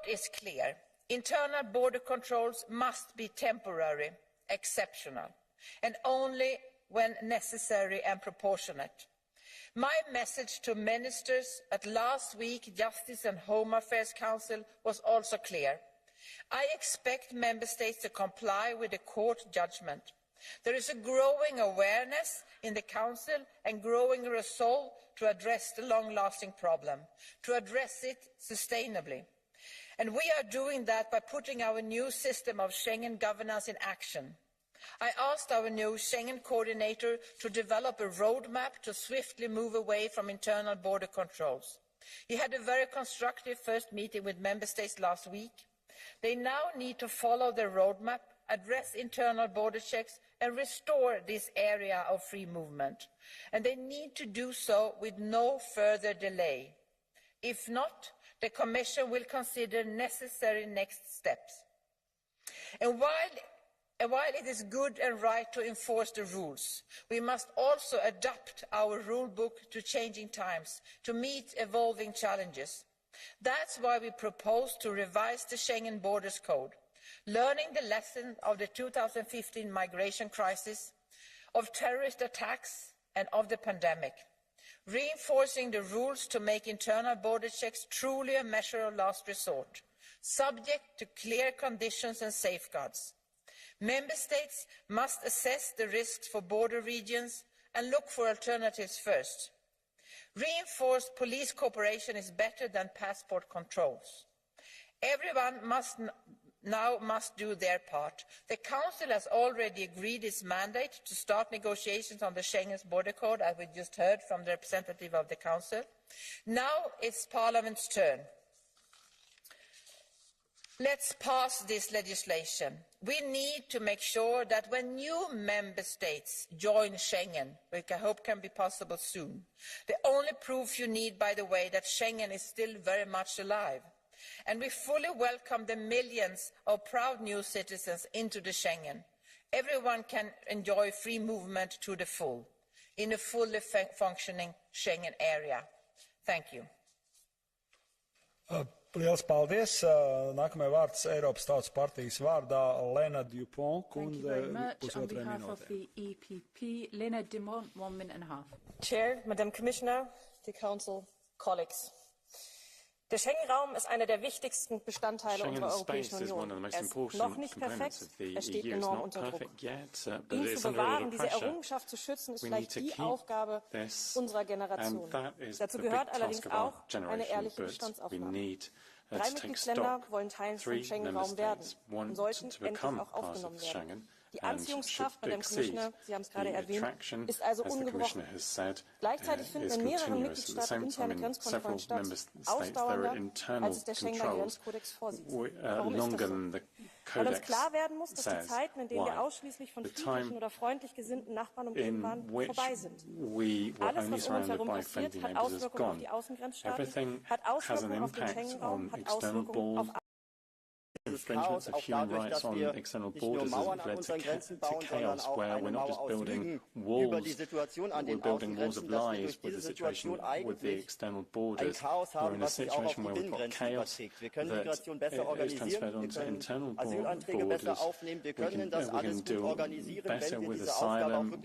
is clear. Internal border controls must be temporary, exceptional, and only when necessary and proportionate. My message to ministers at last week's Justice and Home Affairs Council was also clear. I expect member states to comply with the court judgment. There is a growing awareness in the Council and growing resolve to address the long-lasting problem, to address it sustainably. And we are doing that by putting our new system of Schengen governance in action. I asked our new Schengen coordinator to develop a roadmap to swiftly move away from internal border controls. He had a very constructive first meeting with member states last week. They now need to follow the roadmap, address internal border checks and restore this area of free movement. And they need to do so with no further delay. If not, the Commission will consider necessary next steps. And while it is good and right to enforce the rules, we must also adapt our rule book to changing times, to meet evolving challenges. That's why we propose to revise the Schengen Borders Code, learning the lesson of the 2015 migration crisis, of terrorist attacks and of the pandemic, reinforcing the rules to make internal border checks truly a measure of last resort, subject to clear conditions and safeguards. Member states must assess the risks for border regions and look for alternatives first. Reinforced police cooperation is better than passport controls. Everyone must do their part. The Council has already agreed its mandate to start negotiations on the Schengen Border Code, as we just heard from the representative of the Council. Now it's Parliament's turn. Let's pass this legislation. We need to make sure that when new member states join Schengen, which I hope can be possible soon, the only proof you need, by the way, that Schengen is still very much alive. And we fully welcome the millions of proud new citizens into the Schengen. Everyone can enjoy free movement to the full, in a fully functioning Schengen area. Thank you. Liels paldies. Nākamajai vārds Eiropas Tautas partijas vārdā Lena Dupont. Thank you very much. On behalf of the EPP, Lena Dupont, 1 minute and a half. Chair, Madam Commissioner, the Council, colleagues. Der Schengen-Raum ist einer der wichtigsten Bestandteile unserer Europäischen Union. Er ist noch nicht perfekt, er steht enorm unter Druck. Ihn zu bewahren, diese Errungenschaft zu schützen, ist vielleicht die Aufgabe unserer Generation. Dazu gehört allerdings auch eine ehrliche Bestandsaufnahme. 3 Mitgliedsländer wollen Teil vom Schengen-Raum werden und sollten endlich auch aufgenommen werden. Die Anziehungskraft, Madam Commissioner, Sie haben es gerade erwähnt, ist also ungebrochen. Gleichzeitig finden in mehreren Mitgliedstaaten interne Grenzkontrollen statt, ausdauernder, als es der Schengener Grenzkodex vorsieht. Warum ist das so? Weil uns klar werden muss, dass die Zeiten, in denen wir ausschließlich von friedlichen oder freundlich gesinnten Nachbarn umgeben waren, vorbei sind. Alles, was um uns herum passiert, hat Auswirkungen auf die Außengrenzstaaten, hat Auswirkungen auf den Schengen-Raum, hat Auswirkungen auf infringements of human rights on external borders has led to chaos where we're not just building walls, we're building walls of lies with the situation with the external borders. We're in a situation where we've got chaos that is transferred onto internal borders. We can do better with asylum,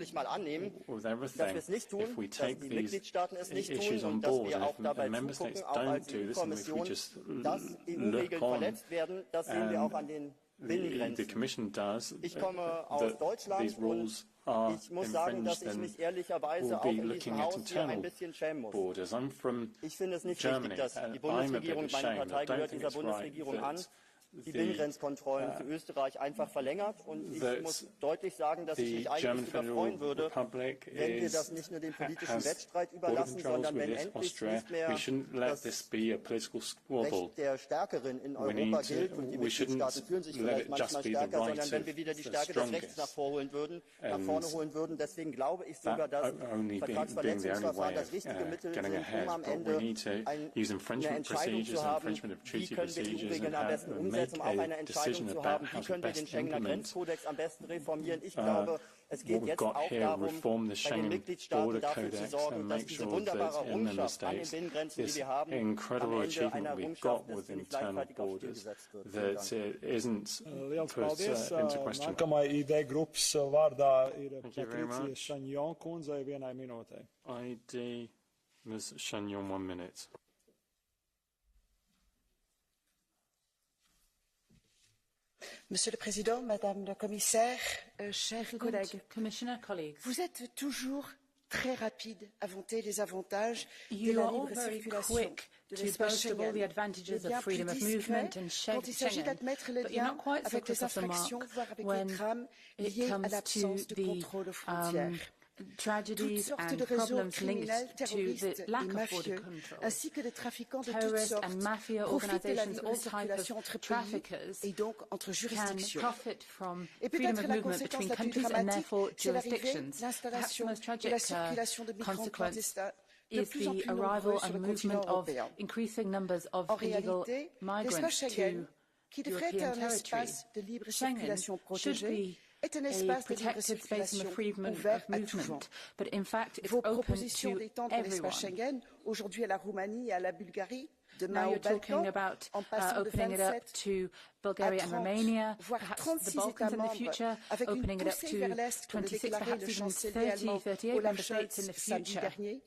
with everything, if we take these issues on board. And if member states don't do this, and if we just look on, the Commission does, that these rules are infringed, then we'll be looking at internal borders. I'm from Germany, and I'm a bit ashamed. I don't think it's right that die Binnengrenzkontrollen für Österreich einfach verlängert. Und ich muss deutlich sagen, dass ich mich eigentlich sogar freuen würde, wenn wir das nicht nur dem politischen Wettstreit überlassen, sondern wenn endlich nicht mehr das Recht der Stärkeren in Europa gilt. Und die Mitgliedstaaten fühlen sich vielleicht manchmal stärker, sondern wenn wir wieder die Stärke des Rechts nach vorne holen würden. Deswegen glaube ich sogar, dass Vertragsverletzungsverfahren das richtige Mittel sind, um am Ende eine Entscheidung zu haben, wie können wir die Regeln am besten umsetzen. hinzusetzen, um auch eine Entscheidung zu haben, wie können wir den Schengener Grenzkodex am besten reformieren. Ich glaube, es geht jetzt auch darum, bei den Mitgliedstaaten dafür zu sorgen, dass diese wunderbare Errungenschaft an den Binnengrenzen, die wir haben, am Ende eine Errungenschaft ist, die nicht gleichzeitig aufs Spiel gesetzt wird. Liels paldies. Nākamai ID grupas vārdā ir Patricija Šanjon kundzei 1 minūtei. ID, Ms. Šanjon, 1 minute. Monsieur le Président, Madame la Commissaire, chers collègues, vous êtes toujours très rapide à vanter les avantages de la libre circulation de l'espace Schengen. Mais bien plus discret quand il s'agit d'admettre le lien avec les infractions, voire avec les drames liés à l'absence de contrôle aux frontières. Toutes sortes de réseaux criminels, terroristes et mafieux, ainsi que des trafiquants de toutes sortes, profitent de la libre circulation entre pays et donc entre juridictions. Et peut-être la conséquence la plus dramatique, c'est l'arrivée, l'installation et la circulation de migrants clandestins de plus en plus nombreux sur le continent européen. En réalité, l'espace Schengen, qui devrait être un espace de libre circulation protégé, est un espace de libre circulation ouvert à tout genre. Vos propositions d'étendre l'espace Schengen, aujourd'hui à la Roumanie et à la Bulgarie, demain aux Balkans, en passant de 27 à 30, voire 36 États membres, avec une poussée vers l'Est, comme le déclarait le chancelier allemand Olaf Scholz samedi dernier,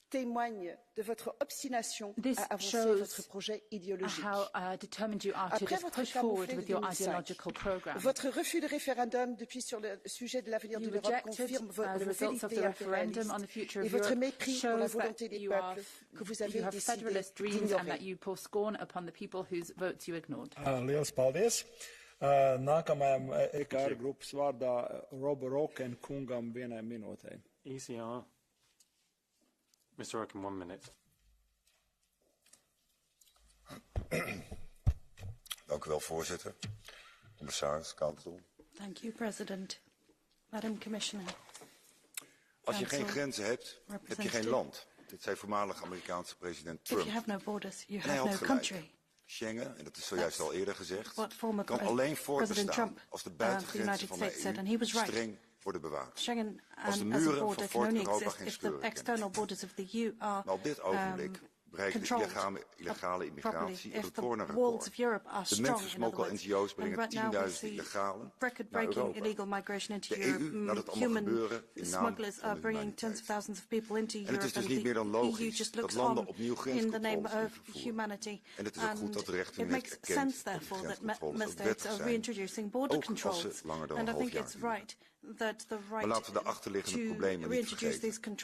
témoigne de votre obstination à avancer votre projet idéologique. Après votre camouflet de 2005, votre refus de référendum depuis sur le sujet de l'avenir de l'Europe confirme vos velléités impérialistes et votre mépris pour la volonté des peuples que vous avez décidé d'ignorer. Liels paldies. Nākamajam EKR grupas vārdā Roba Roken kungam 1 minūtei. ECR. Mr. Roken, 1 minute. Dank u wel, voorzitter. Commissaris, counsel. Thank you, President. Madam Commissioner. Als je geen grenzen hebt, heb je geen land. Dit zei voormalig Amerikaanse president Trump. If you have no borders, you en hij have had no gelijk. country. Schengen, en dat is zojuist al eerder gezegd, kan alleen voortbestaan als de buitengrenzen van de EU streng worden bewaakt. Schengen als de muren van Fort Europa geen scheuren kennen. Maar op dit ogenblik bereikt de illegale immigratie een recordrecord. De mensensmokkel-NGO's brengen 10.000 illegalen naar Europa. De EU laat het allemaal gebeuren in naam van de humaniteit. En het is dus niet meer dan logisch dat landen opnieuw grenscontroles invoeren. En het is ook goed dat de rechter heeft erkend dat de grenscontroles ook wettig zijn, ook als ze langer dan een half jaar duren. Maar laten we de achterliggende problemen niet vergeten.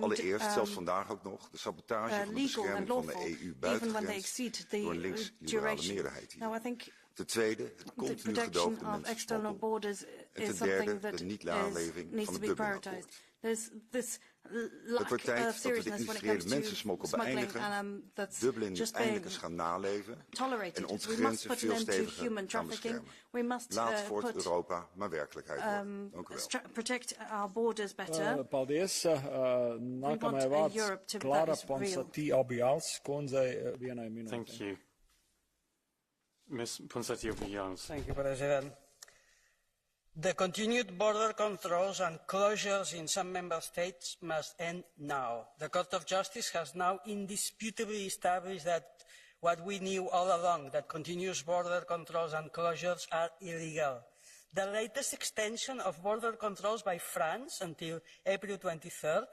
Allereerst, zelfs vandaag ook nog, de sabotage van de bescherming van de EU-buitengrens door een links-liberale meerderheid hier. Ten tweede, het continu gedoog de mensensmokkel. En ten derde, de niet-naleving van het Dublin-akkoord. Het wordt tijd dat we de industriële mensensmokkel beëindigen, Dublin eindelijk eens gaan naleven en onze grenzen veel steviger gaan beschermen. Laat Fort Europa maar werkelijkheid worden. Dank u wel. Paldies. Nākamajai vārds Klara Ponsati Obials kundzei 1 minūtei. Thank you. Ms. Ponsati Obials. Thank you, President. The continued border controls and closures in some member states must end now. The Court of Justice has now indisputably established that what we knew all along, that continuous border controls and closures are illegal. The latest extension of border controls by France until April 23rd,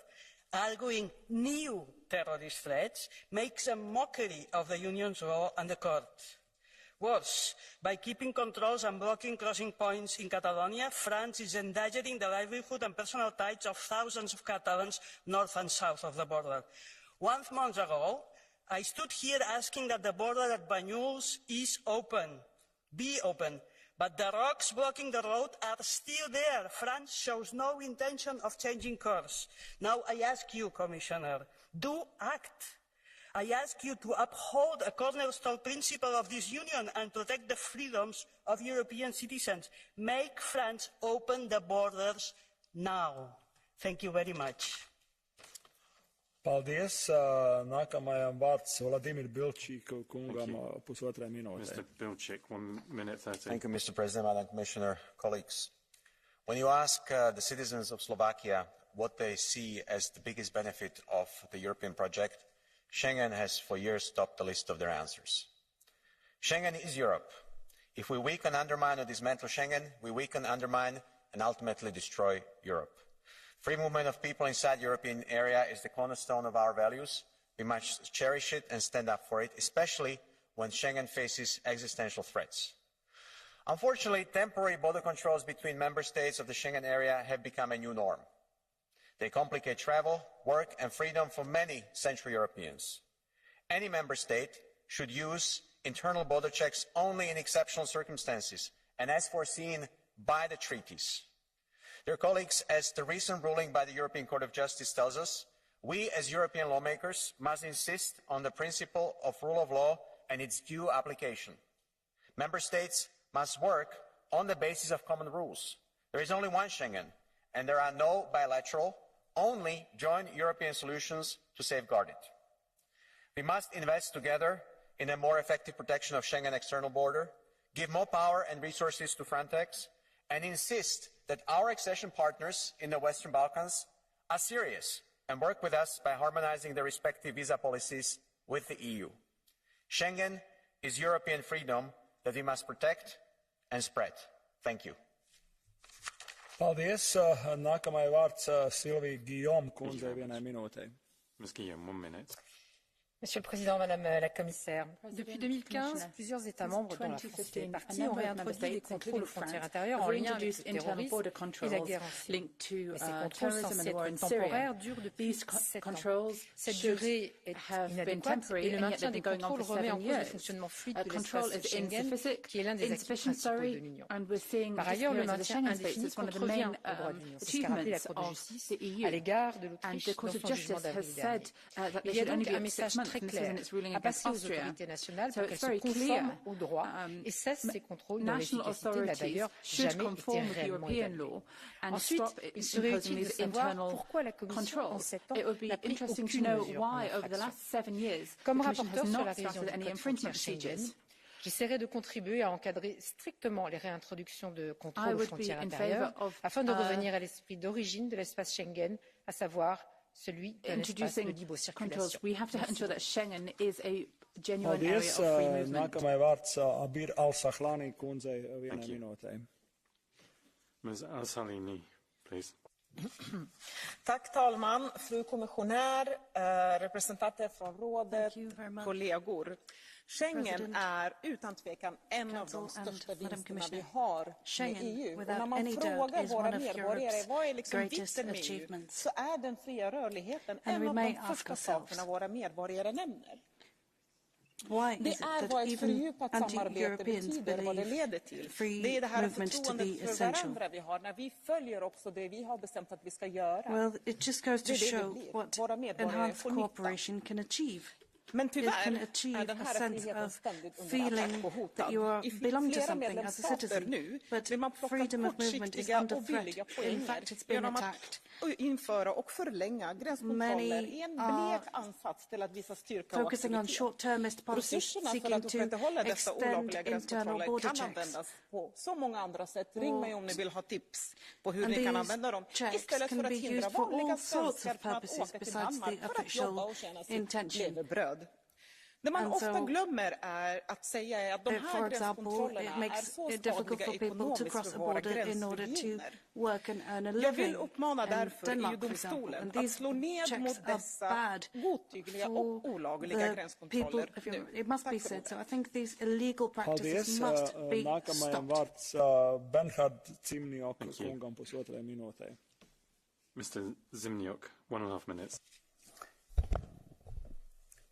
arguing new terrorist threats, makes a mockery of the Union's law and the Court. Worse, by keeping controls and blocking crossing points in Catalonia, France is endangering the livelihood and personal ties of thousands of Catalans north and south of the border. 1 month ago, I stood here asking that the border at Banyuls be open, but the rocks blocking the road are still there. France shows no intention of changing course. Now I ask you, Commissioner, do act. I ask you to uphold a cornerstone principle of this union and protect the freedoms of European citizens. Make France open the borders now. Thank you very much. Paldies. Nākamajam vārds Vladimir Bilčīk kungam pusotrai minūtei. Mr. Bilčīk, 1 minute 30. Thank you, Mr. President, Madam Commissioner, colleagues. When you ask the citizens of Slovakia what they see as the biggest benefit of the European project, Schengen has for years topped the list of their answers. Schengen is Europe. If we weaken, undermine or dismantle Schengen, we weaken, undermine and ultimately destroy Europe. Free movement of people inside the European area is the cornerstone of our values. We must cherish it and stand up for it, especially when Schengen faces existential threats. Unfortunately, temporary border controls between member states of the Schengen area have become a new norm. They complicate travel, work and freedom for many Central Europeans. Any member state should use internal border checks only in exceptional circumstances and as foreseen by the treaties. Dear colleagues, as the recent ruling by the European Court of Justice tells us, we as European lawmakers must insist on the principle of rule of law and its due application. Member states must work on the basis of common rules. There is only one Schengen, and there are no bilateral, only joint European solutions to safeguard it. We must invest together in a more effective protection of Schengen external border, give more power and resources to Frontex, and insist that our accession partners in the Western Balkans are serious and work with us by harmonizing their respective visa policies with the EU. Schengen is European freedom that we must protect and spread. Thank you. Paldies. Nākamai vārds Silvija Guillaume kundzei 1 minūtei. Ms. Guillaume, 1 minute. Monsieur le Président, Madame la Commissaire, depuis 2015, plusieurs États membres, dont la France fait partie, ont réintroduit des contrôles aux frontières intérieures en lien avec le terrorisme et la guerre en Syrie. Mais ces contrôles censés être temporaires durent depuis 7 ans. Cette durée est inadéquate et le maintien des contrôles remet en cause le fonctionnement fluide de l'espace Schengen, qui est l'un des acquis principaux de l'Union. Par ailleurs, le maintien indéfini contrevient au droit de l'Union. C'est ce qu'a rappelé la Cour de justice à l'égard de l'Autriche dans son jugement d'avril dernier. Il y a donc un message très clair à passer aux autorités nationales pour qu'elles se conforment au droit et cessent ces contrôles dont l'efficacité n'a d'ailleurs jamais été réellement évaluée. Ensuite, il serait utile de savoir pourquoi la Commission, en 7 ans, n'a pris aucune mesure en infraction. Comme rapporteur sur la révision du code frontière Schengen, j'essaierai de contribuer à encadrer strictement les réintroductions de contrôles aux frontières intérieures afin de revenir à l'esprit d'origine de l'espace Schengen, à savoir celui d'un espace de libre circulation. Paldies. Nākamai vārds Abir Al-Sahlani kundzei 1 minūtei. Ms. Al-Salini, please. Tack talman, fru kommissionär, representanter från rådet, kollegor. Schengen är utan tvekan en av de största vinsterna vi har med EU. Och när man frågar våra medborgare vad är liksom vitsen med EU, så är den fria rörligheten en av de första sakerna våra medborgare nämner. Det är vad ett fördjupat samarbete betyder, vad det leder till. Det är det här förtroendet för varandra vi har när vi följer också det vi har bestämt att vi ska göra. Well, it just goes to show what enhanced cooperation can achieve. Men tyvärr är den här rättigheten ständigt under attack och hotad. I flera medlemsstater nu vill man plocka kortsiktiga och billiga poänger genom att införa och förlänga gränskontroller i en blek ansats till att visa styrka och aktivitet. Resurserna för att upprätthålla dessa olagliga gränskontroller kan användas på så många andra sätt. Ring mig om ni vill ha tips på hur ni kan använda dem. Istället för att hindra vanliga svenskar från att åka till Danmark för att jobba och tjäna sitt levebröd. Det man ofta glömmer är att säga är att de här gränskontrollerna är så skadliga ekonomiskt för våra gränsregioner. Jag vill uppmana därför EU-domstolen att slå ned mot dessa godtyckliga och olagliga gränskontroller nu. It must be said, so I think these illegal practices must be stopped. Bernhard Zimniok kungam pusotrai minūtei. Mr. Zimniok, 1.5 minutes.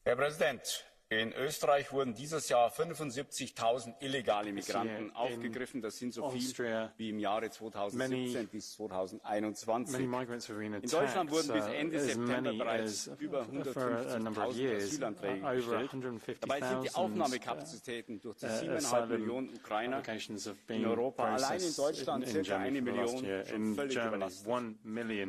Herr Präsident, In Österreich wurden dieses Jahr 75.000 illegale Migranten aufgegriffen. Das sind so viel wie im Jahre 2017 bis 2021. In Deutschland wurden bis Ende September bereits über 150.000 Asylanträge gestellt. Dabei sind die Aufnahmekapazitäten durch die 7,5 Millionen Ukrainer in Europa allein in Deutschland ca. 1 Million schon völlig überlastet.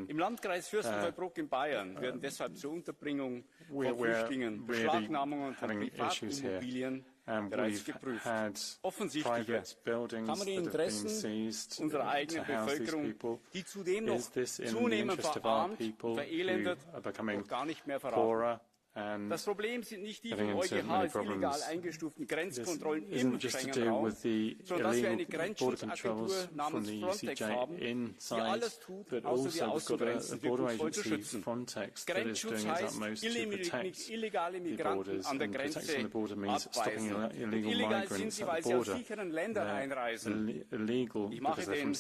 Im Landkreis Fürstenfeldbruck in Bayern werden deshalb zur Unterbringung von Flüchtlingen Beschlagnahmungen von Privatimmobilien bereits geprüft. Offensichtliche kann man die Interessen unserer eigenen Bevölkerung, die zudem noch zunehmend verarmt, verelendet und gar nicht mehr verraten. Das Problem sind nicht die von EuGH als illegal eingestuften Grenzkontrollen im Schengen-Raum, sondern dass wir eine Grenzschutzagentur namens Frontex haben, die alles tut, außer die Außengrenzen wirkungsvoll zu schützen. Grenzschutz heißt, illegale Migranten an der Grenze abweisen. Und illegal sind sie, weil sie aus sicheren Ländern einreisen. Ich mache den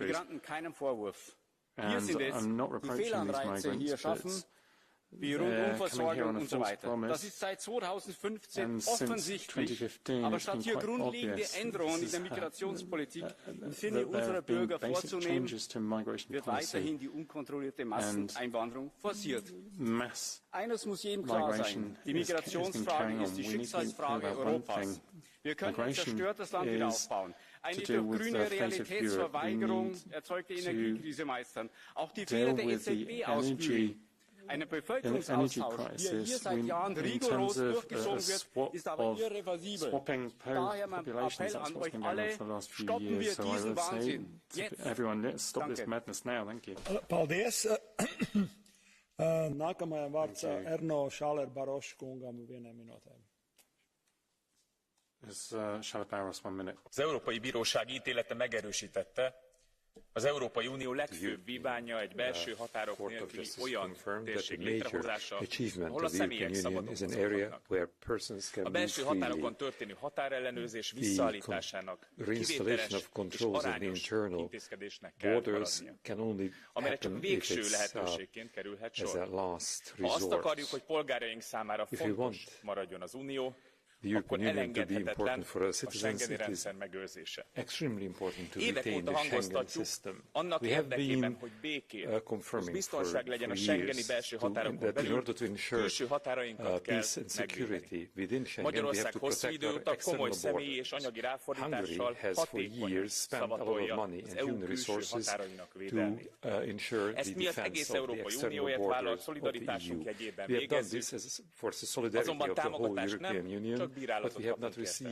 Migranten keinen Vorwurf. Wir sind es, die Fehlanreize hier schaffen, wie Rundumversorgung und so weiter. Das ist seit 2015 offensichtlich. Aber statt hier grundlegende Änderungen in der Migrationspolitik im Sinne unserer Bürger vorzunehmen, wird weiterhin die unkontrollierte Masseneinwanderung forciert. Eines muss jedem klar sein. Die Migrationsfrage ist die Schicksalsfrage Europas. Wir können ein zerstörtes Land wieder aufbauen. Eine durch grüne Realitätsverweigerung erzeugte Energiekrise meistern. Auch die Fehler der EZB ausbügeln. Eine Bevölkerungsaustausch, wie er hier seit Jahren rigoros durchgezogen wird, ist aber irreversibel. Daher mein Appell an euch alle, stoppen wir diesen Wahnsinn. Jetzt. Danke. Paldies. Nākamajam vārds Erno Šaler-Baroš kungam 1 minūtē. Az Európai Bíróság ítélete megerősítette, az Európai Unió legfőbb vívmánya egy belső határok nélküli olyan térség létrehozása, ahol a személyek szabadon mozoghatnak. A belső határokon történő határellenőrzés visszaállításának kivételes és arányos intézkedésnek kell maradnia, amelyre csak végső lehetőségként kerülhet sor. Ha azt akarjuk, hogy polgáraink számára fontos maradjon az Unió, akkor elengedhetetlen a schengeni rendszer megőrzése. Évek óta hangoztatjuk, annak érdekében, hogy békén és biztonság legyen a schengeni belső határokon belül, külső határainkat kell megvédeni. Magyarország hosszú idő óta komoly személyi és anyagi ráfordítással hatékonyan szavatolja az EU külső határainak védelmét. Ezt mi az egész Európai Unióért vállalt szolidaritásunk jegyében végezzük, azonban támogatást nem, csak bírálatot kapunk érte.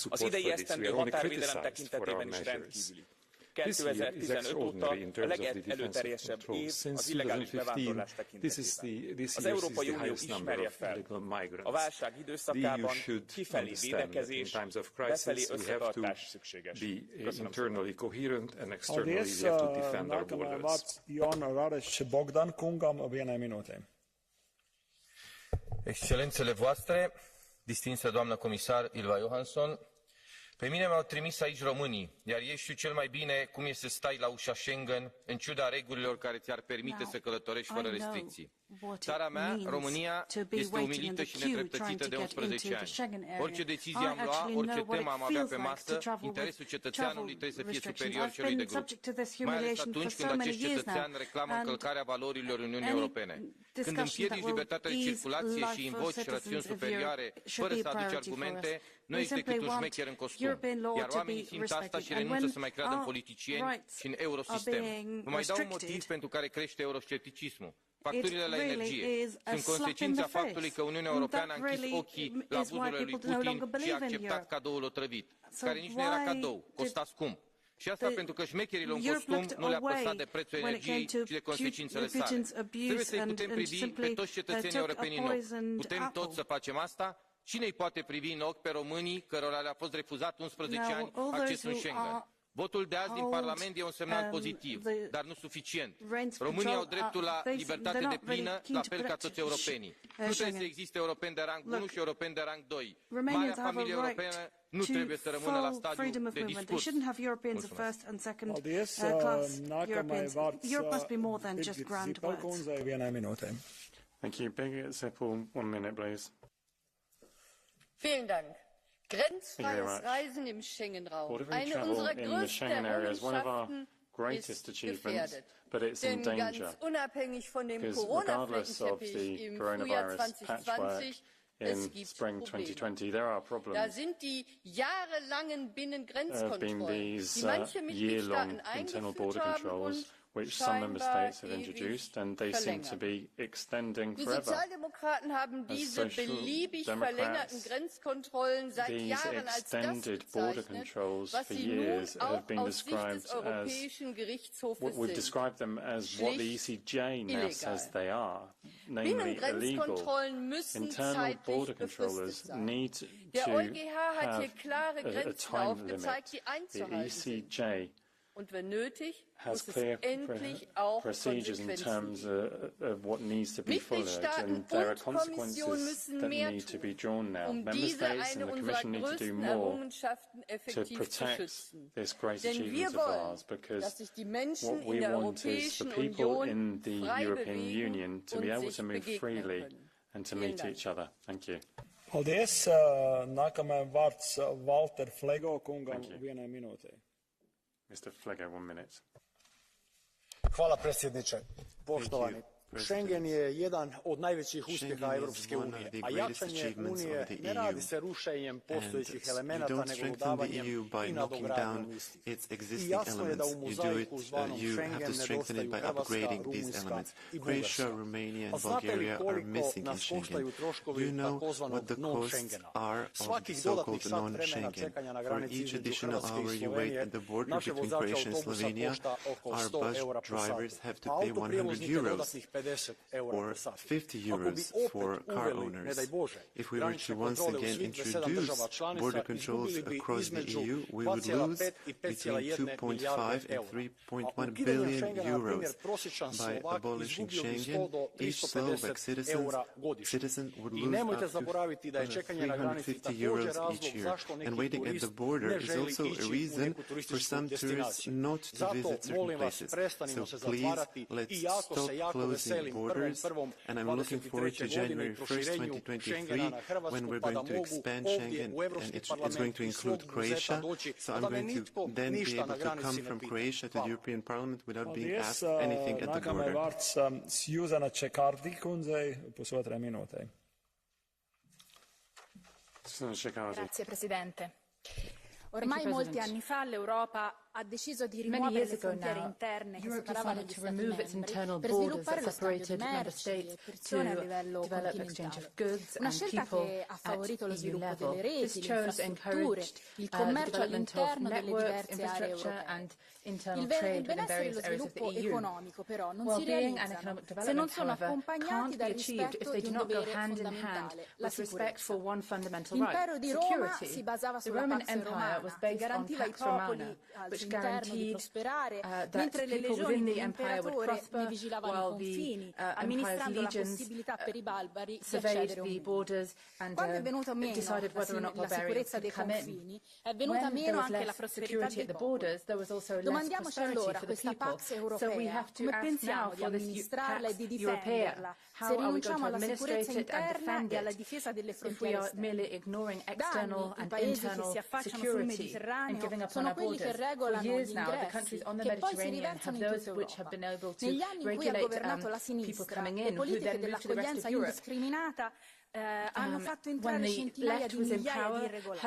Az idei esztendő határvédelem tekintetében is rendkívüli. 2015 óta a legelőterjesebb év az illegális bevándorlás tekintetében. Az Európai Unió ismerje fel, a válság időszakában kifelé védekezés, befelé összetartás szükséges. Köszönöm szépen. Excelențele voastre, distinsă doamnă comisar Ylva Johansson, pe mine m-au trimis aici românii, iar ei știu cel mai bine cum e să stai la ușa Schengen, în ciuda regulilor care ți-ar permite să călătorești fără restricții. Țara mea, România, este umilită și nedreptățită de 11 ani. Orice decizie am luat, orice temă am avea pe masă, interesul cetățeanului trebuie să fie superior celui de grup. Mai ales atunci când acest cetățean reclamă încălcarea valorilor Uniunii Europene. Când împiedici libertatea de circulație și invoci rațiuni superioare, fără să aduci argumente, nu ești decât un șmecher în costum. Iar oamenii simt asta și renunță să mai creadă în politicieni și în eurosistem. Vă mai dau un motiv pentru care crește euroscepticismul. Facturile la energie sunt consecința faptului că Uniunea Europeană a închis ochii la abuzurile lui Putin și a acceptat cadoul otrăvit, care nici nu era cadou, costa scump. Și asta pentru că șmecherilor în costum nu le-a păsat de prețul energiei și de consecințele sale. Trebuie să-i putem privi pe toți cetățenii europeni în ochi. Putem toți să facem asta? Cine îi poate privi în ochi pe românii cărora le-a fost refuzat 11 ani accesul în Schengen? Votul de azi din Parlament e un semnal pozitiv, dar nu suficient. Românii au dreptul la libertate deplină, la fel ca toți europenii. Nu trebuie să existe europeni de rang 1 și europeni de rang 2. Marea familie europeană nu trebuie să rămână la stadiul de discurs. Thank you. Birgit Zippel, 1 minute, please. Vielen Dank. Grenzfreies Reisen im Schengen-Raum. Eine unserer größten Errungenschaften ist gefährdet. Denn ganz unabhängig von dem Corona-Flickenteppich im Frühjahr 2020, es gibt Probleme. Da sind die jahrelangen Binnengrenzkontrollen, die manche Mitgliedstaaten eingeführt haben und which some member states have introduced, and they seem to be extending Die forever. Sozialdemokraten haben diese beliebig verlängerten Grenzkontrollen seit Jahren als das bezeichnet, was sie nun auch aus Sicht des Europäischen Gerichtshofes we've described them as what the ECJ now says they are, namely Binnengrenzkontrollen müssen zeitlich befristet sein. Der EuGH hat hier klare Grenzen aufgezeigt, die einzuhalten sind. Und wenn nötig, muss es endlich auch Konsequenzen geben. Mitgliedstaaten und Kommission müssen mehr tun, um diese eine unserer größten Errungenschaften effektiv zu schützen. Denn wir wollen, dass sich die Menschen in der Europäischen Union frei bewegen und sich begegnen können. Thank you. Paldies. Nākamajam vārds Walter Flego kungam vienai minūtei. Mr. Flego, 1 minute. Hvala predsjedniče. Poštovani. Schengen je jedan od najvećih uspjeha Europske unije, a jačanje Unije ne radi se rušenjem postojećih elemenata, nego dodavanjem i nadogradnjom istih. I jasno je da u mozaiku zvanom Schengen nedostaju Hrvatska, Rumunjska i Bugarska. A znate li koliko nas koštaju troškovi takozvanog non-Schengena? Svakih dodatnih sat vremena čekanja na granici između Hrvatske i Slovenije naše vozače autobusa košta oko 100 eura po satu, a autoprijevoznika dodatnih or 50 euros for car owners. If we were to once again introduce border controls across the EU, we would lose between 2.5 and 3.1 billion euros. By abolishing Schengen, each Slovak citizen would lose up to 350 euros each year. And waiting at the border is also a reason for some tourists not to visit certain places. So please, let's stop closing borders, and I'm looking forward to January 1st, 2023, when we're going to expand Schengen, and it's going to include Croatia. So I'm going to then be able to come from Croatia to the European Parliament without being asked anything at the border. Grazie Presidente. Ormai molti anni fa l'Europa ha deciso di rimuovere le frontiere interne che separavano gli Stati membri per sviluppare lo scambio di merci e persone a livello continentale. Una scelta che ha favorito lo sviluppo delle reti, le infrastrutture, il commercio all'interno delle diverse aree europee. Il benessere e lo sviluppo economico però non si realizzano se non sono accompagnati dal rispetto di un dovere fondamentale, la sicurezza. L'impero di Roma si basava sulla Pax Romana, che garantiva ai popoli al suo interno di prosperare, mentre le legioni dell'imperatore ne vigilavano i confini, amministrando la possibilità per i barbari di accedere ovunque. Quando è venuta meno la sicurezza dei confini, è venuta meno anche la prosperità dei popoli. Domandiamoci allora, questa Pax europea, come pensiamo di amministrarla e di difenderla, se rinunciamo alla sicurezza interna e alla difesa delle frontiere esterne? Da anni i paesi che si affacciano sul Mediterraneo sono quelli che regolano gli ingressi, che poi si riversano in tutta Europa. Negli anni in cui ha governato la sinistra, le politiche dell'accoglienza indiscriminata hanno fatto entrare centinaia di migliaia di irregolari.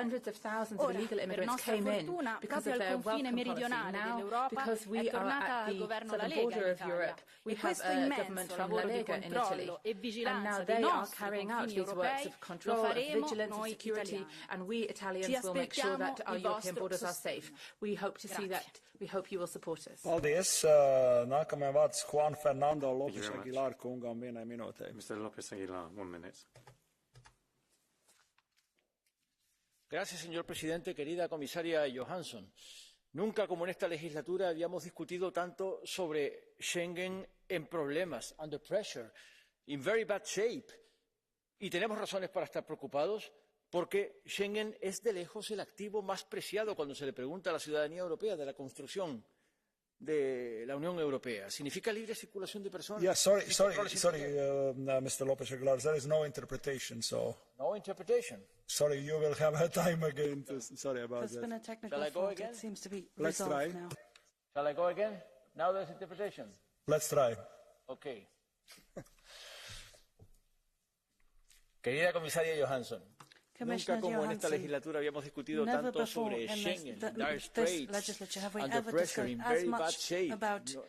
Ora, per nostra fortuna, proprio al confine meridionale dell'Europa è tornata al governo la Lega in Italia. E questo immenso lavoro di controllo e vigilanza dei nostri confini europei lo faremo noi italiani. Ci aspettiamo il vostro sostegno. Paldies. Nākamajam vārds Juan Fernando Lopes Aguilar kungam vienai minūtei. Mr. Lopes Aguilar, 1 minute. Gracias, señor presidente. Querida comisaria Johansson, nunca como en esta legislatura habíamos discutido tanto sobre Schengen en problemas, under pressure, in very bad shape. Y tenemos razones para estar preocupados porque Schengen es de lejos el activo más preciado cuando se le pregunta a la ciudadanía europea de la construcción de la Unión Europea. Significa libre circulación de personas. Yeah, sorry, Mr. Lopez Aguilar, there is no interpretation, so. No interpretation. Sorry, you will have a time again. Sorry about that. There's been a technical Shall I go fault. again? It seems to be Let's resolved try. now. Shall I go again? Now there's interpretation. Let's try. Okay. Querida comisaria Johansson, nunca como en esta legislatura habíamos discutido tanto sobre Schengen, dire straits, under pressure, in very bad shape.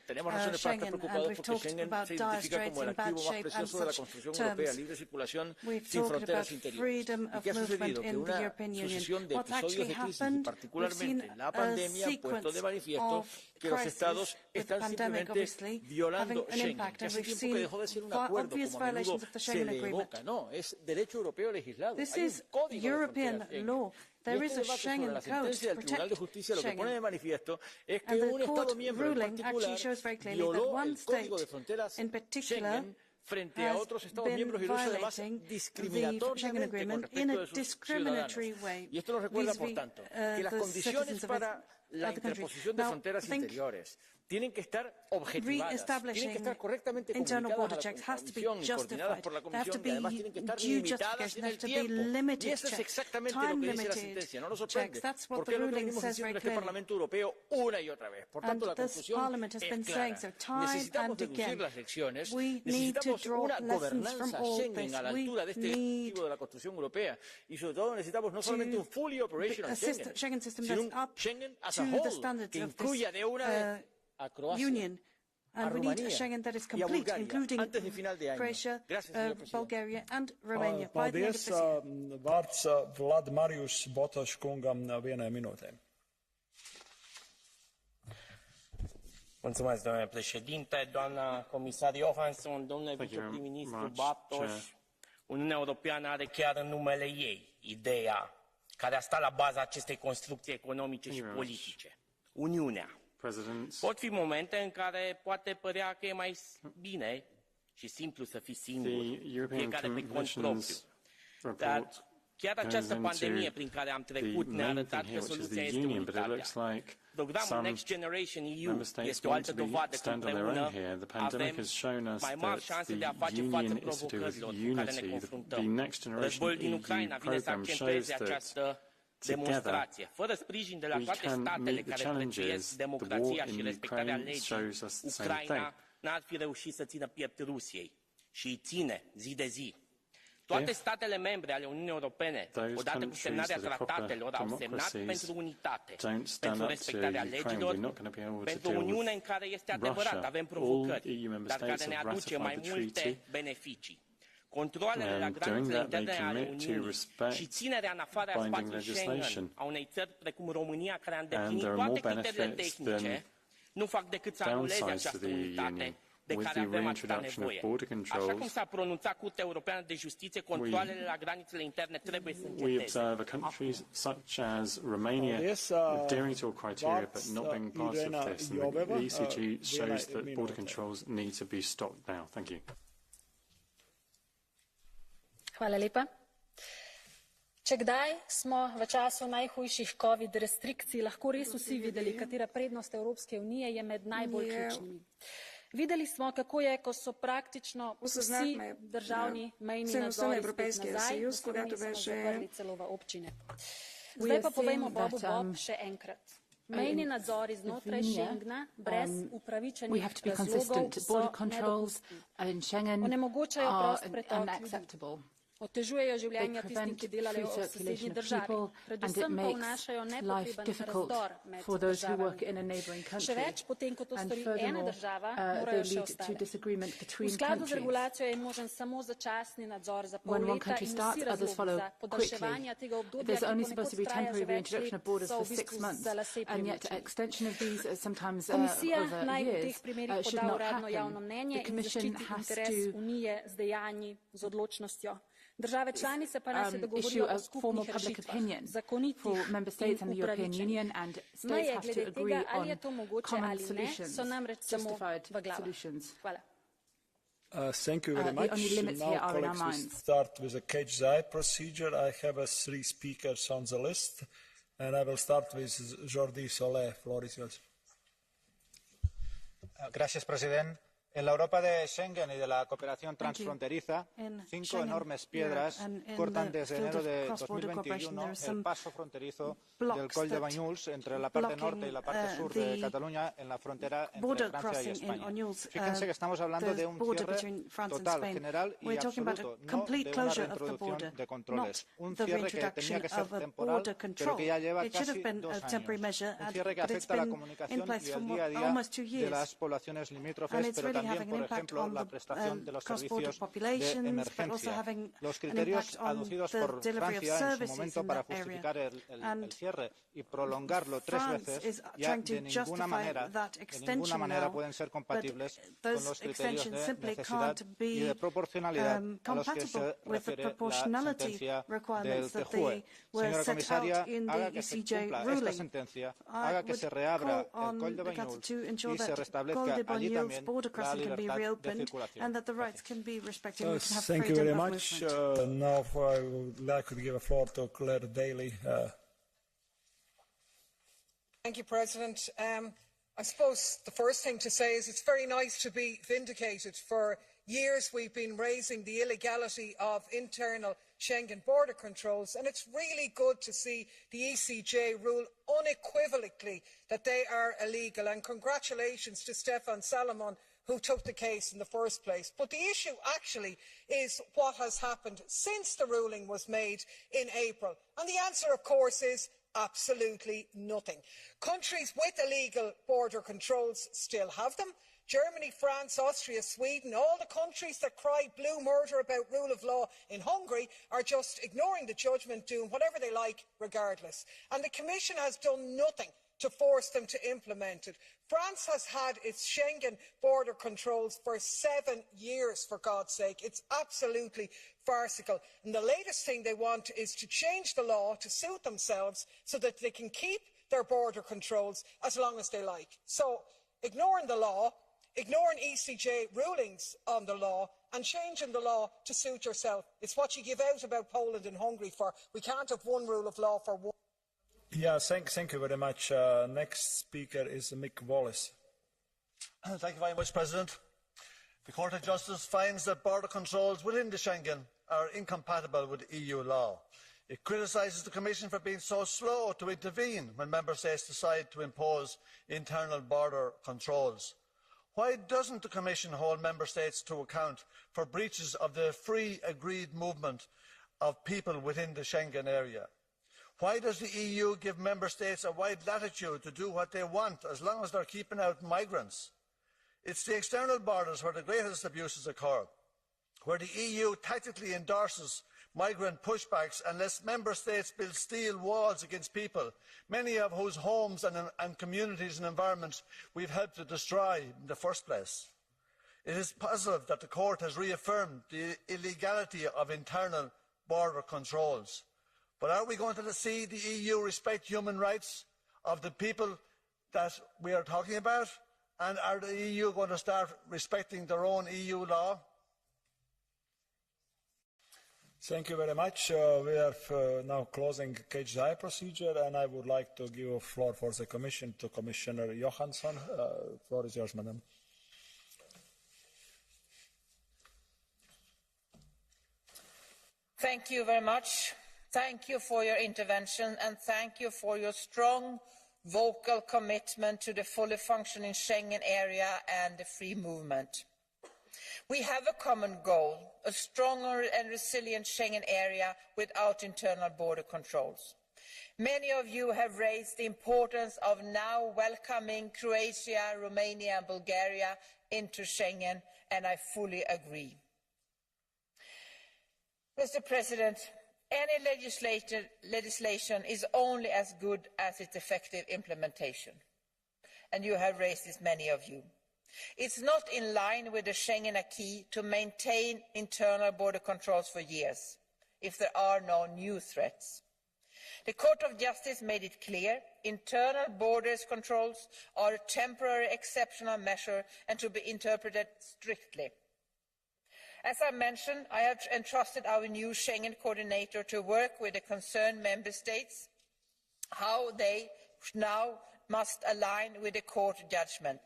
Tenemos razones para estar preocupados porque Schengen se identifica como el activo más precioso de la construcción europea, libre circulación sin fronteras interiores. ¿Y qué ha sucedido? Que una sucesión de episodios de crisis, y particularmente la pandemia, ha puesto de manifiesto que los Estados están simplemente violando Schengen, que hace tiempo que dejó de ser un acuerdo, como a menudo se le evoca. No, es derecho europeo legislado. Hay un código European law. There is a Schengen la code sentencia to del Tribunal de protect Justicia lo que pone de Schengen. manifiesto es que And the un Estado court miembro en ruling particular actually shows very clearly that violó one el state Código de Fronteras in particular Schengen frente a has otros Estados been miembros y lo hizo además violating the Schengen discriminatoriamente con Agreement respecto in de a sus discriminatory ciudadanos. way Y esto nos recuerda, por vis-a-vis, tanto, que las the condiciones citizens of para la other countries. interposición de Now, fronteras think interiores tienen que estar objetivadas, tienen que estar correctamente internal comunicadas border a la checks has to be Comisión y coordinadas justified. por la There have to Comisión y además tienen que estar due limitadas justification. en There el have to be tiempo. limited Y eso es checks, exactamente lo que dice la time-limited sentencia. No nos sorprende, checks. That's what porque the es lo que ruling venimos says diciendo en very este clearly. Parlamento Europeo una y otra vez. Por tanto, la And this conclusión Parliament has es been clara. saying so time Necesitamos and deducir again. las lecciones, We need to necesitamos draw una lessons from gobernanza all Schengen this. a la We altura de este need objetivo de la construcción europea y sobre todo necesitamos no solamente un fully operational a Schengen system sino that's un up Schengen as to a the whole standards que of this incluya de una vez a Croacia, Union. a And we need a Rumanía Schengen that is y a complete, Bulgaria including antes de final de año. Croatia, Gracias, señor presidente. Bulgaria and Romania. By the end of Paldies. this year. Vārds Vlad Marijus Botoš kungam vienai minūtē. Mulțumesc, domnule președinte, doamna comisar Johansson, domnule viceprim-ministru Bartos. Uniunea Europeană are chiar în numele ei ideea care a stat la baza acestei construcții economice și politice. Uniunea. Pot fi momente în care poate părea că e mai bine și simplu să fii singur, fiecare pe cont propriu. Dar chiar această pandemie prin care am trecut ne-a arătat că soluția este unitatea. Programul Next Generation EU este o altă dovadă că împreună avem mai mari șanse de a face față provocărilor cu care ne confruntăm. Războiul din Ucraina vine să accentueze această demonstrație. Fără sprijin de la toate statele care prețuiesc democrația și respectarea legii, Ucraina n-ar fi reușit să țină piept Rusiei și îi ține zi de zi. Toate statele membre ale Uniunii Europene, odată cu semnarea tratatelor, au semnat pentru unitate, pentru respectarea legilor, pentru o Uniune în care este adevărat, avem provocări, dar care ne aduce mai multe beneficii. Controalele la granițele interne ale Uniunii și ținerea în afara spațiului Schengen a unei țări precum România, care a îndeplinit toate criteriile tehnice, nu fac decât să anuleze această unitate de care avem atâta nevoie. Așa cum s-a pronunțat Curtea Europeană de Justiție, controalele la granițele interne trebuie să înceteze. We observe countries such as Romania adhering to a criteria but not being part of this. And the ECG shows that border controls need to be stopped now. Thank you. Hvala lepa. Če kdaj smo v času najhujših COVID restrikcij lahko res vsi videli, katera prednost Evropske unije je med najbolj ključnimi. Videli smo, kako je, ko so praktično vsi državni mejni nadzori spet nazaj, v Sloveniji smo zaprli celo v občine. Zdaj pa povejmo Bobu Bob še enkrat. Mejni nadzori znotraj Schengna brez upravičenih razlogov so nedopustni. Onemogočajo prost pretok ljudi. Otežujejo življenja tistim, ki delajo v sosednji državi. Predvsem pa vnašajo nepotreben razdor med državami. Še več, potem ko to stori ena država, morajo še ostale. V skladu z regulacijo je možen samo začasni nadzor za pol leta in vsi razlogi za podaljševanje tega obdobja, ki ponekod traja že več let, so v bistvu za lase privlečeni. Komisija naj v teh primerih poda uradno javno mnenje in zaščiti interes Unije z dejanji, z odločnostjo. Države članice pa naj se dogovorijo o skupnih rešitvah, zakonitih in upravičenih. Meje glede tega, ali je to mogoče ali ne, so namreč samo v glavah. Hvala. Thank you very much. Now, colleagues, we start with a catch the eye procedure. I have 3 speakers on the list, and I will start with Jordi Solé. Floor is yours. Gracias, presidente. En la Europa de Schengen y de la cooperación transfronteriza, 5 enormes piedras cortan desde enero de 2021 el paso fronterizo del Coll de Banyuls entre la parte norte y la parte sur de Cataluña en la frontera entre Francia y España. Fíjense que estamos hablando de un cierre total, general y absoluto, no de una reintroducción de controles. Un cierre que tenía que ser temporal, pero que ya lleva casi 2 años. Un cierre que afecta a la comunicación y al día a día de las poblaciones limítrofes, pero también, por ejemplo, la prestación de los servicios de emergencia. Los criterios aducidos por Francia en su momento para justificar el cierre y prolongarlo 3 veces ya de ninguna manera pueden ser compatibles con los criterios de necesidad y de proporcionalidad a los que se refiere la sentencia del TJUE. Señora comisaria, haga que se cumpla esta sentencia, haga que se reabra el Coll de Banyuls y se restablezca allí también la libertad de circulación. Thank you very much. Now I would like to give a floor to Claire Daly. Thank you, President. I suppose the first thing to say is it's very nice to be vindicated. For years we've been raising the illegality of internal Schengen border controls, and it's really good to see the ECJ rule unequivocally that they are illegal, and congratulations to Stefan Salomon, who took the case in the first place. But the issue actually is what has happened since the ruling was made in April. And the answer, of course, is absolutely nothing. Countries with illegal border controls still have them. Germany, France, Austria, Sweden, all the countries that cry blue murder about rule of law in Hungary are just ignoring the judgment, doing whatever they like regardless. And the Commission has done nothing to force them to implement it. France has had its Schengen border controls for 7 years, for God's sake. It's absolutely farcical. And the latest thing they want is to change the law to suit themselves so that they can keep their border controls as long as they like. So, ignoring the law, ignoring ECJ rulings on the law and changing the law to suit yourself. It's what you give out about Poland and Hungary for. We can't have one rule of law for one. Yeah, thank you very much. Next speaker is Mick Wallace. Thank you very much, President. The Court of Justice finds that border controls within the Schengen are incompatible with EU law. It criticises the Commission for being so slow to intervene when Member States decide to impose internal border controls. Why doesn't the Commission hold Member States to account for breaches of the free agreed movement of people within the Schengen area? Why does the EU give Member States a wide latitude to do what they want as long as they're keeping out migrants? It's the external borders where the greatest abuses occur, where the EU tactically endorses migrant pushbacks unless Member States build steel walls against people, many of whose homes and communities and environments we've helped to destroy in the first place. It is positive that the Court has reaffirmed the illegality of internal border controls. But are we going to see the EU respect human rights of the people that we are talking about? And are the EU going to start respecting their own EU law? Thank you very much. We are now closing Catch the Eye procedure, and I would like to give a floor for the Commission to Commissioner Johansson. The floor is yours, Madam. Thank you very much. Thank you for your intervention, and thank you for your strong, vocal commitment to the fully functioning Schengen area and the free movement. We have a common goal, a stronger and resilient Schengen area without internal border controls. Many of you have raised the importance of now welcoming Croatia, Romania and Bulgaria into Schengen, and I fully agree. Mr. President, any legislation is only as good as its effective implementation, and you have raised this, many of you. It's not in line with the Schengen acquis to maintain internal border controls for years if there are no new threats. The Court of Justice made it clear internal borders controls are a temporary exceptional measure and to be interpreted strictly. As I mentioned, I have entrusted our new Schengen coordinator to work with the concerned Member States, how they now must align with the court judgment.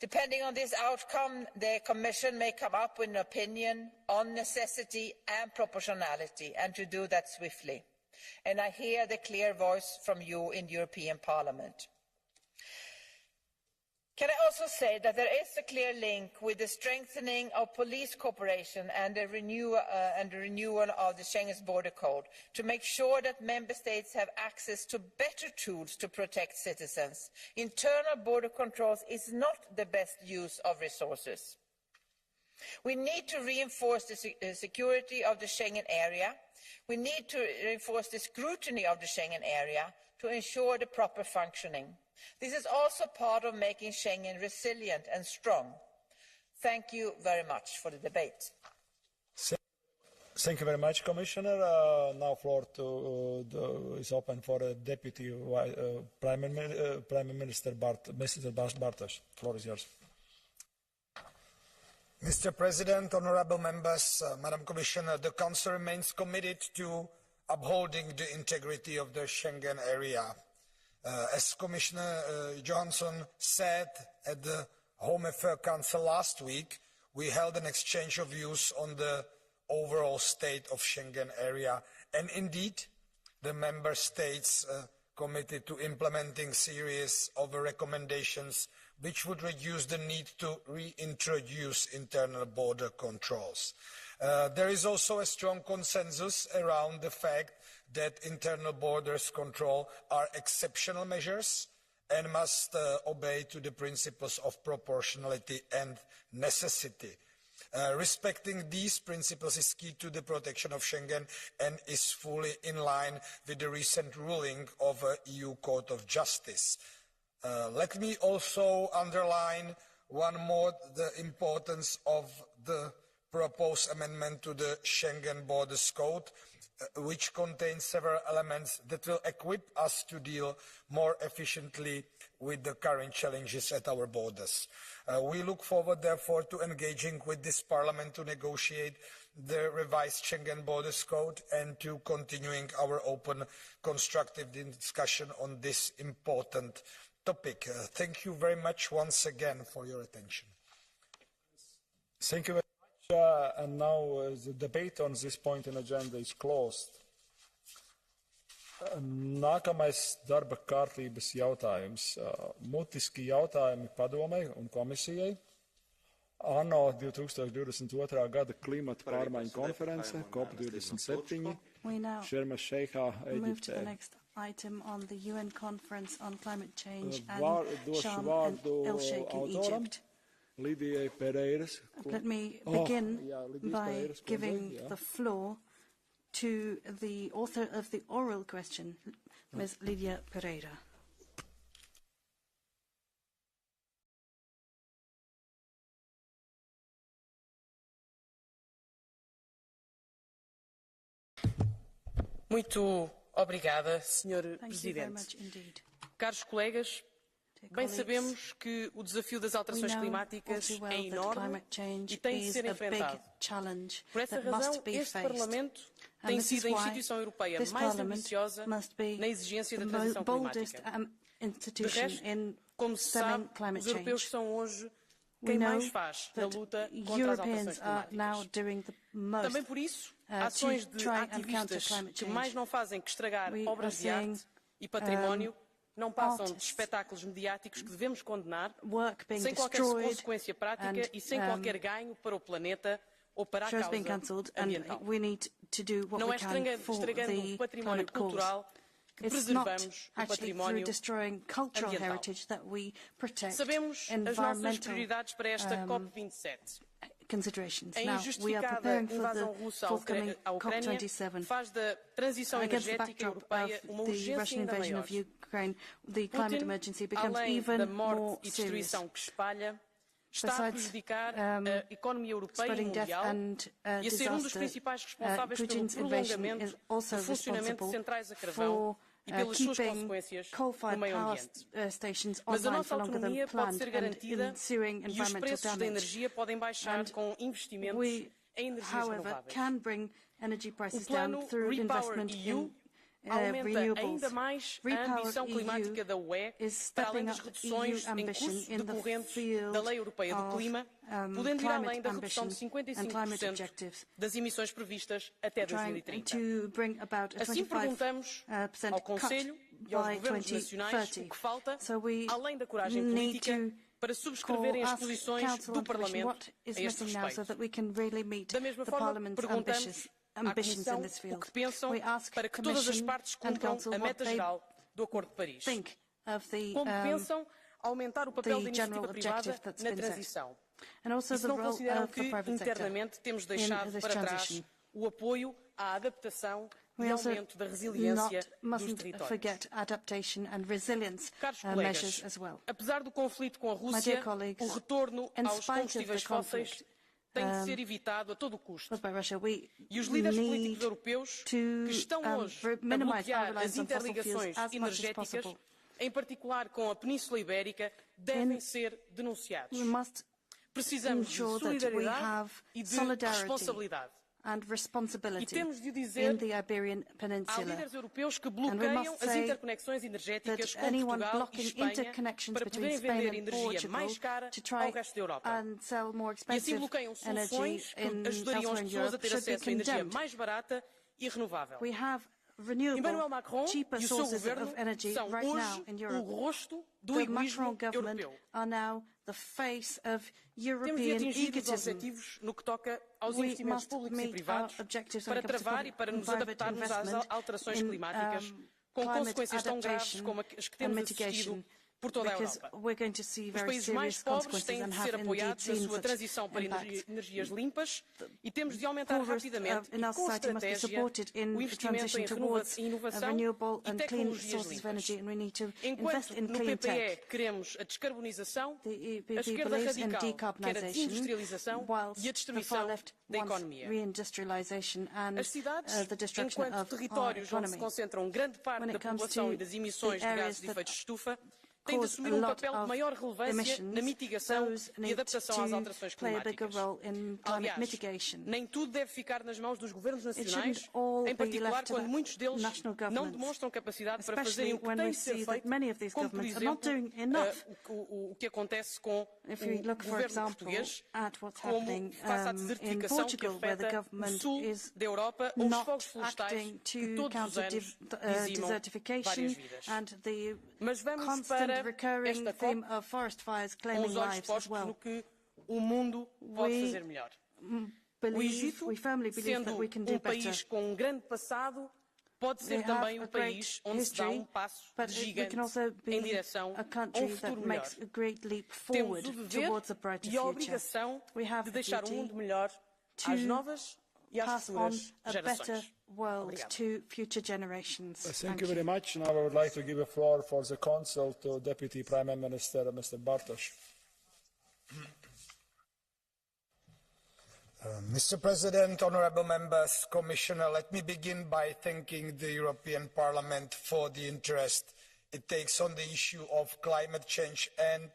Depending on this outcome, the Commission may come up with an opinion on necessity and proportionality, and to do that swiftly. And I hear the clear voice from you in the European Parliament. Can I also say that there is a clear link with the strengthening of police cooperation and the renewal of the Schengen Border Code to make sure that Member States have access to better tools to protect citizens. Internal border controls is not the best use of resources. We need to reinforce the security of the Schengen area. We need to reinforce the scrutiny of the Schengen area to ensure the proper functioning. This is also part of making Schengen resilient and strong. Thank you very much for the debate. Thank you very much, Commissioner. Now floor is open for Deputy Prime Minister Mr. Bartos. Floor is yours. Mr. President, honourable members, Madam Commissioner, the Council remains committed to upholding the integrity of the Schengen area. As Commissioner Johansson said at the Home Affairs Council last week, we held an exchange of views on the overall state of Schengen area, and indeed the Member States committed to implementing a series of recommendations which would reduce the need to reintroduce internal border controls. There is also a strong consensus around the fact that internal borders control are exceptional measures and must obey to the principles of proportionality and necessity. Respecting these principles is key to the protection of Schengen and is fully in line with the recent ruling of the EU Court of Justice. Let me also underline one more the importance of the proposed amendment to the Schengen Borders Code, which contains several elements that will equip us to deal more efficiently with the current challenges at our borders. We look forward, therefore, to engaging with this Parliament to negotiate the revised Schengen Borders Code and to continuing our open, constructive discussion on this important topic. Thank you very much once again for your attention. Thank you very much. And now the debate on this point in agenda is closed. Nākamais darba kārtības jautājums. Mutiski jautājumi padomei un komisijai. ANO 2022. Gada klimata pārmaiņu konference, COP27, Šarm el-Šeikhā, Eģiptē. Item on the UN conference on climate change and Sharm el-Sheikh in Egypt. Let me begin by giving the floor to the author of the oral question, Ms. Lydia Pereira. Muito obrigada, Sr. Presidente. Caros colegas, bem sabemos que o desafio das alterações climáticas é enorme e tem de ser enfrentado. Por essa razão, este Parlamento tem sido a instituição europeia mais ambiciosa na exigência da transição climática. De resto, como se sabe, os europeus são hoje quem mais faz na luta contra as alterações climáticas. Também por isso, ações de ativistas que mais não fazem que estragar obras de arte e património não passam de espetáculos mediáticos que devemos condenar, sem qualquer consequência prática e sem qualquer ganho para o planeta ou para a causa ambiental. Não é estragando o património cultural que preservamos o património ambiental. Sabemos as nossas prioridades para esta COP27. A injustificada invasão russa à Ucrânia faz da transição energética europeia uma urgência ainda maior. Putin, além da morte e destruição que espalha, está a prejudicar a economia europeia e mundial e a ser dos principais responsáveis pelo prolongamento do funcionamento de centrais a carvão e pelas suas consequências no meio ambiente. Mas a nossa autonomia pode ser garantida e os preços da energia podem baixar com investimentos em energias renováveis. O plano RePowerEU aumenta ainda mais a ambição climática da UE, para além das reduções em curso decorrentes da Lei Europeia do Clima, podendo ir além da redução de 55% das emissões previstas até 2030. Assim perguntamos ao Conselho e aos governos nacionais o que falta, além da coragem política, para subscreverem as posições do Parlamento a este respeito. Da mesma forma, perguntamos à Comissão o que pensam para que todas as partes cumpram a meta geral do Acordo de Paris. Como pensam aumentar o papel da iniciativa privada na transição? E se não consideram que internamente temos deixado para trás o apoio à adaptação e aumento da resiliência dos territórios? Caros colegas, apesar do conflito com a Rússia, o retorno aos combustíveis fósseis tem de ser evitado a todo o custo. E os líderes políticos europeus que estão hoje a bloquear as interligações energéticas, em particular com a Península Ibérica, devem ser denunciados. Precisamos de solidariedade e de responsabilidade. E temos de dizer a líderes europeus que bloqueiam as interconexões energéticas com Portugal e Espanha para poderem vender energia mais cara ao resto da Europa. E assim bloqueiam soluções que ajudariam as pessoas a ter acesso a energia mais barata e renovável. Emmanuel Macron e o seu governo são hoje o rosto do egoísmo europeu. Temos de atingir os objetivos no que toca aos investimentos públicos e privados para travar e para nos adaptarmos às alterações climáticas, com consequências tão graves como as que temos assistido por toda a Europa. Os países mais pobres têm de ser apoiados na sua transição para energias limpas e temos de aumentar rapidamente e com estratégia o investimento em inovação e tecnologias limpas. Enquanto no PPE queremos a descarbonização, a esquerda radical quer a desindustrialização e a destruição da economia. As cidades, enquanto territórios onde se concentram grande parte da população e das emissões de gases de efeito de estufa, tem de assumir um papel de maior relevância na mitigação e adaptação às alterações climáticas. Aliás, nem tudo deve ficar nas mãos dos governos nacionais, em particular quando muitos deles não demonstram capacidade para fazerem o que tem de ser feito, como, por exemplo, o que acontece com o governo português, como face à desertificação que afeta o sul da Europa ou os fogos florestais que todos os anos dizimam várias vidas. Mas vamos para esta COP com os olhos postos no que o mundo pode fazer melhor. O Egito, sendo um país com um grande passado, pode ser também um país onde se dá um passo gigante em direção a um futuro melhor. Temos o dever e a obrigação de deixar um mundo melhor às novas e às futuras gerações. Thank you very much. Now I would like to give the floor for the Council to Deputy Prime Minister, Mr. Bartosz. Mr. President, honourable members, Commissioner, let me begin by thanking the European Parliament for the interest it takes on the issue of climate change and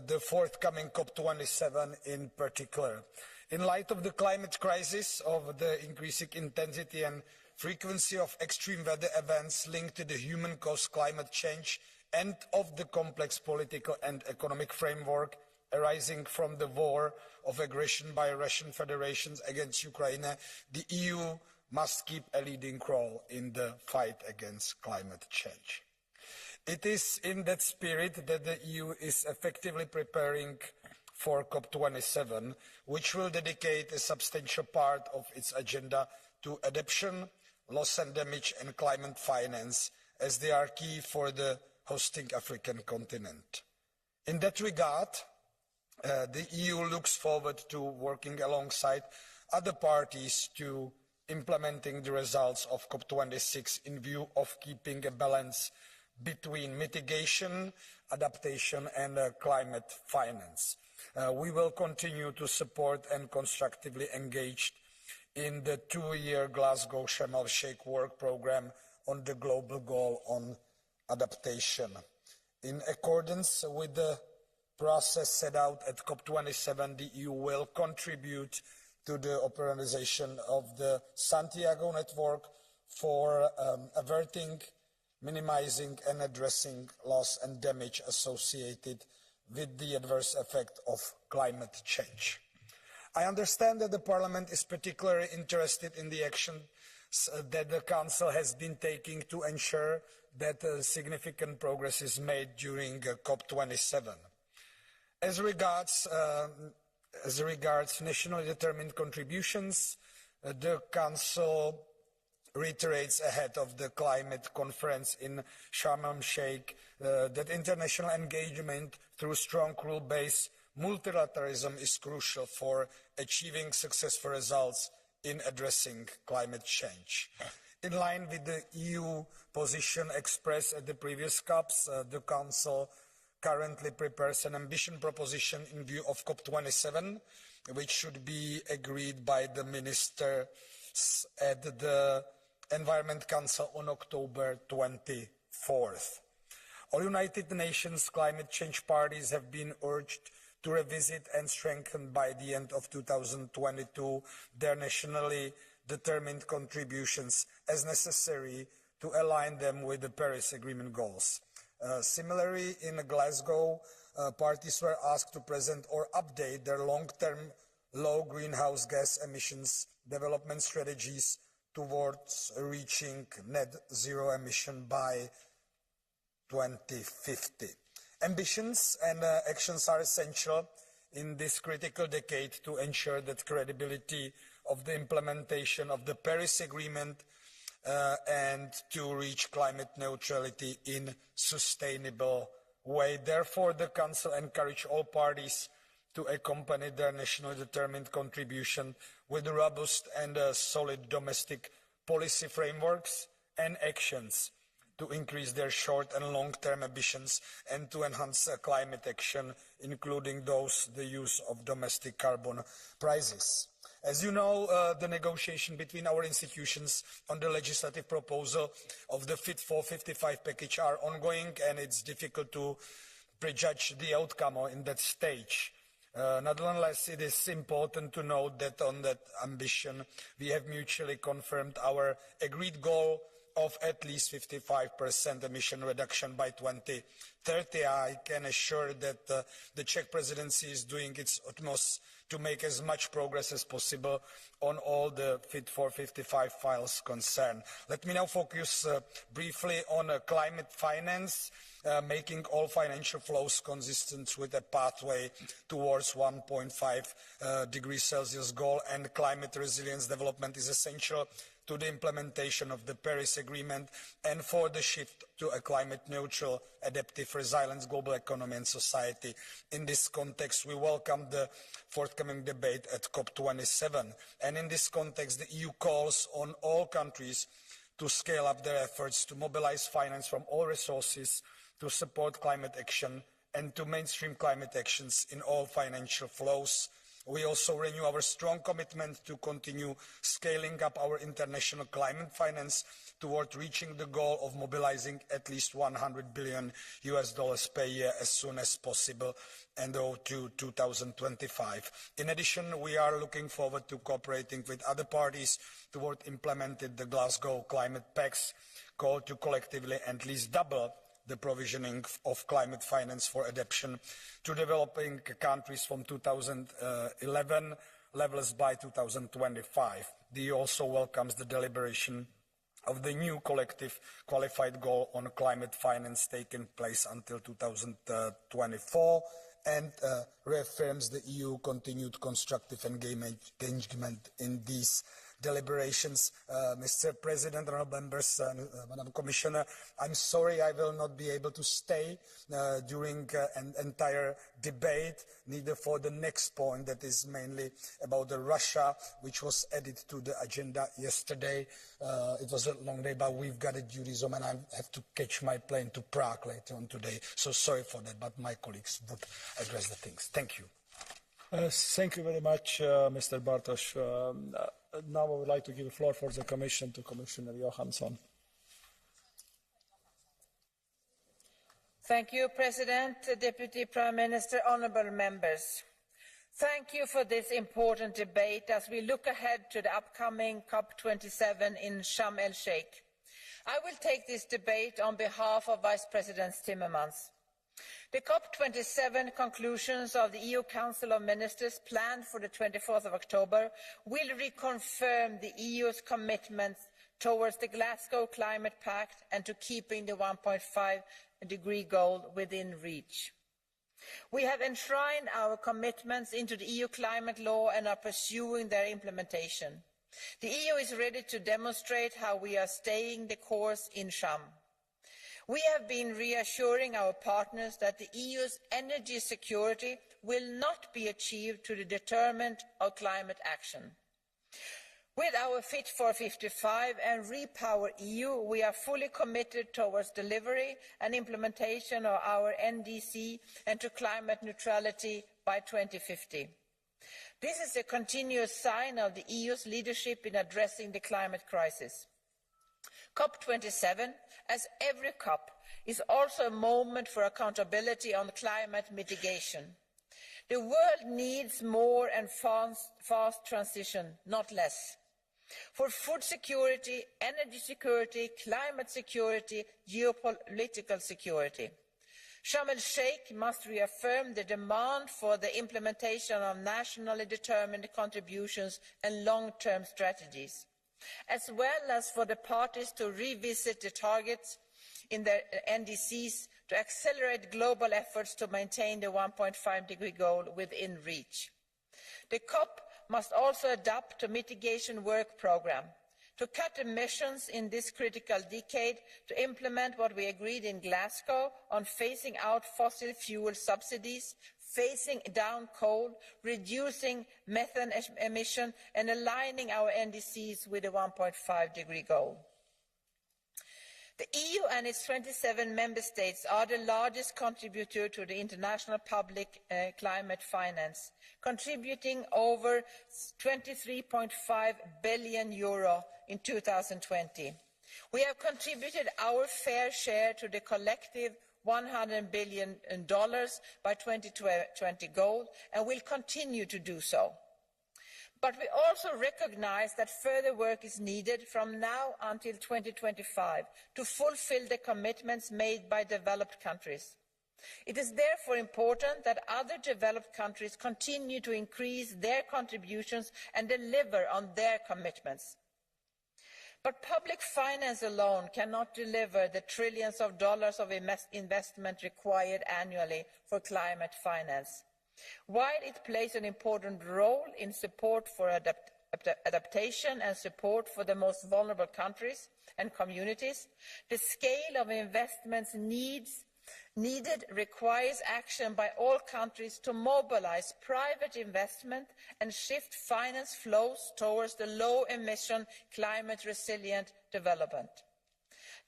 the forthcoming COP27 in particular. In light of the climate crisis, of the increasing intensity and frequency of extreme weather events linked to the human-caused climate change, and of the complex political and economic framework arising from the war of aggression by Russian Federation against Ukraine, the EU must keep a leading role in the fight against climate change. It is in that spirit that the EU is effectively preparing for COP27, which will dedicate a substantial part of its agenda to adaptation, loss and damage, and climate finance, as they are key for the hosting African continent. In that regard, the EU looks forward to working alongside other parties to implementing the results of COP26 in view of keeping a balance between mitigation, adaptation, and climate finance. We will continue to support and constructively engage in the two-year Glasgow Sharm el-Sheikh work programme on the global goal on adaptation. In accordance with the process set out at COP27, the EU will contribute to the operationalisation of the Santiago Network for averting, minimizing and addressing loss and damage associated with the adverse effect of climate change. I understand that the Parliament is particularly interested in the actions that the Council has been taking to ensure that significant progress is made during COP27. As regards nationally determined contributions, the Council reiterates ahead of the climate conference in Sharm el-Sheikh that international engagement through strong rule-based multilateralism is crucial for achieving successful results in addressing climate change. In line with the EU position expressed at the previous COPs, the Council currently prepares an ambition proposition in view of COP27, which should be agreed by the ministers at the Environment Council on October 24th. All United Nations climate change parties have been urged to revisit and strengthen by the end of 2022 their nationally determined contributions as necessary to align them with the Paris Agreement goals. Similarly, in Glasgow, parties were asked to present or update their long-term low greenhouse gas emissions development strategies towards reaching net zero emission by 2050. Ambitions and actions are essential in this critical decade to ensure that credibility of the implementation of the Paris Agreement and to reach climate neutrality in sustainable way. Therefore, the Council encourages all parties to accompany their nationally determined contribution with robust and solid domestic policy frameworks and actions to increase their short and long-term ambitions and to enhance climate action, including the use of domestic carbon prices. As you know, the negotiation between our institutions on the legislative proposal of the Fit for 55 package are ongoing, and it's difficult to prejudge the outcome in that stage. Nonetheless, it is important to note that on that ambition, we have mutually confirmed our agreed goal of at least 55% emission reduction by 2030. I can assure that the Czech presidency is doing its utmost to make as much progress as possible on all the Fit for 55 files concerned. Let me now focus briefly on climate finance, making all financial flows consistent with a pathway towards 1.5 degrees Celsius goal, and climate resilience development is essential to the implementation of the Paris Agreement and for the shift to a climate-neutral, adaptive, resilient global economy and society. In this context, we welcome the forthcoming debate at COP27. And in this context, the EU calls on all countries to scale up their efforts to mobilize finance from all resources to support climate action and to mainstream climate actions in all financial flows. We also renew our strong commitment to continue scaling up our international climate finance toward reaching the goal of mobilizing at least $100 billion per year as soon as possible and to 2025. In addition, we are looking forward to cooperating with other parties toward implementing the Glasgow Climate Pact's call to collectively at least double the provisioning of climate finance for adaptation to developing countries from 2011 levels by 2025. The EU also welcomes the deliberation of the new collective qualified goal on climate finance taking place until 2024 and reaffirms the EU continued constructive engagement in these deliberations. Mr. President, honourable members, Madam Commissioner, I'm sorry I will not be able to stay during an entire debate, neither for the next point that is mainly about Russia, which was added to the agenda yesterday. It was a long day, but we've got a duty zone and I have to catch my plane to Prague later on today. So sorry for that, but my colleagues would address the things. Thank you. Thank you very much, Mr. Bartosz. Now I would like to give the floor for the Commission to Commissioner Johansson. Thank you, President, Deputy Prime Minister, honourable members. Thank you for this important debate as we look ahead to the upcoming COP27 in Sharm el-Sheikh. I will take this debate on behalf of Vice President Timmermans. The COP27 conclusions of the EU Council of Ministers planned for the 24th of October will reconfirm the EU's commitments towards the Glasgow Climate Pact and to keeping the 1.5-degree goal within reach. We have enshrined our commitments into the EU climate law and are pursuing their implementation. The EU is ready to demonstrate how we are staying the course in Sharm. We have been reassuring our partners that the EU's energy security will not be achieved to the detriment of climate action. With our Fit for 55 and Repower EU, we are fully committed towards delivery and implementation of our NDC and to climate neutrality by 2050. This is a continuous sign of the EU's leadership in addressing the climate crisis. COP27, as every COP, is also a moment for accountability on climate mitigation. The world needs more and fast transition, not less. For food security, energy security, climate security, geopolitical security. Sharm el-Sheikh must reaffirm the demand for the implementation of nationally determined contributions and long-term strategies, as well as for the parties to revisit the targets in their NDCs to accelerate global efforts to maintain the 1.5-degree goal within reach. The COP must also adapt a mitigation work programme to cut emissions in this critical decade, to implement what we agreed in Glasgow on phasing out fossil fuel subsidies, phasing down coal, reducing methane emission and aligning our NDCs with the 1.5-degree goal. The EU and its 27 member states are the largest contributor to the international public climate finance, contributing over €23.5 billion in 2020. We have contributed our fair share to the collective $100 billion by 2020 goal and will continue to do so. But we also recognise that further work is needed from now until 2025 to fulfil the commitments made by developed countries. It is therefore important that other developed countries continue to increase their contributions and deliver on their commitments. But public finance alone cannot deliver the trillions of dollars of investment required annually for climate finance. While it plays an important role in support for adaptation and support for the most vulnerable countries and communities, the scale of investments needed requires action by all countries to mobilise private investment and shift finance flows towards the low-emission, climate-resilient development.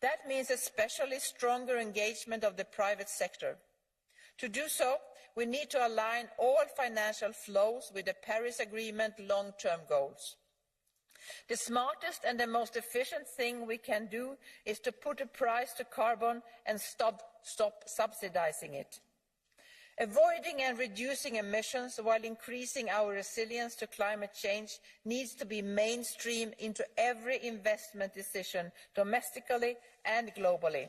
That means especially stronger engagement of the private sector. To do so, we need to align all financial flows with the Paris Agreement long-term goals. The smartest and the most efficient thing we can do is to put a price to carbon and stop subsidising it. Avoiding and reducing emissions while increasing our resilience to climate change needs to be mainstreamed into every investment decision, domestically and globally,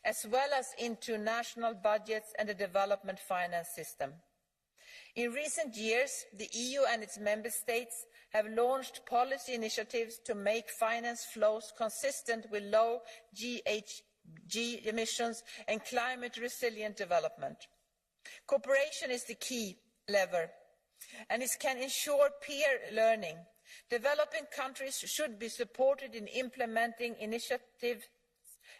as well as into national budgets and the development finance system. In recent years, the EU and its member states have launched policy initiatives to make finance flows consistent with low GHG emissions and climate-resilient development. Cooperation is the key lever, and it can ensure peer learning. Developing countries should be supported in implementing initiatives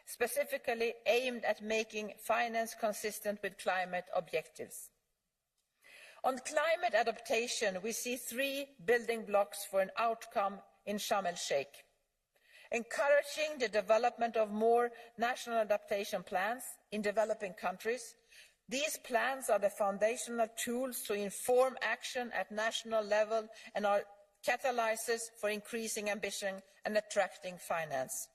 specifically aimed at making finance consistent with climate objectives. On climate adaptation, we see three building blocks for an outcome in Sharm el-Sheikh. Encouraging the development of more national adaptation plans in developing countries. These plans are the foundational tools to inform action at national level and are catalyzers for increasing ambition and attracting finance.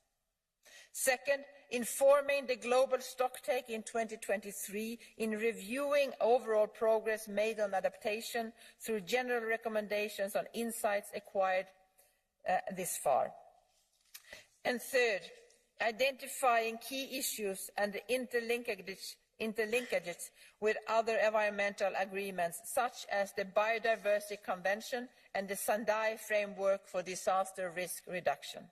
Second, informing the global stocktake in 2023, in reviewing overall progress made on adaptation through general recommendations on insights acquired this far. And third, identifying key issues and the interlinkages with other environmental agreements, such as the Biodiversity Convention and the Sendai Framework for Disaster Risk Reduction.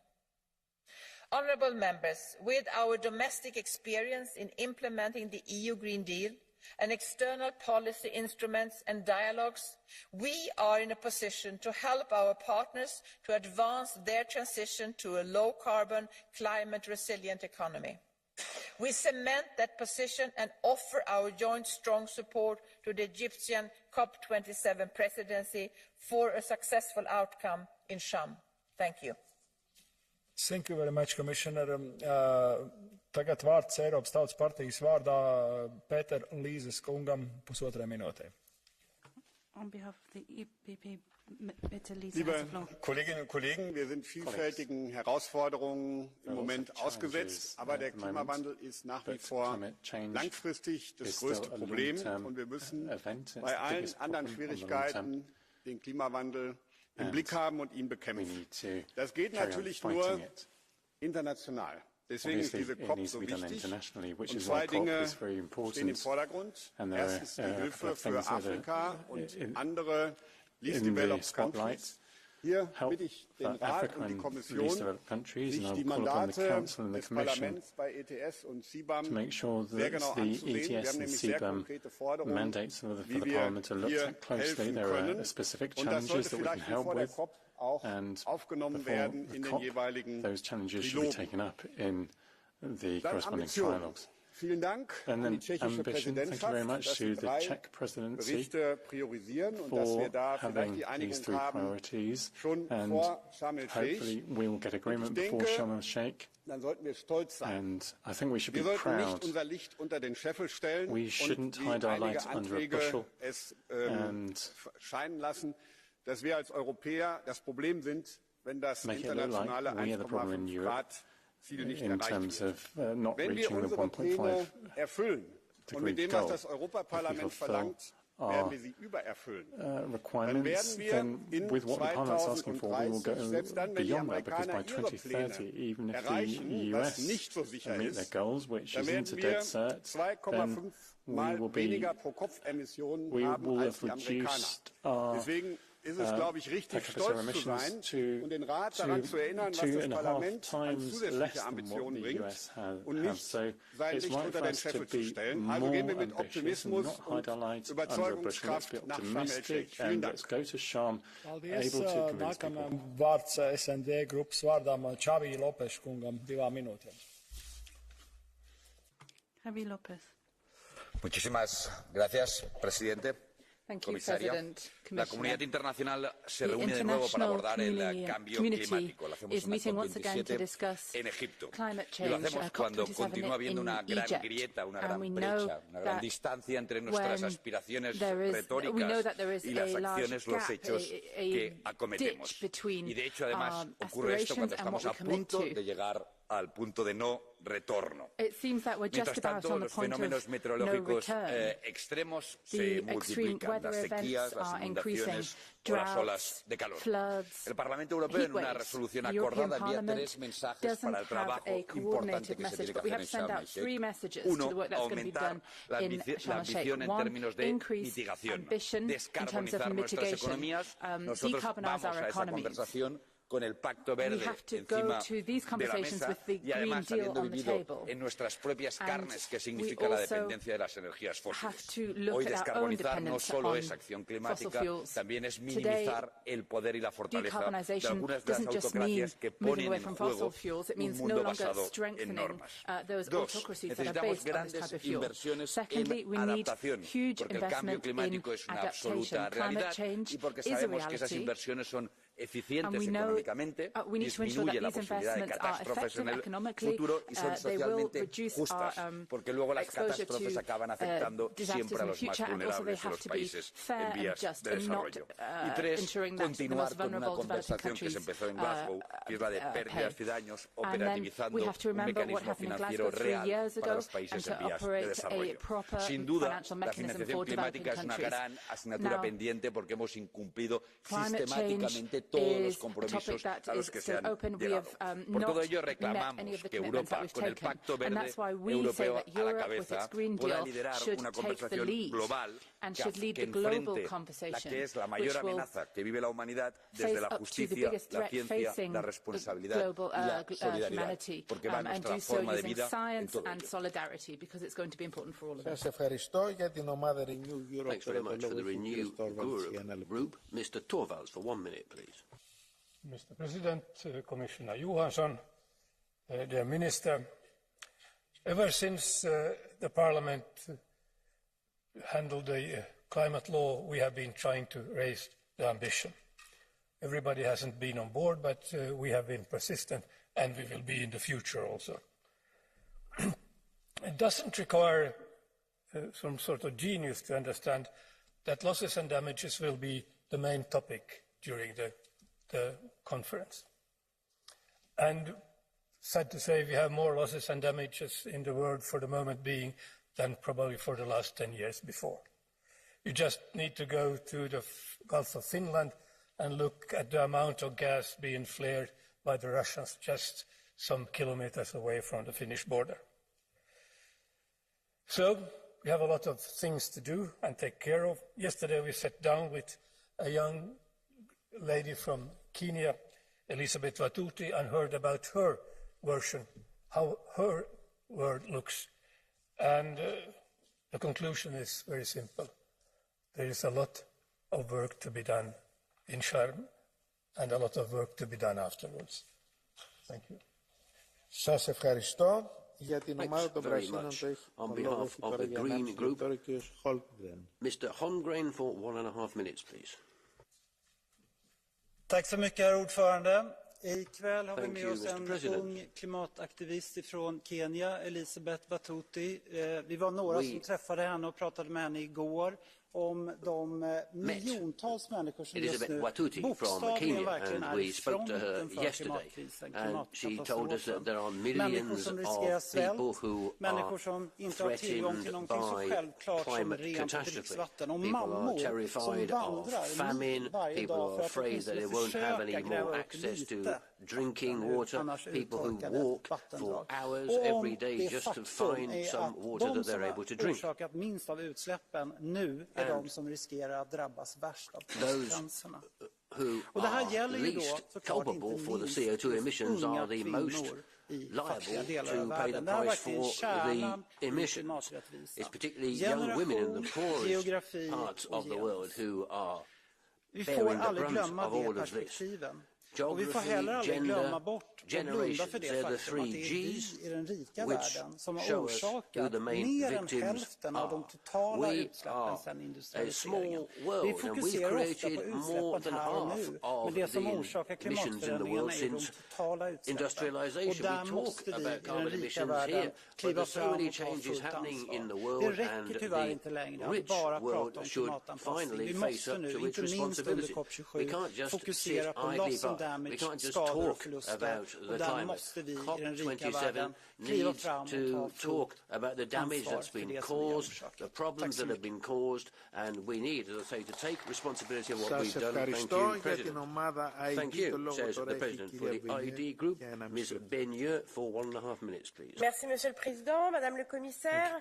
Honourable members, with our domestic experience in implementing the EU Green Deal and external policy instruments and dialogues, we are in a position to help our partners to advance their transition to a low-carbon, climate-resilient economy. We cement that position and offer our joint strong support to the Egyptian COP27 presidency for a successful outcome in Sham. Thank you. Thank you very much, Commissioner. Tagad vārds Eiropas Tautas partijas vārdā Pēter Līzes kungam 1,5 minūtē. On behalf of the EPP, Liebe Kolleginnen und Kollegen, wir sind vielfältigen Herausforderungen im Moment ausgesetzt, aber der Klimawandel ist nach wie vor langfristig das größte Problem und wir müssen bei allen anderen Schwierigkeiten den Klimawandel im Blick haben und ihn bekämpfen. Das geht natürlich nur international. Deswegen ist diese COP so wichtig und zwei Dinge stehen im Vordergrund. Erstens die Hilfe für Afrika und andere least developed countries. Hier bitte ich den Rat und die Kommission, sich die Mandate des Parlaments bei ETS und CBAM sehr genau anzusehen. Wir haben nämlich sehr konkrete Forderungen, wie wir hier helfen können. Und das sollte vielleicht vor der COP auch aufgenommen werden in den jeweiligen Trilogen. Dann Ambitionen. Vielen Dank an die tschechische Präsidentschaft, dass sie 3 Berichte priorisieren und dass wir da vielleicht die Einigung haben, schon vor Sharm el-Sheikh. Ich denke, dann sollten wir stolz sein. Wir sollten nicht unser Licht unter den Scheffel stellen und wie einige Anträge es scheinen lassen, dass wir als Europäer das Problem sind, wenn das internationale 1,5 Grad Ziel nicht erreicht wird. Wenn wir unsere Pläne erfüllen und mit dem, was das Europaparlament verlangt, werden wir sie übererfüllen. Dann werden wir in 2030, selbst dann, wenn die Amerikaner ihre Pläne erreichen, was nicht so sicher ist, dann werden wir 2,5 Mal weniger Pro-Kopf-Emissionen haben als die Amerikaner. Deswegen ist es, glaube ich, richtig, stolz zu sein und den Rat daran zu erinnern, was das Parlament an zusätzliche Ambitionen bringt und nicht sein Licht unter den Scheffel zu stellen. Also gehen wir mit Optimismus und Überzeugungskraft nach Sharm el-Sheikh. Vielen Dank. Paldies. Nākamajam vārds SND grupas vārdām Čavī Lopes kungam 2 minūtēm. Javi López. Muchísimas gracias, presidente. Comisaria, la comunidad internacional se reúne de nuevo para abordar el cambio climático. Lo hacemos en la COP27 en Egipto. Y lo hacemos cuando continúa habiendo una gran grieta, una gran brecha, una gran distancia entre nuestras aspiraciones retóricas y las acciones, los hechos que acometemos. Y de hecho, además, ocurre esto cuando estamos a punto de llegar al punto de no retorno. Mientras tanto, los fenómenos meteorológicos extremos se multiplican, las sequías, las inundaciones o las olas de calor. El Parlamento Europeo, en una resolución acordada, envía 3 mensajes para el trabajo importante que se tiene que hacer en Sharm el-Sheikh. 1, aumentar la ambición en términos de mitigación, descarbonizar nuestras economías. Nosotros vamos a esa conversación con el Pacto Verde encima de la mesa y además habiendo vivido en nuestras propias carnes qué significa la dependencia de las energías fósiles. Hoy descarbonizar no solo es acción climática, también es minimizar el poder y la fortaleza de algunas de las autocracias que ponen en juego un mundo basado en normas. 2, necesitamos grandes inversiones en adaptación, porque el cambio climático es una absoluta realidad y porque sabemos que esas inversiones son eficientes económicamente, disminuye la posibilidad de catástrofes en el futuro y son socialmente justas, porque luego las catástrofes acaban afectando siempre a los más vulnerables de los países en vías de desarrollo. Y tres, continuar con una conversación que se empezó en Glasgow, que es la de pérdidas y daños, operativizando un mecanismo financiero real para los países en vías de desarrollo. Sin duda, la financiación climática es una gran asignatura pendiente porque hemos incumplido sistemáticamente todos los compromisos a los que se han llegado. Por todo ello, reclamamos que Europa, con el Pacto Verde Europeo a la cabeza, pueda liderar una conversación global que enfrente la que es la mayor amenaza que vive la humanidad desde la justicia, la ciencia, la responsabilidad y la solidaridad, porque va nuestra forma de vida en todo ello. Σας ευχαριστώ για την ομάδα Renew Europe. Thanks very much for the Renew Europe group. Mr. Torvalds, for 1 minute, please. Mr. President, Commissioner Johansson, dear Minister, ever since the Parliament handled the climate law, we have been trying to raise the ambition. Everybody hasn't been on board, but we have been persistent, and we will be in the future also. It doesn't require some sort of genius to understand that losses and damages will be the main topic during the conference. And sad to say, we have more losses and damages in the world for the moment being than probably for the last 10 years before. You just need to go to the Gulf of Finland and look at the amount of gas being flared by the Russians just some kilometers away from the Finnish border. So we have a lot of things to do and take care of. Yesterday we sat down with a young lady from Kenya, Elizabeth Watuti, and heard about her version, how her world looks. And the conclusion is very simple. There is a lot of work to be done in Sharm and a lot of work to be done afterwards. Thank you. Σας ευχαριστώ. Για την ομάδα των Πρασίνων το έχει on behalf of the Green Group, Mr. Holmgren for 1.5 minutes, please. Tack så mycket, herr ordförande. Ikväll har vi med oss en ung klimataktivist från Kenya, Elizabeth Watuti. Vi var några som träffade henne och pratade med henne igår om de miljontals människor som just nu bokstavligen verkligen är i fronten för klimatkrisen, klimatkatastrofen. Människor som riskerar svält, människor som inte har tillgång till någonting så självklart som rent dricksvatten och mammor som vandrar varje dag för att åtminstone försöka gräva upp lite drinking water, people who walk for hours every day just to find some water that they're able to drink. Orsakat minst av utsläppen nu är de som riskerar att drabbas värst av konsekvenserna. Och det här gäller ju då såklart inte minst unga kvinnor i fattiga delar av världen. Det här är verkligen kärnan i klimaträttvisan. Generation, geografi och genus. Vi får aldrig glömma det perspektiven. Och vi får heller aldrig glömma bort och blunda för det faktum att det är vi i den rika världen som har orsakat mer än hälften av de totala utsläppen sedan industrialiseringen. Vi fokuserar ofta på utsläppen här och nu, men det som orsakar klimatförändringarna är de totala utsläppen. Och där måste vi i den rika världen kliva fram och ta fullt ansvar. Det räcker tyvärr inte längre att bara prata om klimatanpassning. Vi måste nu, inte minst under COP27, fokusera på loss and damage, skador och förluster. Och där måste vi i den rika världen kliva fram och ta fullt ansvar för det som är orsakat. The problems that have been caused, and we need, as I say, to take responsibility of what we've done. Thank you, President. Thank you, says the President. For the ID Group, Ms. Beigneux, for 1.5 minutes, please. Merci, Monsieur le Président, Madame le Commissaire.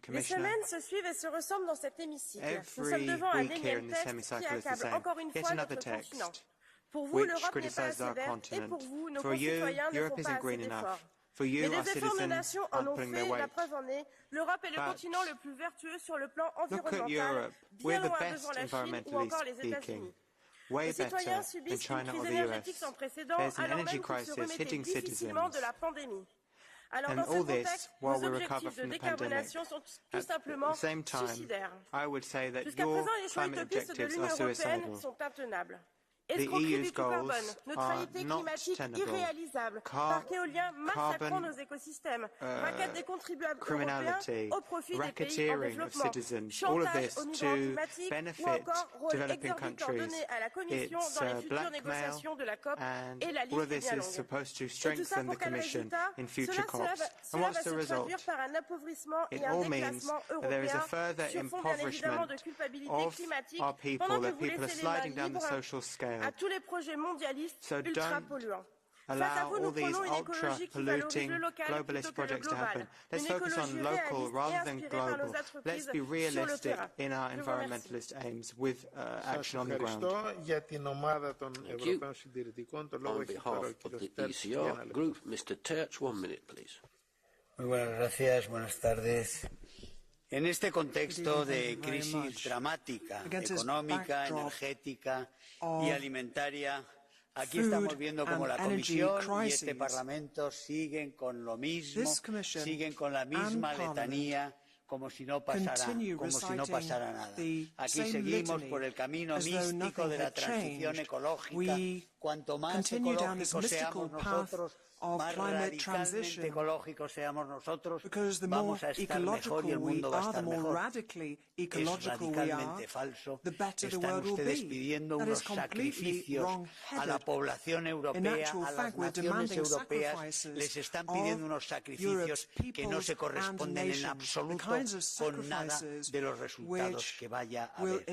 Les semaines se suivent et se ressemblent dans cet hémicycle. Nous sommes devant un énième texte qui accable encore une fois notre continent. Pour vous, l'Europe n'est pas assez verte, et pour vous, nos concitoyens ne font pas assez d'efforts. Mais les efforts de nations en ont fait, la preuve en est, l'Europe est le continent le plus vertueux sur le plan environnemental, bien loin devant la Chine ou encore les États-Unis. Les citoyens subissent une crise énergétique sans précédent, alors même qu'ils se remettaient difficilement de la pandémie. Alors dans ce contexte, nos objectifs de décarbonation sont tout simplement suicidaires. Jusqu'à présent, les choix utopistes de l'Union européenne sont intenables. Escroquerie du carbone, neutralité climatique irréalisable, parc éolien massacrant nos écosystèmes, racket des contribuables européens au profit des pays en développement, chantage aux migrants climatiques ou encore rôle exorbitant donné à la Commission dans les futures négociations de la COP et la liste est bien longue. Et tout ça pour quel résultat? Cela va se traduire par un appauvrissement et un déclassement européen sur fond bien évidemment de culpabilité climatique pendant que vous laissez les mains libres à tous les projets mondialistes ultra polluants. Face à vous, nous prenons une écologie qui valorise le local plutôt que le global. Une écologie réaliste et inspirée par nos entreprises sur le terrain. Je vous remercie. Buenas tardes. En este contexto de crisis dramática, económica, energética y alimentaria, aquí estamos viendo cómo la Comisión y este Parlamento siguen con lo mismo, siguen con la misma letanía, como si no pasara nada. Aquí seguimos por el camino místico de la transición ecológica. Cuanto más ecológicos seamos nosotros, más radicalmente ecológicos seamos nosotros, vamos a estar mejor y el mundo va a estar mejor. Es radicalmente falso. Están ustedes pidiendo unos sacrificios a la población europea, a las naciones europeas. Les están pidiendo unos sacrificios que no se corresponden en absoluto con nada de los resultados que vaya a haber.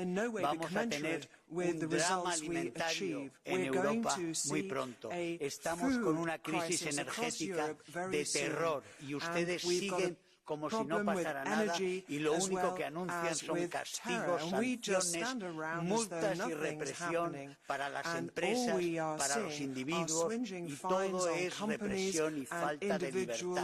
Vamos a tener un drama alimentario en Europa muy pronto. Estamos con una crisis energética de terror y ustedes siguen como si no pasara nada y lo único que anuncian son castigos, sanciones, multas y represión para las empresas, para los individuos y todo es represión y falta de libertad.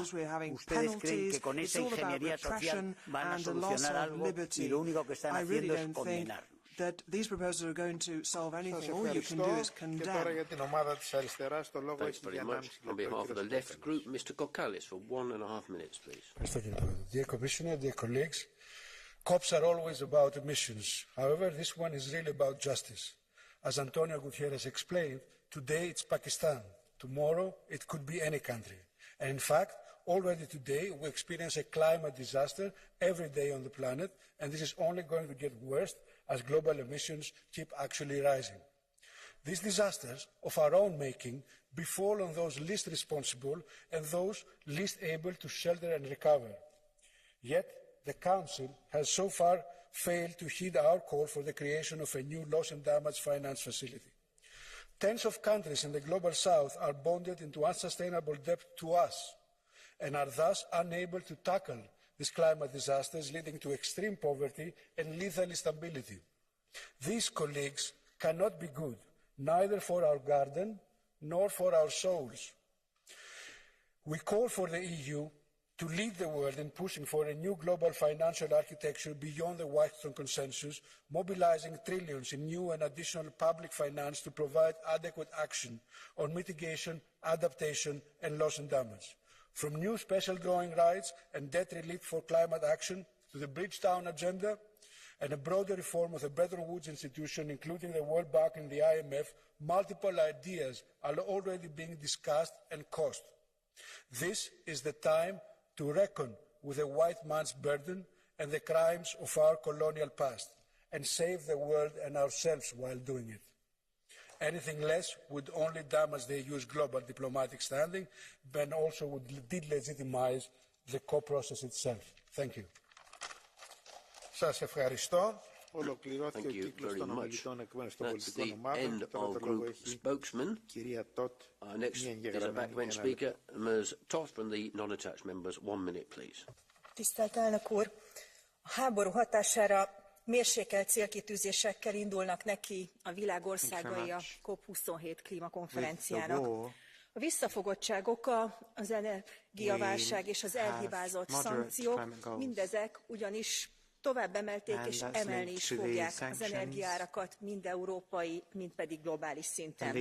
Ustedes creen que con esa ingeniería social van a solucionar algo y lo único que están haciendo es condenarnos. That these proposals are going to solve anything. All you can do is condemn. Thanks very much. On behalf of the Left Group, Mr. Kokkalis, for 1.5 minutes, please. Dear Commissioner, dear colleagues, COPs are always about emissions. However, this one is really about justice. As Antonio Gutierrez explained, today it's Pakistan. Tomorrow it could be any country. And in fact, already today we experience a climate disaster every day on the planet, and this is only going to get worse as global emissions keep actually rising. These disasters of our own making befall on those least responsible and those least able to shelter and recover. Yet the Council has so far failed to heed our call for the creation of a new loss and damage finance facility. Tens of countries in the global south are bonded into unsustainable debt to us and are thus unable to tackle these climate disasters, leading to extreme poverty and lethal instability. These, colleagues, cannot be good, neither for our garden nor for our souls. We call for the EU to lead the world in pushing for a new global financial architecture beyond the Washington Consensus, mobilizing trillions in new and additional public finance to provide adequate action on mitigation, adaptation, and loss and damage. From new special drawing rights and debt relief for climate action to the Bridgetown Agenda and a broader reform of the Bretton Woods institution, including the World Bank and the IMF, multiple ideas are already being discussed and cost. This is the time to reckon with the white man's burden and the crimes of our colonial past and save the world and ourselves while doing it. Anything less would only damage the EU's global diplomatic standing, but also would delegitimize the COP process itself. Thank you. Σας ευχαριστώ. Thank you very much. That's the end of group spokesmen. Our next is a backbench speaker, Ms. Toth from the non-attached members. 1 minute, please. Tisztelt elnök úr! A háború hatására mérsékelt célkitűzésekkel indulnak neki a világ országai a COP27 klímakonferenciának. A visszafogottság oka az energiaválság és az elhibázott szankciók, mindezek ugyanis tovább emelték és emelni is fogják az energiaárakat mind európai, mind pedig globális szinten.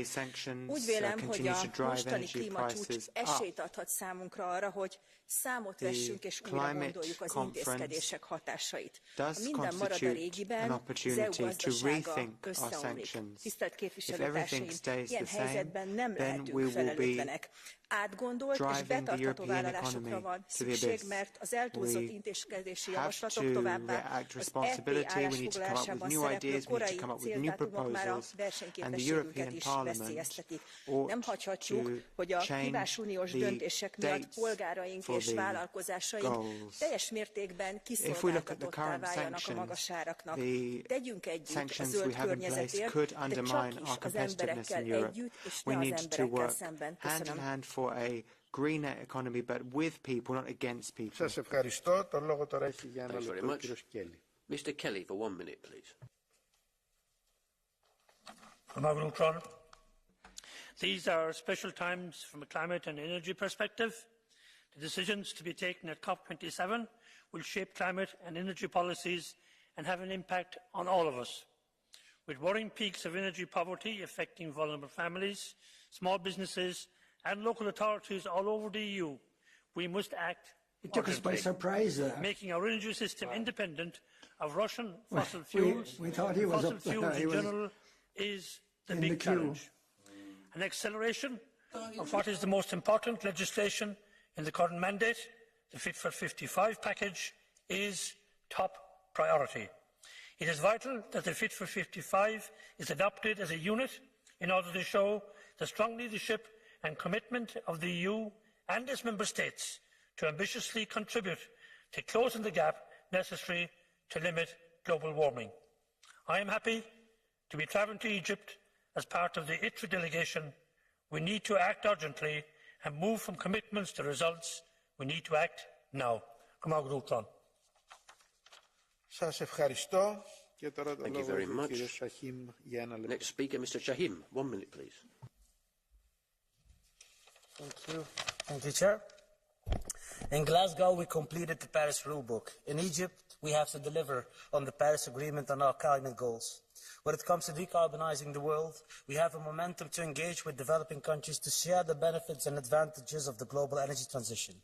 Úgy vélem, hogy a mostani klímacsúcs esélyt adhat számunkra arra, hogy számot vessünk és újra gondoljuk az intézkedések hatásait. Ha minden marad a régiben, az EU gazdasága összeomlik. Tisztelt képviselőtársaim, ilyen helyzetben nem lehetünk felelőtlenek. Átgondolt és betartató vállalásokra van szükség, mert az eltúlzott intézkedési javaslatok továbbá az EP állásfoglalásában szereplő korai céldátumok már a versenyképességünket is veszélyeztetik. Nem hagyhatjuk, hogy a hibás uniós döntések miatt polgáraink és vállalkozásaink teljes mértékben kiszolgáltatottá váljanak a magas áraknak. Tegyünk együtt a zöld környezetért, de csak is az emberekkel együtt, és ne az emberekkel szemben. Köszönöm. For a greener economy, but with people, not against people. Σας ευχαριστώ. Το λόγο τώρα έχει για ένα λεπτό ο κύριος Kelly. Mr. Kelly, for 1 minute, please. These are special times from a climate and energy perspective. The decisions to be taken at COP27 will shape climate and energy policies and have an impact on all of us. With worrying peaks of energy poverty affecting vulnerable families, small businesses and local authorities all over the EU, we must act It took us by surprise. Making our energy system independent of Russian fossil fuels, we thought he was fossil fuels in general, is the big challenge. An acceleration of what is the most important legislation in the current mandate, the Fit for 55 package, is top priority. It is vital that the Fit for 55 is adopted as a unit in order to show the strong leadership and commitment of the EU and its member states to ambitiously contribute to closing the gap necessary to limit global warming. I am happy to be travelling to Egypt as part of the ITRE delegation. We need to act urgently and move from commitments to results. We need to act now. Thank you very much. Next speaker, Mr. Shahim. 1 minute, please. Thank you, Chair. In Glasgow, we completed the Paris rulebook. In Egypt, we have to deliver on the Paris Agreement on our climate goals. When it comes to decarbonising the world, we have a momentum to engage with developing countries to share the benefits and advantages of the global energy transition.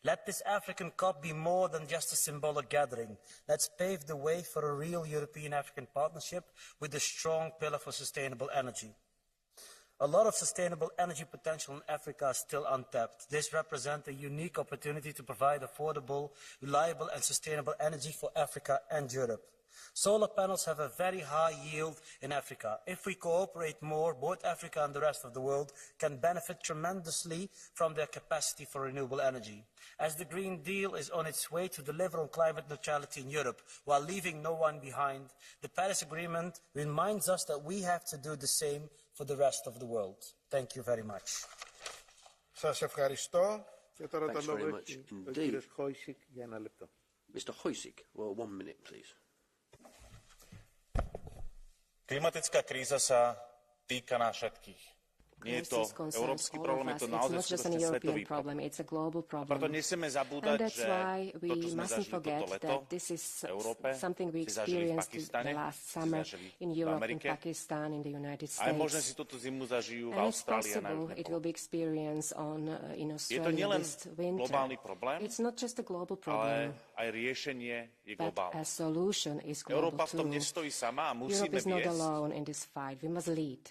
Let this African COP be more than just a symbolic gathering. Let's pave the way for a real European-African partnership with a strong pillar for sustainable energy. A lot of sustainable energy potential in Africa is still untapped. This represents a unique opportunity to provide affordable, reliable and sustainable energy for Africa and Europe. Solar panels have a very high yield in Africa. If we cooperate more, both Africa and the rest of the world can benefit tremendously from their capacity for renewable energy. As the Green Deal is on its way to deliver on climate neutrality in Europe while leaving no one behind, the Paris Agreement reminds us that we have to do the same for the rest of the world. Thank you very much. Σας ευχαριστώ. Και τώρα το λόγο έχει ο κύριος Χόισικ για ένα λεπτό. Mr. Hojsik, well, 1 minute, please. Klimatická kríza sa týka nás všetkých. Nie je to európsky problém, je to naozaj skutočne svetový problém. A preto nesieme zabúdať, že to, čo sme zažili toto leto v Európe, si zažili v Pakistane, si zažili v Amerike. Aj možno si túto zimu zažijú v Austrálii a na južnej poli. Je to nielen globálny problém, ale aj riešenie je globálne. Európa v tom nestojí sama a musíme viesť,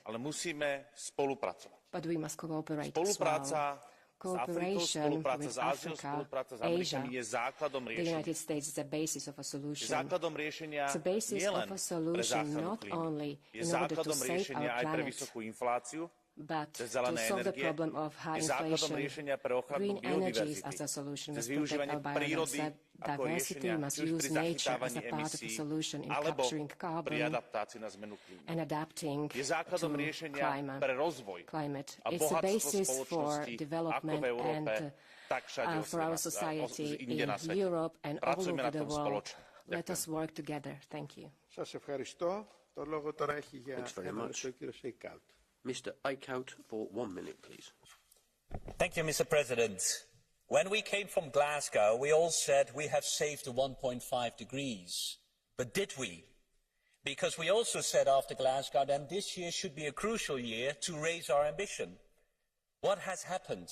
ale musíme spolupracovať. But we must cooperate Spolupráca as well. s Afrikou, spolupráca s Áziou, spolupráca s Amerikami je základom The riešenia. United States is the basis of a solution. Je základom riešenia It's a basis nielen of a pre solution záchranu not klímy. only Je in order to základom save riešenia our aj pre planet, vysokú infláciu, but cez to zelené solve the energie. problem of high Je základom inflation. riešenia pre ochranu Green energies biodiverzity. as a solution Cez must protect využívanie our prírody ako biodiversity, riešenia, must či už use pri nature as zachytávaní a part of a emisí, solution in alebo capturing pri carbon adaptácii na zmenu klímy. and adapting Je základom to riešenia pre rozvoj climate. a It's a bohatstvo basis for spoločnosti ako development v Európe, and tak všade for our society inde na in svete. Europe and all Pracujeme over na the tom world. spoločne. Let us work together. Thank you. Σας ευχαριστώ. Το λόγο τώρα έχει για ένα λεπτό ο κύριος Σέικαουτ. Mr. Eickhout, for 1 minute, please. Thank you, Mr. President. When we came from Glasgow, we all said we have saved the 1.5 degrees. But did we? Because we also said after Glasgow that this year should be a crucial year to raise our ambition. What has happened?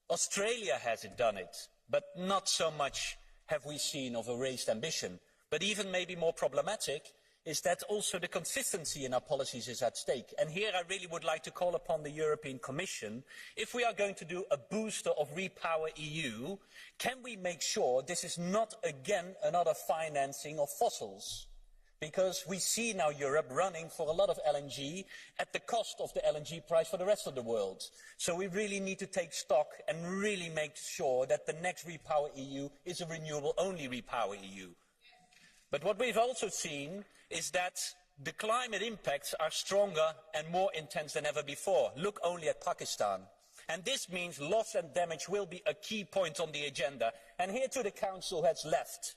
Australia hasn't done it, but not so much have we seen of a raised ambition. But even maybe more problematic is that also the consistency in our policies is at stake. And here I really would like to call upon the European Commission, if we are going to do a booster of Repower EU, can we make sure this is not again another financing of fossils? Because we see now Europe running for a lot of LNG at the cost of the LNG price for the rest of the world. So we really need to take stock and really make sure that the next Repower EU is a renewable-only Repower EU. But what we've also seen is that the climate impacts are stronger and more intense than ever before. Look only at Pakistan. And this means loss and damage will be a key point on the agenda. And here to the Council has left.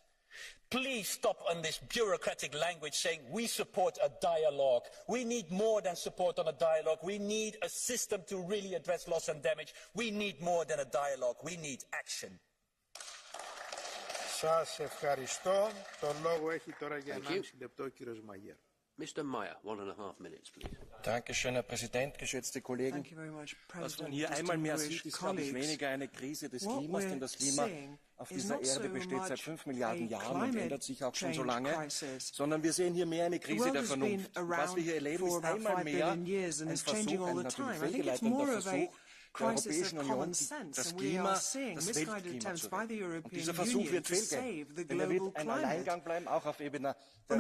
Please stop on this bureaucratic language saying we support a dialogue. We need more than support on a dialogue. We need a system to really address loss and damage. We need more than a dialogue. We need action. Σας ευχαριστώ. Το λόγο έχει τώρα για 1,5 λεπτό ο κύριος Μαγέρ. Mr. Meyer, 1.5 minutes, please. Dankeschön, Herr Präsident, geschätzte Kollegen. Was man hier einmal mehr sieht, ist, glaube ich, weniger eine Krise des Klimas, denn das Klima auf dieser Erde besteht seit 5 Milliarden Jahren und ändert sich auch schon so lange, sondern wir sehen hier mehr eine Krise der Vernunft. Was wir hier erleben, ist einmal mehr ein Versuch, ein natürlich fehlgeleiteter Versuch, der Europäischen Union, das Klima, das Weltklima zu retten. Und dieser Versuch wird fehlgehen, denn er wird ein Alleingang bleiben, auch auf Ebene der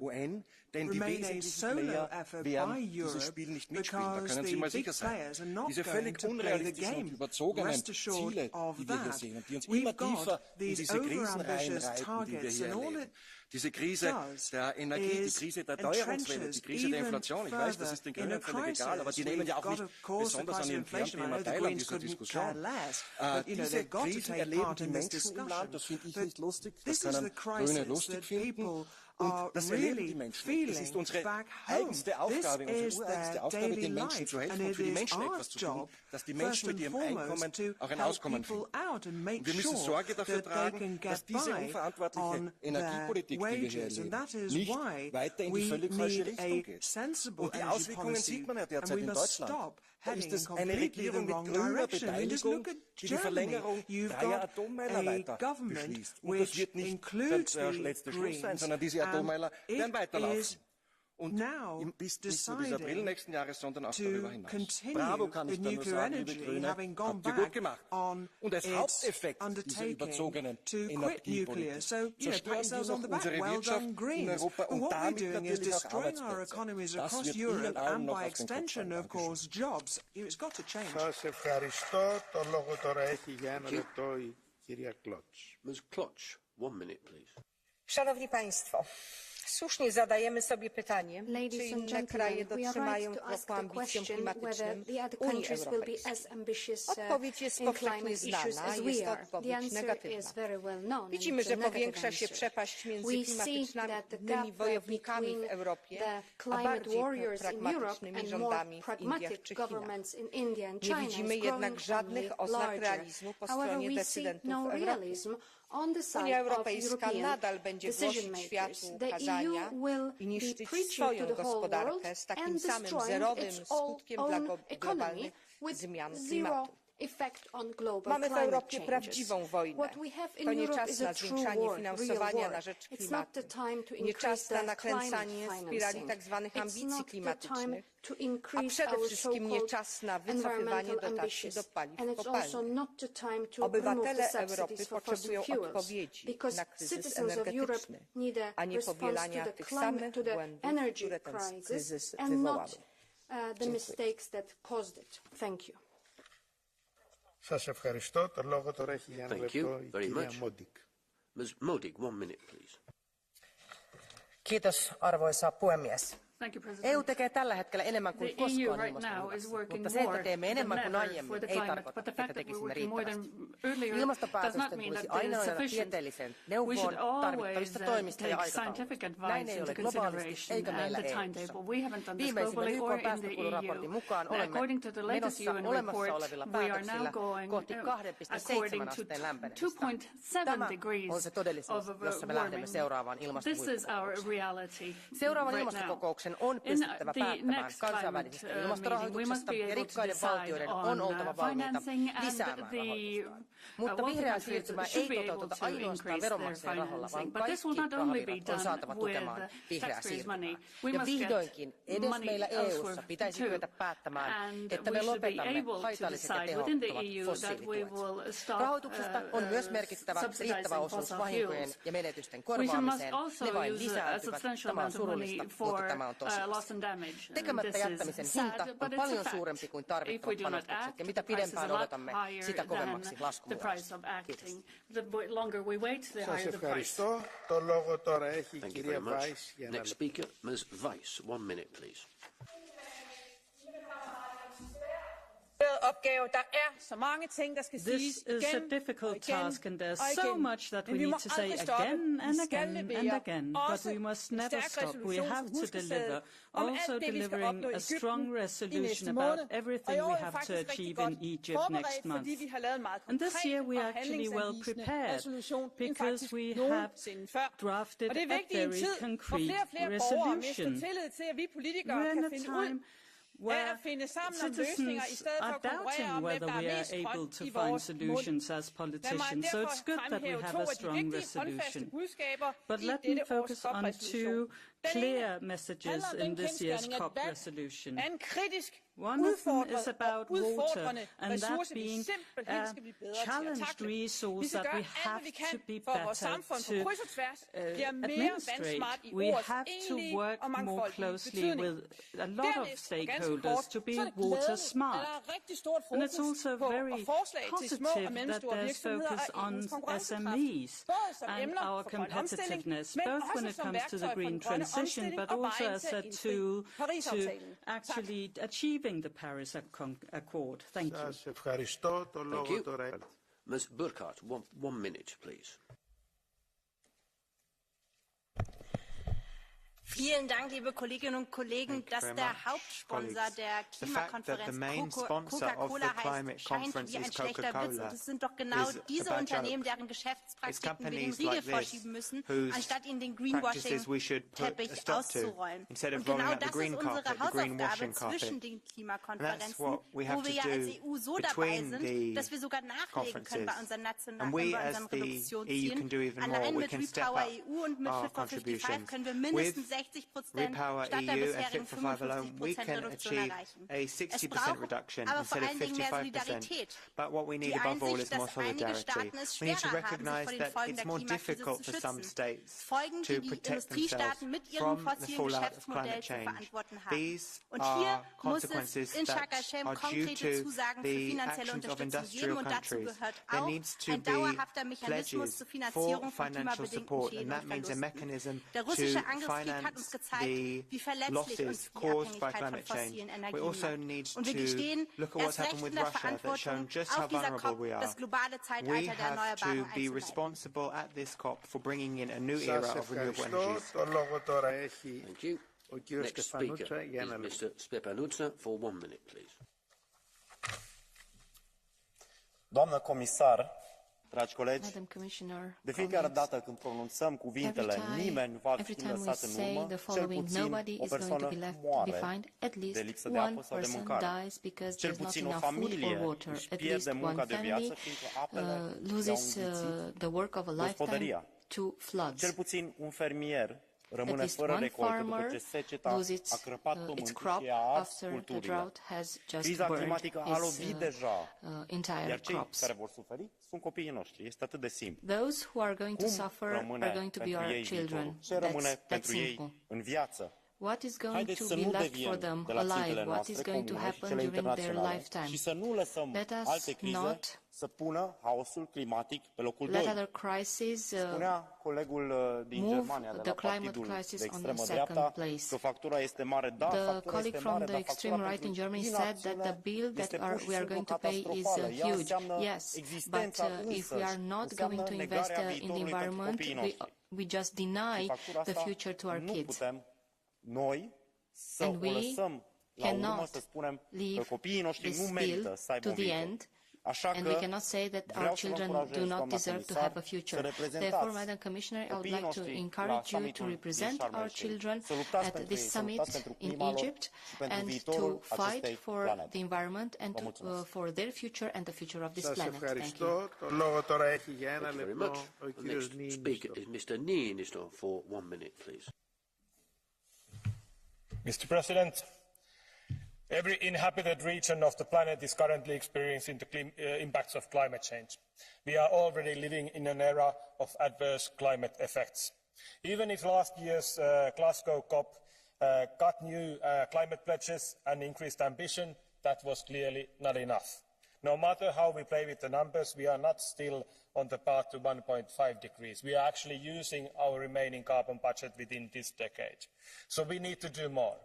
UN, denn die wesentlichen Player werden dieses Spiel nicht mitspielen, da können Sie mal sicher sein. Diese völlig unrealistischen und überzogenen Ziele, die wir hier sehen und die uns immer tiefer in diese Krisenreihen reiten, die wir hier erleben. Diese Krise der Energie, die Krise der Teuerungswelle, die Krise der Inflation, ich weiß, das ist den Grünen völlig egal, aber die nehmen ja auch nicht besonders an ihrem Kernthema teil an dieser Diskussion. Diese Krisen erleben die Menschen im Land, das finde ich nicht lustig, das können Grüne lustig finden. Und das erleben die Menschen. Es ist unsere eigenste Aufgabe, unsere ureigenste Aufgabe, den Menschen zu helfen und für die Menschen etwas zu tun, dass die Menschen mit ihrem Einkommen auch ein Auskommen finden. Und wir müssen Sorge dafür tragen, dass diese unverantwortliche Energiepolitik, die wir hier erleben, nicht weiter in die völlig falsche Richtung geht. Und die Auswirkungen sieht man ja derzeit in Deutschland. Da ist es eine Regierung mit grüner Beteiligung, die die Verlängerung 3 Atommeiler weiter beschließt. Und das wird nicht der letzte Schluss sein, sondern diese Atommeiler werden weiterlaufen. Und bis nur bis April nächsten Jahres, sondern auch darüber hinaus. Bravo, kann ich da nur sagen, liebe Grüne, habt ihr gut gemacht. Und als Haupteffekt dieser überzogenen Energiepolitik zerstören wir noch unsere Wirtschaft in Europa und damit natürlich auch Arbeitsplätze. Das wird Ihnen allen noch auf den Kopf fallen. Σας ευχαριστώ. Το λόγο τώρα έχει για 1 λεπτό η κυρία Klotz. Ms. Klotz, 1 minute, please. Szanowni Państwo, słusznie zadajemy sobie pytanie, czy inne kraje dotrzymają kroku ambicjom klimatycznym Unii Europejskiej. Odpowiedź jest powszechnie znana i jest to odpowiedź negatywna. Widzimy, że powiększa się przepaść między klimatycznymi wojownikami w Europie, a bardziej pragmatycznymi rządami w Indiach czy Chinach. Nie widzimy jednak żadnych oznak realizmu po stronie decydentów Europy. Unia Europejska nadal będzie głosić światu kazania i niszczyć swoją gospodarkę z takim samym zerowym skutkiem dla globalnych zmian klimatu. Mamy w Europie prawdziwą wojnę. To nie czas na zwiększanie finansowania na rzecz klimatu. Nie czas na nakręcanie spirali tzw. ambicji klimatycznych, a przede wszystkim nie czas na wycofywanie dotacji do paliw kopalnych. Obywatele Europy potrzebują odpowiedzi na kryzys energetyczny, a nie powielania tych samych błędów, które ten kryzys wywołały. Dziękuję. Σας ευχαριστώ. Το λόγο τώρα έχει για 1 λεπτό η κυρία Modig. Ms. Modig, 1 minute, please. Kiitos, arvoisa puhemies. EU tekee tällä hetkellä enemmän kuin koskaan ilmastonmuutoksessa, mutta se, että teemme enemmän kuin aiemmin, ei tarkoita, että tekisimme riittävästi. Ilmastopäätösten tulisi aina nojata tieteelliseen neuvoon tarvittavista toimista ja aikatauluista. Näin ei ole globaalisti eikä meillä EU:ssa. Viimeisimmän YK:n päästökuluraportin mukaan olemme menossa olemassa olevilla päätöksillä kohti 2,7 asteen lämpenemistä. Tämä on se todellisuus, jossa me lähdemme seuraavaan ilmastohuippukokoukseen. Seuraavan ilmastokokouksen on pystyttävä päättämään kansainvälisestä ilmastorahoituksesta ja rikkaiden valtioiden on oltava valmiita lisäämään rahoitusta. Mutta vihreää siirtymää ei toteuteta ainoastaan veronmaksajien rahoilla, vaan kaikki rahavirrat on saatava tukemaan vihreää siirtymää. Ja vihdoinkin edes meillä EU:ssa pitäisi kyetä päättämään, että me lopetamme haitalliset ja tehottomat fossiilituet. Rahoituksesta on myös merkittävä riittävä osuus vahinkojen ja menetysten korvaamiseen. Ne vain lisääntyvät. Tämä on surullista, mutta tämä on tosiasia. Tekemättä jättämisen hinta on paljon suurempi kuin tarvittavat panostukset, ja mitä pidempään odotamme, sitä kovemmaksi lasku muodostuu. Kiitos. Thank you very much. Next speaker, Ms. Weiss. 1 minute, please. This is a difficult task, and there's so much that we need to say again and again and again, but we must never stop. We have to deliver, also delivering a strong resolution about everything we have to achieve in Egypt next month. And this year we are actually well prepared, because we have drafted a very concrete resolution. We're in a time where citizens are doubting whether we are able to find solutions as politicians. So it's good that we have a strong resolution. But let me focus on two clear messages in this year's COP resolution. One of them is about water, and that being a challenged resource that we have to be better to administrate. We have to work more closely with a lot of stakeholders to be water smart. And it's also very positive that there's focus on SMEs and our competitiveness, both when it comes to the green transition, but also as a tool to actually achieving the Paris Accord. Thank you. Thank you. Ms. Burkhardt, one minute, please. Vielen Dank, liebe Kolleginnen und Kollegen, dass der Hauptsponsor der Klimakonferenz Coca-Cola heißt, scheint wie ein schlechter Witz. Und es sind doch genau diese Unternehmen, deren Geschäftspraktiken wir den Riegel vorschieben müssen, anstatt ihnen den Greenwashing-Teppich auszurollen. Und genau das ist unsere Hausaufgabe zwischen den Klimakonferenzen, wo wir ja als EU so dabei sind, dass wir sogar nachlegen können bei unseren nationalen Reduktionszielen. Allein mit Repower EU und mit Fit for 55 können wir mindestens 60% statt der bisherigen 55% Reduktion erreichen. Es braucht aber vor allen Dingen mehr Solidarität. Die Einsicht, dass einige Staaten es schwerer haben, sich vor den Folgen der Klimakrise zu schützen. Folgen, die die Industriestaaten mit ihrem fossilen Geschäftsmodell zu verantworten haben. Und hier muss es in Sharm el-Sheikh konkrete Zusagen für finanzielle Unterstützung geben, und dazu gehört auch ein dauerhafter Mechanismus zur Finanzierung von klimabedingten Schäden und Verlusten. Der russische Angriffskrieg hat uns gezeigt, wie verletzlich uns die Abhängigkeit von fossilen Energien macht. Und wir gestehen erst recht in der Verantwortung, auf dieser COP das globale Zeitalter der Erneuerbaren einzuleiten. Thank you. Next speaker is Mr. Stepanuca for 1 minute, please. Doamnă comisar, dragi colegi, de fiecare dată când pronunțăm cuvintele nimeni nu va fi lăsat în urmă, cel puțin o persoană moare de lipsă de apă sau de mâncare. Cel puțin o familie își pierde munca de viață fiindcă apele i-au înghițit gospodăria. Cel puțin un fermier rămâne fără recoltă după ce seceta a crăpat pământul și a ars culturile. Criza climatică a lovit deja, iar cei care vor suferi sunt copiii noștri. Este atât de simplu. Cum rămâne pentru ei viitorul? Ce rămâne pentru ei în viață? what is going to be left for them alive, what is going to happen during their lifetime. Let us not let other crises move the climate crisis on the second place. The colleague from the extreme right in Germany said that the bill that we are going to pay is huge. Yes, but if we are not going to invest in the environment, we just deny the future to our kids. And we cannot leave this bill to the end, and we cannot say that our children do not deserve to have a future. Therefore, Madam Commissioner, I would like to encourage you to represent our children at this summit in Egypt and to fight for the environment and for their future and the future of this planet. Thank you. Thank you very much. The next speaker is Mr. Niinistö for 1 minute, please. Mr. President, every inhabited region of the planet is currently experiencing the impacts of climate change. We are already living in an era of adverse climate effects. Even if last year's Glasgow COP got new climate pledges and increased ambition, that was clearly not enough. No matter how we play with the numbers, we are not still on the path to 1.5 degrees. We are actually using our remaining carbon budget within this decade. So we need to do more.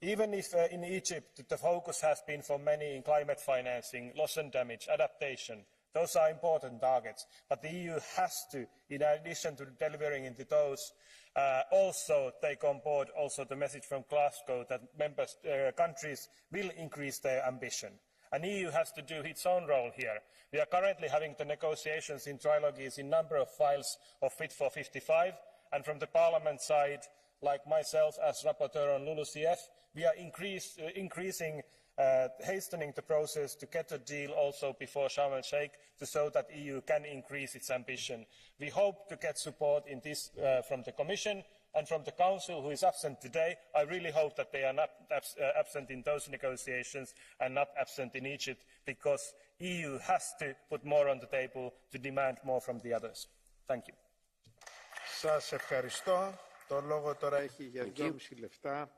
Even if in Egypt the focus has been for many in climate financing, loss and damage, adaptation, those are important targets. But the EU has to, in addition to delivering into those, also take on board also the message from Glasgow that countries will increase their ambition. And the EU has to do its own role here. We are currently having the negotiations in trilogues in a number of files of Fit for 55, and from the Parliament side, like myself as rapporteur on LULUCF, we are hastening the process to get a deal also before Sharm el-Sheikh to show that the EU can increase its ambition. We hope to get support in this from the Commission and from the Council, who is absent today. I really hope that they are not absent in those negotiations and not absent in Egypt, because the EU has to put more on the table to demand more from the others. Thank you. Σας ευχαριστώ. Το λόγο τώρα έχει για 2,5 λεπτά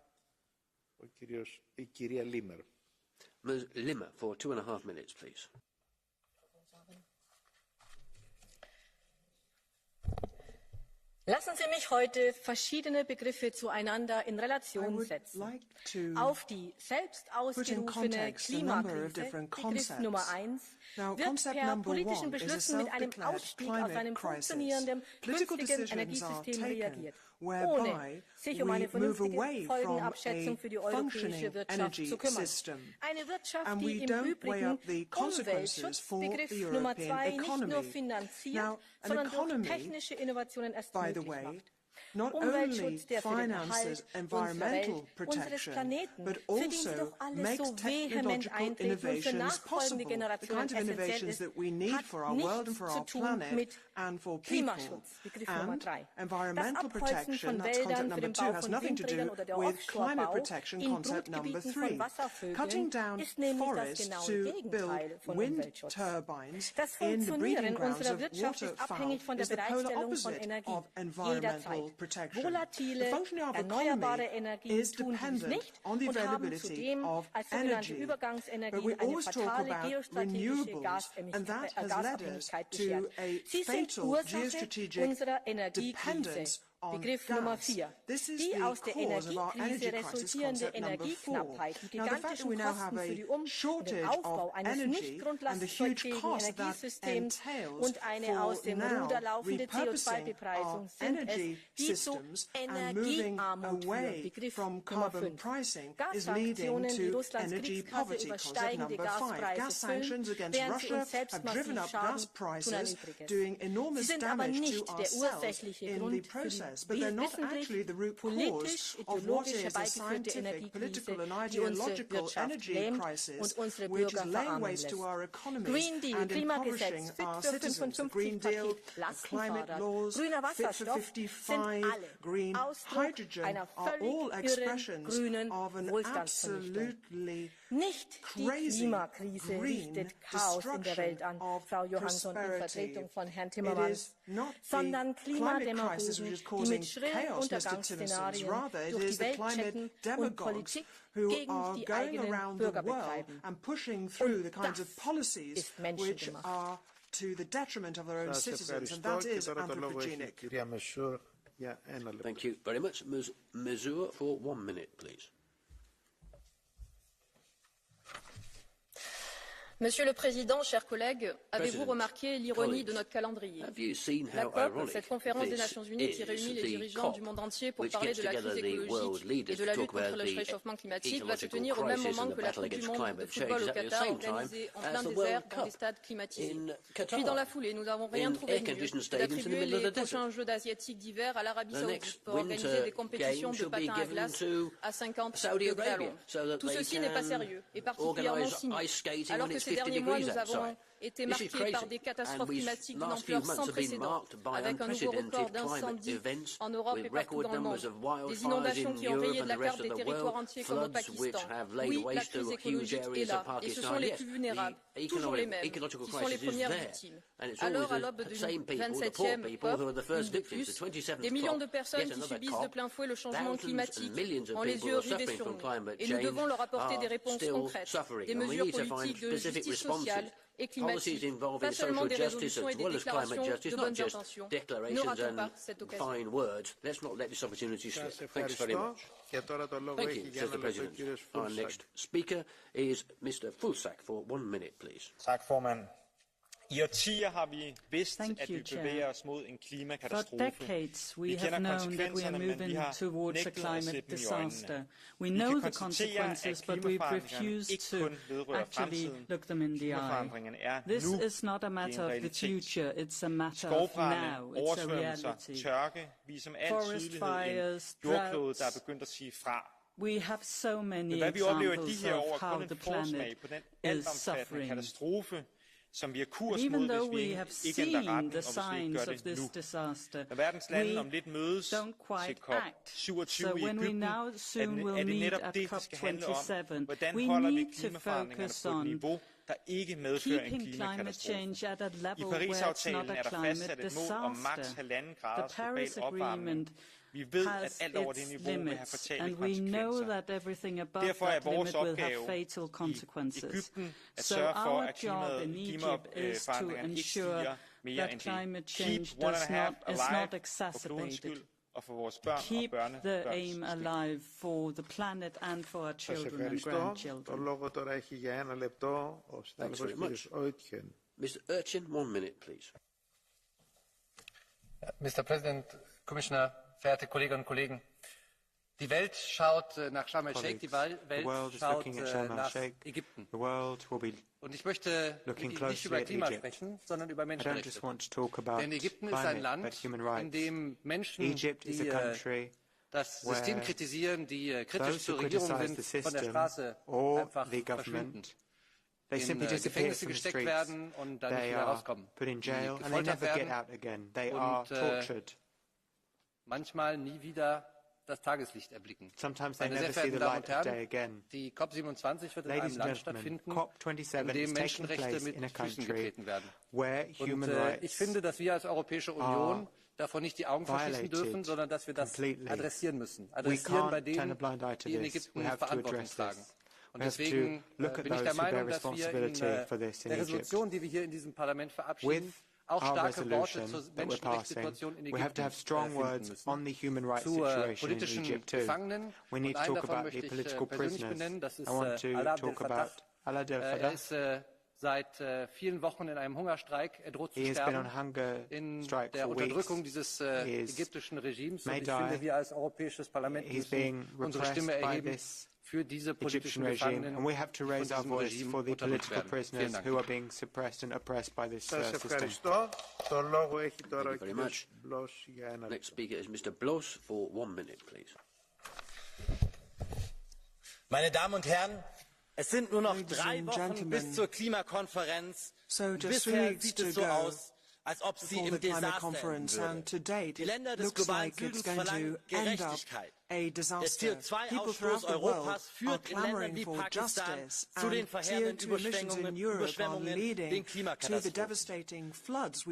η κυρία Λίμερ. Ms. Limmer for 2.5 minutes, please. Lassen Sie mich heute verschiedene Begriffe zueinander in Relation setzen. Auf die selbst ausgerufene Klimakrise, Begriff Nummer 1, wird per politischen Beschlüssen mit einem Ausstieg aus einem funktionierenden künftigen Energiesystem reagiert, ohne sich eine vernünftige Folgenabschätzung für die europäische Wirtschaft zu kümmern. Eine Wirtschaft, die im Übrigen Umweltschutz, Begriff Nummer 2, nicht nur finanziert, sondern durch technische Innovationen erst möglich macht. Not only finances environmental protection, but also makes technological innovations possible, the kind of innovations that we need for our world and for our planet and for people. And environmental protection, that's concept number 2, has nothing to do with climate protection, concept number 3. Cutting down forests to build wind turbines in the breeding grounds of waterfowl is the polar opposite of environmental protection. The functioning of economy is dependent on the availability of energy, but we always talk about renewables, and that has led us to a fatal geostrategic dependence on gas. This is the cause of our energy crisis, concept number 4. Now, the fact that we now have a shortage of energy and the huge cost that entails for now repurposing our energy systems and moving away from carbon pricing is leading to energy poverty, concept number 5. Gas sanctions against Russia have driven up gas prices, doing enormous damage to ourselves in the process. But they're not actually the root cause of what is a scientific, political and ideological energy crisis, which is laying waste to our economies and impoverishing our citizens. The Green Deal, climate laws, Fit for 55, green hydrogen are all expressions of an absolutely crazy green destruction of prosperity. It is not the climate crisis which is causing causing chaos, Mr. Timmermans. Rather, it is the climate demagogues who are going around the world and pushing through the kinds of policies which are to the detriment of their own citizens, and that is anthropogenic. Thank you very much. Ms. Mazur, for 1 minute, please. Monsieur le Président, chers collègues, avez-vous remarqué l'ironie de notre calendrier? La COP, cette conférence des Nations Unies qui réunit les dirigeants du monde entier pour parler de la crise écologique et de la lutte contre le réchauffement climatique, va se tenir au même moment que la Coupe du monde de football au Qatar, organisée en plein désert dans des stades climatisés. Puis dans la foulée, nous n'avons rien trouvé de mieux que d'attribuer les prochains Jeux asiatiques d'hiver à l'Arabie Saoudite pour organiser des compétitions de patins à glace à 50 degrés à l'ombre. Tout ceci n'est pas sérieux et particulièrement cynique, alors que ces derniers mois, nous avons été marqués par des catastrophes climatiques d'une ampleur sans précédent, avec un nouveau record d'incendies en Europe et partout dans le monde, des inondations qui ont rayé de la carte des territoires entiers comme au Pakistan. Oui, la crise écologique est là, et ce sont les plus vulnérables, toujours les mêmes, qui sont les premières victimes. Alors, à l'aube d'une 27e COP, ou de plus, des millions de personnes qui subissent de plein fouet le changement climatique ont les yeux rivés sur nous, et nous devons leur apporter des réponses concrètes, des mesures politiques de justice sociale et climatique, pas seulement des résolutions et des déclarations de bonnes intentions. Ne ratons pas cette occasion. Thanks very much. Thank you, Mr. President. Our next speaker is Mr. Fulsack for 1 minute, please. Tak, formand. I årtier har vi vidst, at vi bevæger os mod en klimakatastrofe. For decades, we have known that we are moving towards a climate disaster. We know the consequences, but we've refused to actually look them in the eye. This is not a matter of the future, it's a matter of now. It's a reality. Forest fires, droughts. We have so many examples of how the planet is suffering. Even though we have seen the signs of this disaster, we don't quite act. So when we now soon will meet at COP27, we need to focus on keeping climate change at a level where it's not a climate disaster. The Paris Agreement has its limits, and we know that everything above that limit will have fatal consequences. So our job in Egypt is to ensure that climate change is not exacerbated. Keep the aim alive for the planet and for our children and grandchildren. Thanks very much. Mr. Urchin, 1 minute, please. Mr. President, Commissioner, verehrte Kolleginnen und Kollegen, die Welt schaut nach Sharm el-Sheikh, die Welt schaut nach Ägypten. Und ich möchte nicht über Klima sprechen, sondern über Menschenrechte. Denn Ägypten ist ein Land, in dem Menschen, die das System kritisieren, die kritisch zur Regierung sind, von der Straße einfach verschwinden. In Gefängnisse gesteckt werden und dann nicht wieder rauskommen. Die gefoltert werden und manchmal nie wieder das Tageslicht erblicken. Meine sehr verehrten Damen und Herren, die COP27 wird in einem Land stattfinden, in dem Menschenrechte mit Füßen getreten werden. Und ich finde, dass wir als Europäische Union davon nicht die Augen verschließen dürfen, sondern dass wir das adressieren müssen. Adressieren bei denen, die in Ägypten Verantwortung tragen. Und deswegen bin ich der Meinung, dass wir in der Resolution, die wir hier in diesem Parlament verabschieden, auch starke Worte zur Menschenrechtssituation in Ägypten finden müssen. Zu politischen Gefangenen, und einen davon möchte ich persönlich benennen, das ist Alaa Abdel Fattah. Er ist seit vielen Wochen in einem Hungerstreik, er droht zu sterben in der Unterdrückung dieses ägyptischen Regimes. Und ich finde, wir als Europäisches Parlament müssen unsere Stimme erheben für diese politischen Gefangenen, and we have to raise our voice for the political prisoners who are being suppressed and oppressed by this system. Thank you very much. Next speaker is Mr. Bloss for 1 minute, please. Meine Damen und Herren, es sind nur noch 3 Wochen bis zur Klimakonferenz. Bisher sieht es so aus, als ob sie im Desaster enden würde. Die Länder des globalen Südens verlangen Gerechtigkeit. Der CO2-Ausstoß Europas führt in Ländern wie Pakistan zu den verheerenden Überschwemmungen, den Katastrophen. Das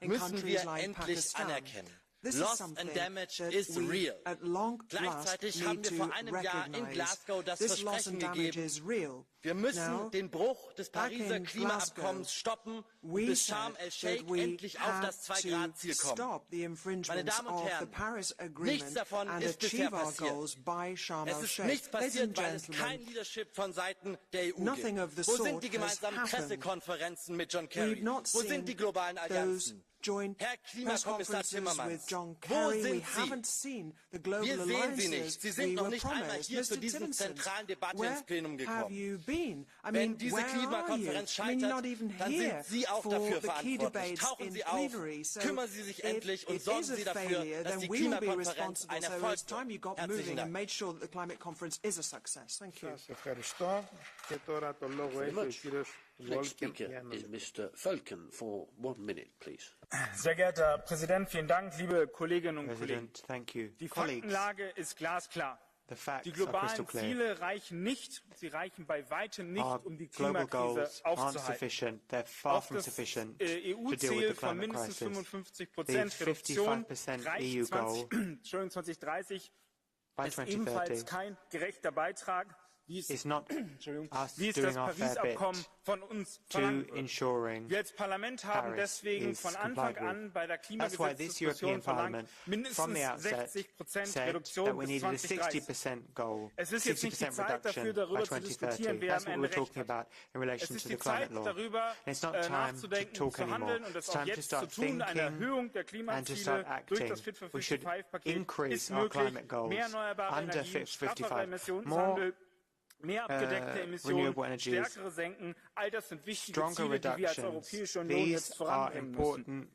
müssen wir endlich anerkennen. Loss and damage is real. Gleichzeitig haben wir vor einem Jahr in Glasgow das Versprechen gegeben, wir müssen den Bruch des Pariser Klimaabkommens stoppen und bis Sharm el-Sheikh endlich auf das 2-Grad-Ziel kommen. Meine Damen und Herren, nichts davon ist bisher passiert. Es ist nichts passiert, weil es kein Leadership von Seiten der EU gibt. Wo sind die gemeinsamen Pressekonferenzen mit John Kerry? Wo sind die globalen Allianzen? Herr Klimakommissar Timmermans, wo sind Sie? Wir sehen Sie nicht. Sie sind noch nicht einmal hier zu dieser zentralen Debatte ins Plenum gekommen. Wenn diese Klimakonferenz scheitert, dann sind Sie auch dafür verantwortlich. Tauchen Sie auf, kümmern Sie sich endlich und sorgen Sie dafür, dass die Klimakonferenz ein Erfolg wird. Herzlichen Dank. Next speaker is Mr. Falken for 1 minute, please. Sehr geehrter Herr Präsident, vielen Dank, liebe Kolleginnen und Kollegen. Die Faktenlage ist glasklar. Die globalen Ziele reichen nicht, sie reichen bei weitem nicht, um die Klimakrise aufzuhalten. Auch das EU-Ziel von mindestens 55% Reduktion reicht 2030 ist ebenfalls kein gerechter Beitrag, wie es das Paris-Abkommen von uns verlangt wird. Wir als Parlament haben deswegen von Anfang an bei der Klimagesetzdiskussion verlangt, mindestens 60% Reduktion bis 2030. Es ist jetzt nicht die Zeit dafür, darüber zu diskutieren, wer am Ende recht hat. Es ist die Zeit, darüber nachzudenken und zu handeln und das auch jetzt zu tun. Eine Erhöhung der Klimaziele durch das Fit for 55-Paket ist möglich. Mehr erneuerbare Energien, strafferer Emissionshandel, mehr abgedeckte Emissionen, stärkere Senken, all das sind wichtige Ziele, die wir als Europäische Union jetzt voranbringen müssen.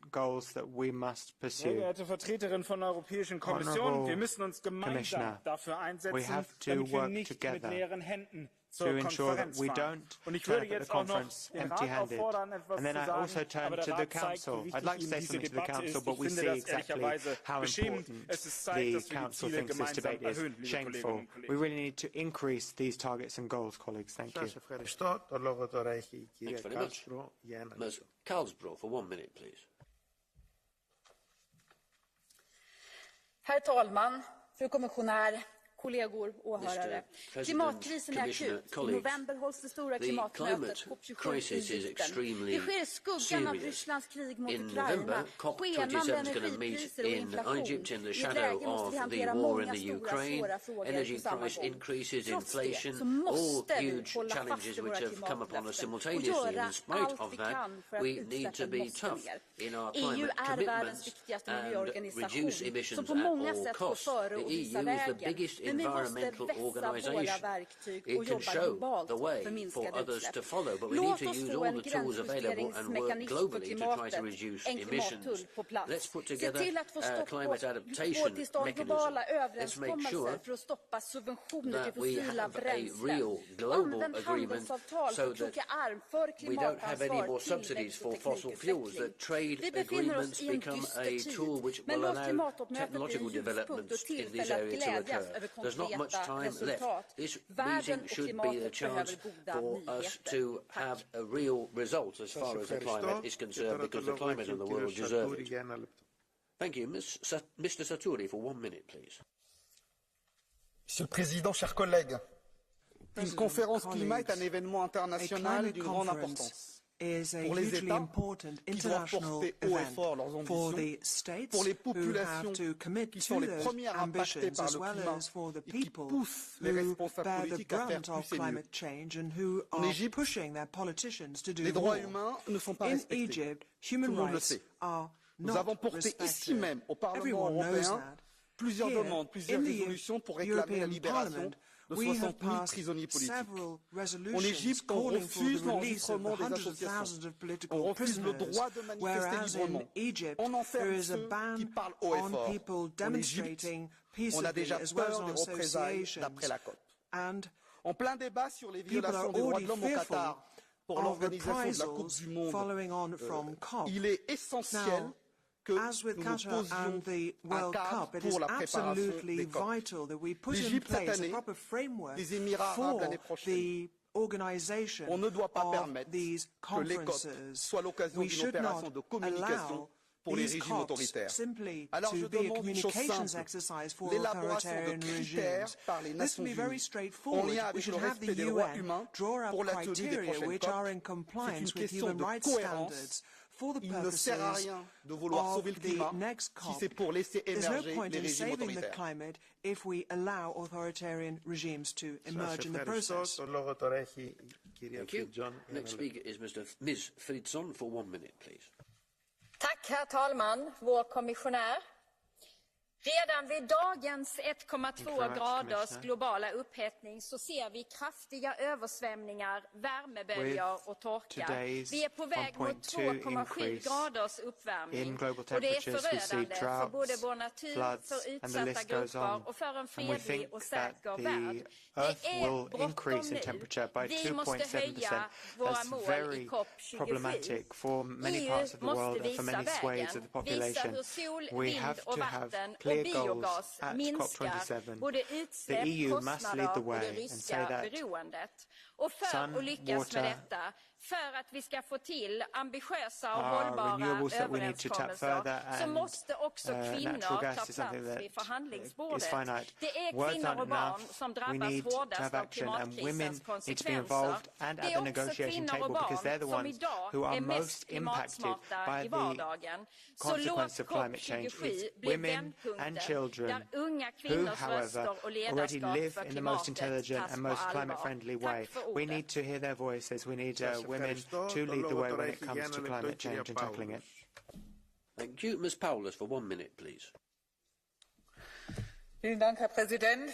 Sehr geehrte Vertreterin von der Europäischen Kommission, wir müssen uns gemeinsam dafür einsetzen, damit wir nicht mit leeren Händen zur Konferenz fahren. Und ich würde jetzt auch noch den Rat auffordern, etwas zu sagen, aber der Rat zeigt, wie wichtig ihm diese Debatte ist. Ich finde das ehrlicherweise beschämend. Es ist Zeit, dass wir die Ziele gemeinsam erhöhen, liebe Kolleginnen und Kollegen. We really need to increase these targets and goals, colleagues. Thank you. Thanks very much. Ms. Carlsbro, for 1 minute, please. Herr talman, fru kommissionär, kollegor, åhörare. Klimatkrisen är akut. I november hålls det stora klimatmötet COP27 i Egypten. Det sker i skuggan av Rysslands krig mot Ukraina, skenande energipriser och inflation. I ett läge måste vi hantera många stora, svåra frågor på samma gång. Trots det så måste vi hålla fast vid våra klimatlöften och göra allt vi kan för att utsläppen måste ner. EU är världens viktigaste miljöorganisation som på många sätt går före och visar vägen. Environmental organisation. It can show the way for others to follow, but we need to use all the tools available and work globally to try to reduce emissions. Let's put together a climate adaptation mechanism. Let's make sure that we have a real global agreement so that we don't have any more subsidies for fossil fuels, that trade agreements become a tool which will allow technological developments in this area to occur. There's not much time left. This meeting should be a chance for us to have a real result as far as the climate is concerned, because the climate and the world deserve it. Thank you. Mr. Saturi, for 1 minute, please. Monsieur le Président, chers collègues, une conférence climat est un événement international d'une grande importance. Pour les États qui doivent porter haut et fort leurs ambitions, pour les populations qui sont les premières impactées par le climat et qui poussent les responsables politiques à faire plus et mieux. En Égypte, les droits humains ne sont pas respectés. Tout le monde le sait. Nous avons porté ici même au Parlement européen plusieurs demandes, plusieurs résolutions pour réclamer la libération de 60 000 prisonniers politiques. En Égypte, on refuse l'enregistrement des associations. On refuse le droit de manifester librement. On enferme ceux qui parlent haut et fort. En Égypte, on a déjà peur des représailles d'après la COP. En plein débat sur les violations des droits de l'homme au Qatar pour l'organisation de la Coupe du Monde, il est essentiel as with Qatar and the World Cup, it is absolutely vital that we put in place a proper framework for the organisation of these conferences. We should not allow pour les régimes autoritaires. Alors je demande une chose simple, l'élaboration de critères par les Nations Unies en lien avec le respect des droits humains pour la tenue des prochaines COP. C'est une question de cohérence. Il ne sert à rien de vouloir sauver le climat si c'est pour laisser émerger les régimes autoritaires. Thank you. Next speaker is Ms. Fritzon for 1 minute, please. Tack, herr talman, vår kommissionär. Redan vid dagens 1,2 graders globala upphettning så ser vi kraftiga översvämningar, värmeböljor och torka. Vi är på väg mot 2,7 graders uppvärmning och det är förödande för både vår natur, för utsatta grupper och för en fredlig och säker värld. Det är bråttom nu. Vi måste höja våra mål i COP27. EU måste visa vägen, visa hur sol, vind och vatten och biogas minskar både utsläpp, kostnader och det ryska beroendet. Och för att lyckas med detta, för att vi ska få till ambitiösa och hållbara överenskommelser, så måste också kvinnor ta plats vid förhandlingsbordet. Det är kvinnor och barn som drabbas hårdast av klimatkrisens konsekvenser. Det är också kvinnor och barn som idag är mest klimatsmarta i vardagen. Så låt COP27 bli vändpunkten där unga kvinnors röster och ledarskap för klimatet tas på allvar. Tack för ordet. We need to hear their voices. We need women to lead the way when it comes to climate change and tackling it. Thank you. Ms. Paulus for 1 minute, please. Vielen Dank, Herr Präsident,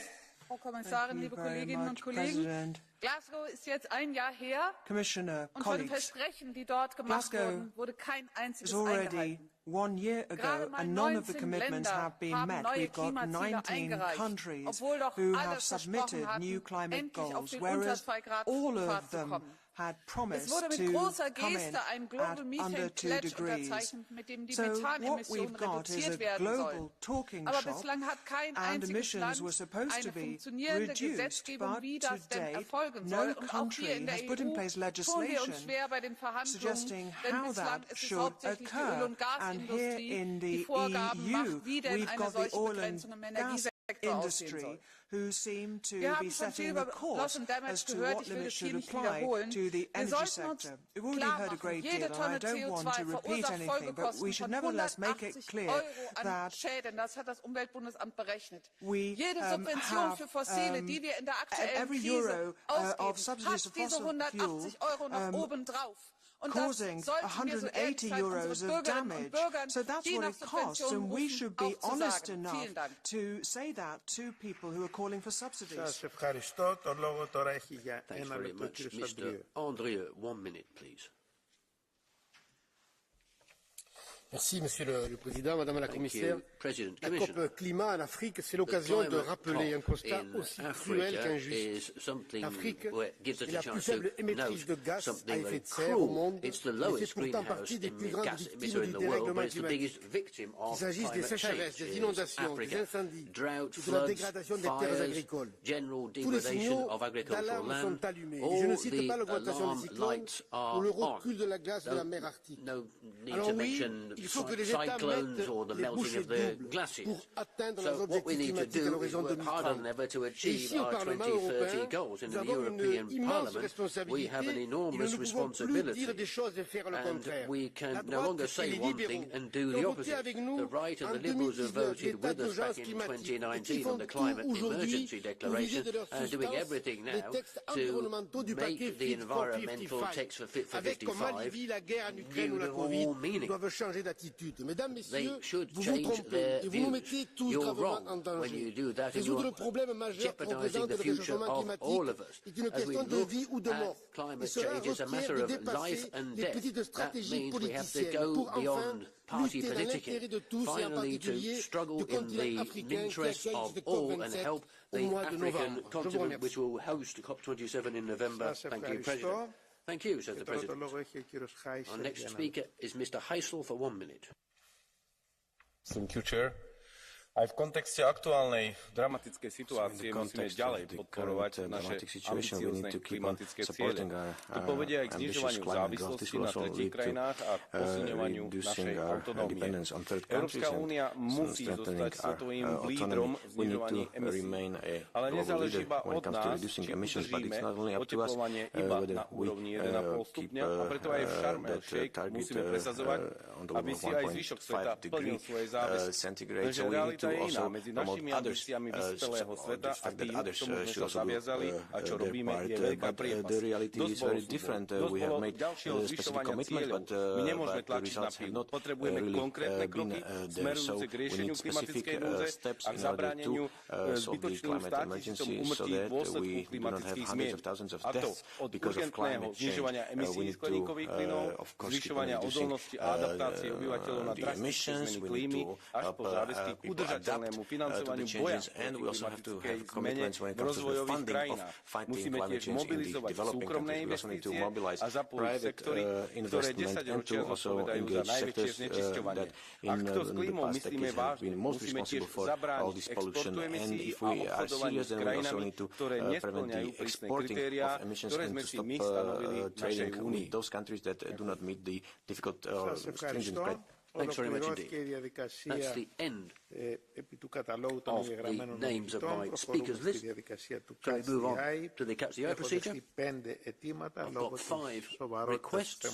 Frau Kommissarin, liebe Kolleginnen und Kollegen. Glasgow ist jetzt ein Jahr her und von den Versprechen, die dort gemacht wurden, wurde kein einziges eingehalten. 1 year ago, and none of the commitments have been met. We've got 19 countries who have submitted new climate goals, whereas all of them had promised to come in at under 2 degrees. So what we've got is a global talking shop, and emissions were supposed to be reduced, but to date, no country has put in place legislation suggesting how that should occur. And here in the EU, we've got the oil and gas industry who seem to be setting the course as to what limits should apply to the energy sector. We've already heard a great deal, and I don't want to repeat anything, but we should nevertheless make it clear that we have every euro of subsidies to fossil fuels causing 180 euros of damage. So that's what it costs, and we should be honest enough to say that to people who are calling for subsidies. Thanks very much. Mr. Andrieu, 1 minute, please. Merci, Monsieur le Président, Madame la Commissaire. La COP climat en Afrique, c'est l'occasion de rappeler un constat aussi cruel qu'injuste. L'Afrique est la plus faible émettrice de gaz à effet de serre au monde, et fait pourtant partie des plus grandes victimes du dérèglement climatique. Qu'il s'agisse des sécheresses, des inondations, des incendies ou de la dégradation des terres agricoles. Tous les signaux d'alarme sont allumés. Et je ne cite pas l'augmentation des cyclones ou le recul de la glace de la mer Arctique. Alors oui, il faut que les États mettent les bouchées doubles pour atteindre leurs objectifs climatiques à l'horizon 2030. Et ici, au Parlement européen, nous avons une immense responsabilité. Il ne pouvons plus dire des choses et faire le contraire. La droite et les libéraux ont voté avec nous en 2019 l'état d'urgence climatique et qui font tout aujourd'hui pour vider de leur substance les textes environnementaux du paquet Fit for 55, avec comme alibi la guerre en Ukraine ou la Covid, ils doivent changer d'attitude. Mesdames, Messieurs, vous vous trompez et vous nous mettez tous gravement en danger. Résoudre le problème majeur que représente le réchauffement climatique est une question de vie ou de mort. Et cela requiert de dépasser les petites stratégies politiciennes pour enfin lutter dans l'intérêt de tous et en particulier du continent africain qui accueille cette COP27 au mois de novembre. Je vous remercie. Thank you, said the President. Our next speaker is Mr. Heisel for 1 minute. Thank you, Chair. Aj v kontexte aktuálnej dramatickej situácie musíme ďalej podporovať naše ambiciózne klimatické ciele. To povedie aj k znižovaniu závislosti na tretích krajinách a posilňovaniu našej autonómie. Európska únia musí zostať svetovým lídrom v znižovaní emisí. Ale nezáleží iba od nás, či udržíme oteplovanie iba na úrovni 1,5 stupňa, a preto aj v Sharm el-Sheikh musíme presadzovať, aby si aj zvyšok sveta plnil svoje záväzky. Lenže realita je iná. Medzi našimi ambíciami vyspelého sveta a tým, čomu sme sa zaviazali a čo robíme, je veľká priepasť. Dosť bolo ďalšieho zvyšovania cieľov. My nemôžeme tlačiť na pílu. Potrebujeme konkrétne kroky smerujúce k riešeniu klimatickej núdze a k zabráneniu zbytočným státisícom úmrtí v dôsledku klimatických zmien. A to od urgentného znižovania emisí skleníkových plynov, zvyšovania odolnosti a adaptácie obyvateľov na drastické zmeny klímy až po záväzky k udržateľnému financovaniu boja proti klimatickej zmene v rozvojových krajinách. Musíme tiež mobilizovať súkromné investície a zapojiť sektory, ktoré 10 ročia zodpovedajú za najväčšie znečisťovanie. Ak to s klímou myslíme vážne, musíme tiež zabrániť exportu emisí a obchodovaniu s krajinami, ktoré nespĺňajú prísne kritériá, ktoré sme si my stanovili v našej únii. Thanks very much indeed. That's the end of the names of my speakers list. So we move on to the Catch the Eye procedure. I've got 5 requests.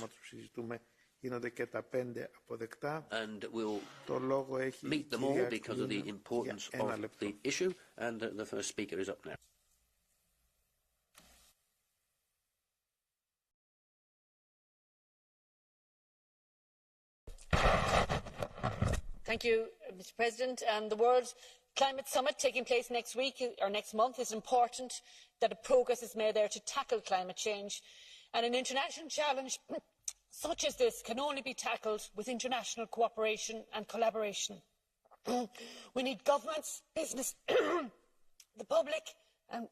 And we'll meet them all because of the importance of the issue. And the first speaker is up now. Thank you, Mr. President. The World Climate Summit taking place next week or next month is important that a progress is made there to tackle climate change. And an international challenge such as this can only be tackled with international cooperation and collaboration. We need governments, business, the public, and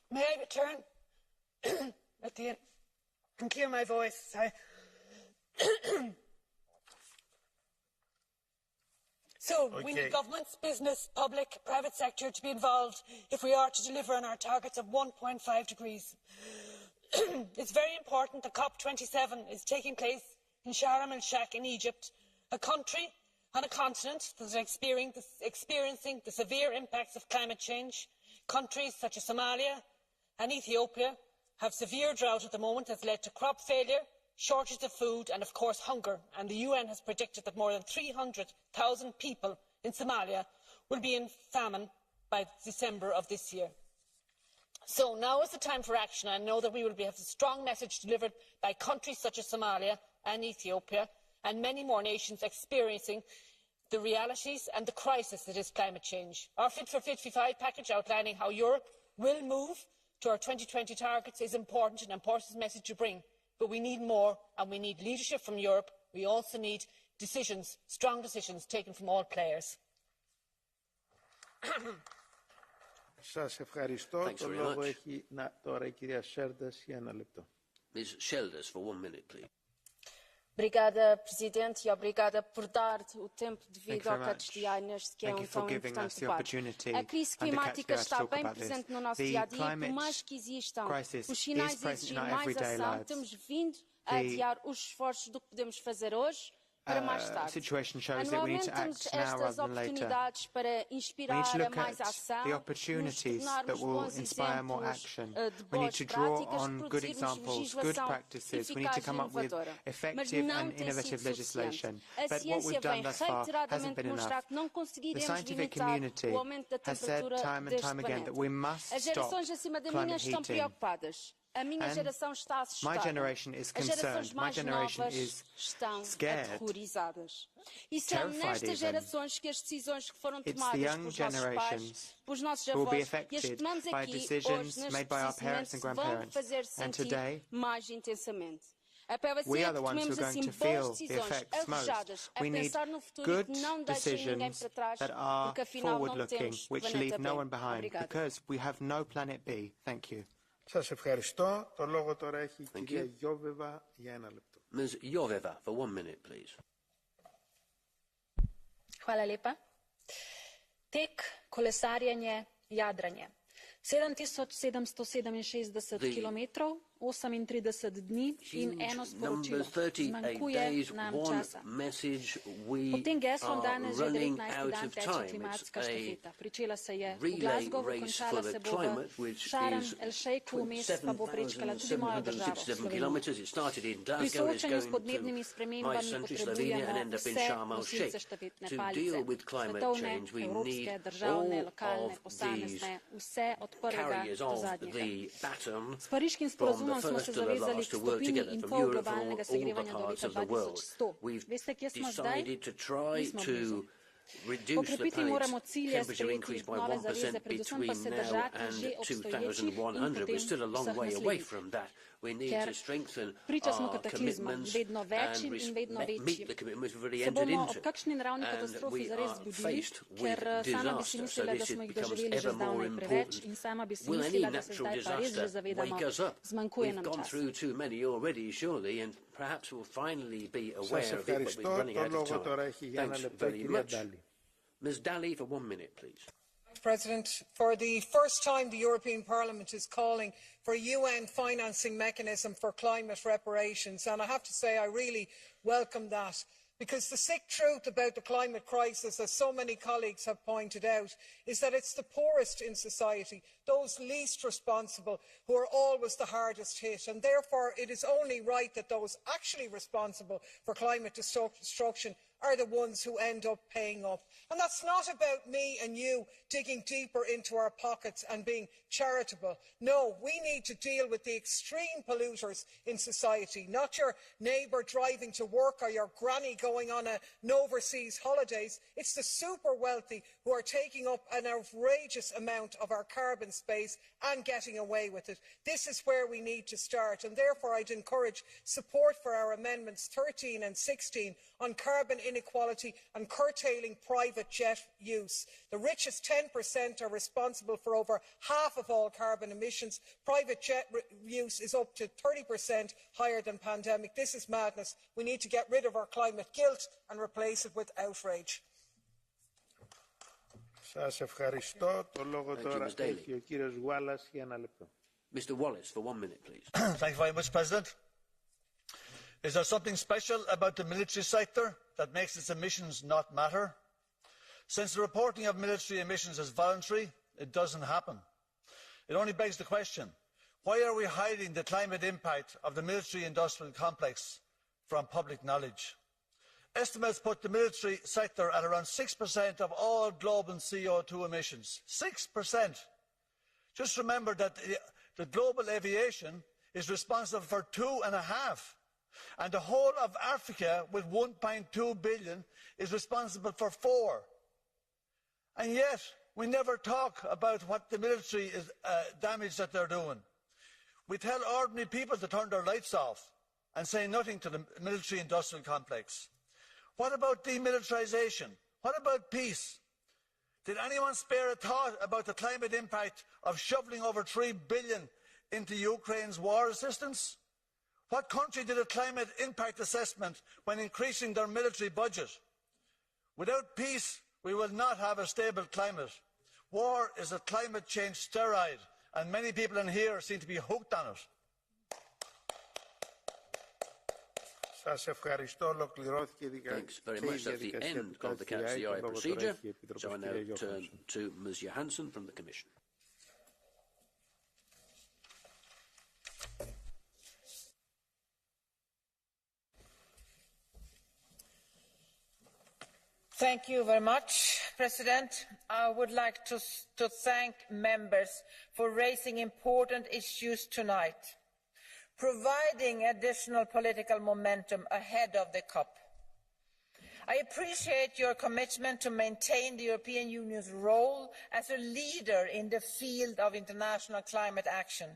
may I return at the end and clear my voice? Sorry. So we need governments, business, public, private sector to be involved if we are to deliver on our targets of 1.5 degrees. It's very important that COP27 is taking place in Sharm el-Sheikh in Egypt, a country on a continent that is experiencing the severe impacts of climate change. Countries such as Somalia and Ethiopia have severe drought at the moment that has led to crop failure, shortage of food and, of course, hunger. And the UN has predicted that more than 300,000 people in Somalia will be in famine by December of this year. So now is the time for action. I know that we will have a strong message delivered by countries such as Somalia and Ethiopia and many more nations experiencing the realities and the crisis that is climate change. Our Fit for 55 package outlining how Europe will move to our 2020 targets is important, an important message to bring. But we need more, and we need leadership from Europe. We also need decisions, strong decisions taken from all players. Σας ευχαριστώ. Το λόγο έχει τώρα η κυρία Σέρντας για 1 λεπτό. Ms. Shelders, for 1 minute, please. Obrigada, Presidente, e obrigada por dar o tempo devido ao Catch the Eye neste que é tão importante debate. A crise climática está bem presente no nosso dia-a-dia, por mais que existam os sinais de exigir mais ação, temos vindo a adiar os esforços do que podemos fazer hoje para mais tarde. Anualmente temos estas oportunidades para inspirar a mais ação, nos tornarmos bons exemplos de boas práticas, produzirmos legislação eficaz e inovadora. Mas não tem sido suficiente. A ciência vem reiteradamente demonstrar que não conseguiremos limitar o aumento da temperatura deste planeta. As gerações acima da minha estão preocupadas. A minha geração está assustada. As gerações mais novas estão aterrorizadas. E são nestas gerações que as decisões que foram tomadas pelos nossos pais, pelos nossos avós e as que tomamos aqui hoje neste preciso momento vão fazer sentir mais intensamente. Apelo a ser que tomemos assim boas decisões arrojadas a pensar no futuro e que não deixem ninguém para trás, porque afinal não temos planeta B. Obrigada. Σας ευχαριστώ. Το λόγο τώρα έχει η κυρία Γιώβεβα για 1 λεπτό. Ms. Joveva, for 1 minute, please. Hvala lepa. tek, kolesarjenje, jadranje. 7767 kilometrov, 38 dni in eno sporočilo. Zmanjkuje nam časa. Pod tem geslom danes že 19. dan teče klimatska štafeta. Pričela se je v Glasgowu, končala se bo v Sharm el-Sheikhu, vmes pa bo prečkala tudi mojo državo, Slovenijo. Pri soočanju s podnebnimi spremembami potrebujemo vse nosilce štafetne palice. Svetovne, evropske, državne, lokalne, posamezne, vse od prvega do zadnjega. S pariškim sporazumom smo se zavezali k stopinji in pol globalnega segrevanja do leta 2100. Veste, kje smo zdaj? Nismo blizu. Okrepiti moramo cilje, sprejeti nove zaveze, predvsem pa se držati že obstoječih in potem vseh naslednjih. Ker priča smo kataklizmom, vedno večjim in vedno večjim. Se bomo ob kakšni naravni katastrofi zares zbudili, ker sama bi si mislila, da smo jih doživeli že zdavnaj preveč in sama bi si mislila, da se zdaj pa res že zavedamo, zmanjkuje nam časa. Ms. Daly, for 1 minute, please. President, for the first time the European Parliament is calling for a UN financing mechanism for climate reparations, and I have to say I really welcome that, because the sick truth about the climate crisis, as so many colleagues have pointed out, is that it's the poorest in society, those least responsible, who are always the hardest hit, and therefore it is only right that those actually responsible for climate destruction are the ones who end up paying up. And that's not about me and you digging deeper into our pockets and being charitable. No, we need to deal with the extreme polluters in society, not your neighbour driving to work or your granny going on an overseas holidays. It's the super wealthy who are taking up an outrageous amount of our carbon space and getting away with it. This is where we need to start, and therefore I'd encourage support for our amendments 13 and 16 on carbon inequality and curtailing private jet use. The richest 10% are responsible for over half of all carbon emissions. Private jet use is up to 30% higher than pandemic. This is madness. We need to get rid of our climate guilt and replace it with outrage. Σας ευχαριστώ. Το λόγο τώρα έχει ο κύριος Wallace για 1 λεπτό. Mr. Wallace, for 1 minute, please. Thank you very much, President. Is there something special about the military sector that makes its emissions not matter? Since the reporting of military emissions is voluntary, it doesn't happen. It only begs the question, why are we hiding the climate impact of the military-industrial complex from public knowledge? Estimates put the military sector at around 6% of all global CO2 emissions. 6%! Just remember that the global aviation is responsible for 2.5%. And the whole of Africa, with 1.2 billion, is responsible for 4. And yet, we never talk about what the military is, damage that they're doing. We tell ordinary people to turn their lights off and say nothing to the military-industrial complex. What about demilitarisation? What about peace? Did anyone spare a thought about the climate impact of shoveling over 3 billion into Ukraine's war assistance? What country did a climate impact assessment when increasing their military budget? Without peace, we will not have a stable climate. War is a climate change steroid, and many people in here seem to be hooked on it. Σας ευχαριστώ. Ολοκληρώθηκε η Thanks very much. That's the end of the Catch the Eye procedure. So I now turn to Ms. Johansson from the Commission. Thank you very much, President. I would like to thank members for raising important issues tonight, providing additional political momentum ahead of the COP. I appreciate your commitment to maintain the European Union's role as a leader in the field of international climate action.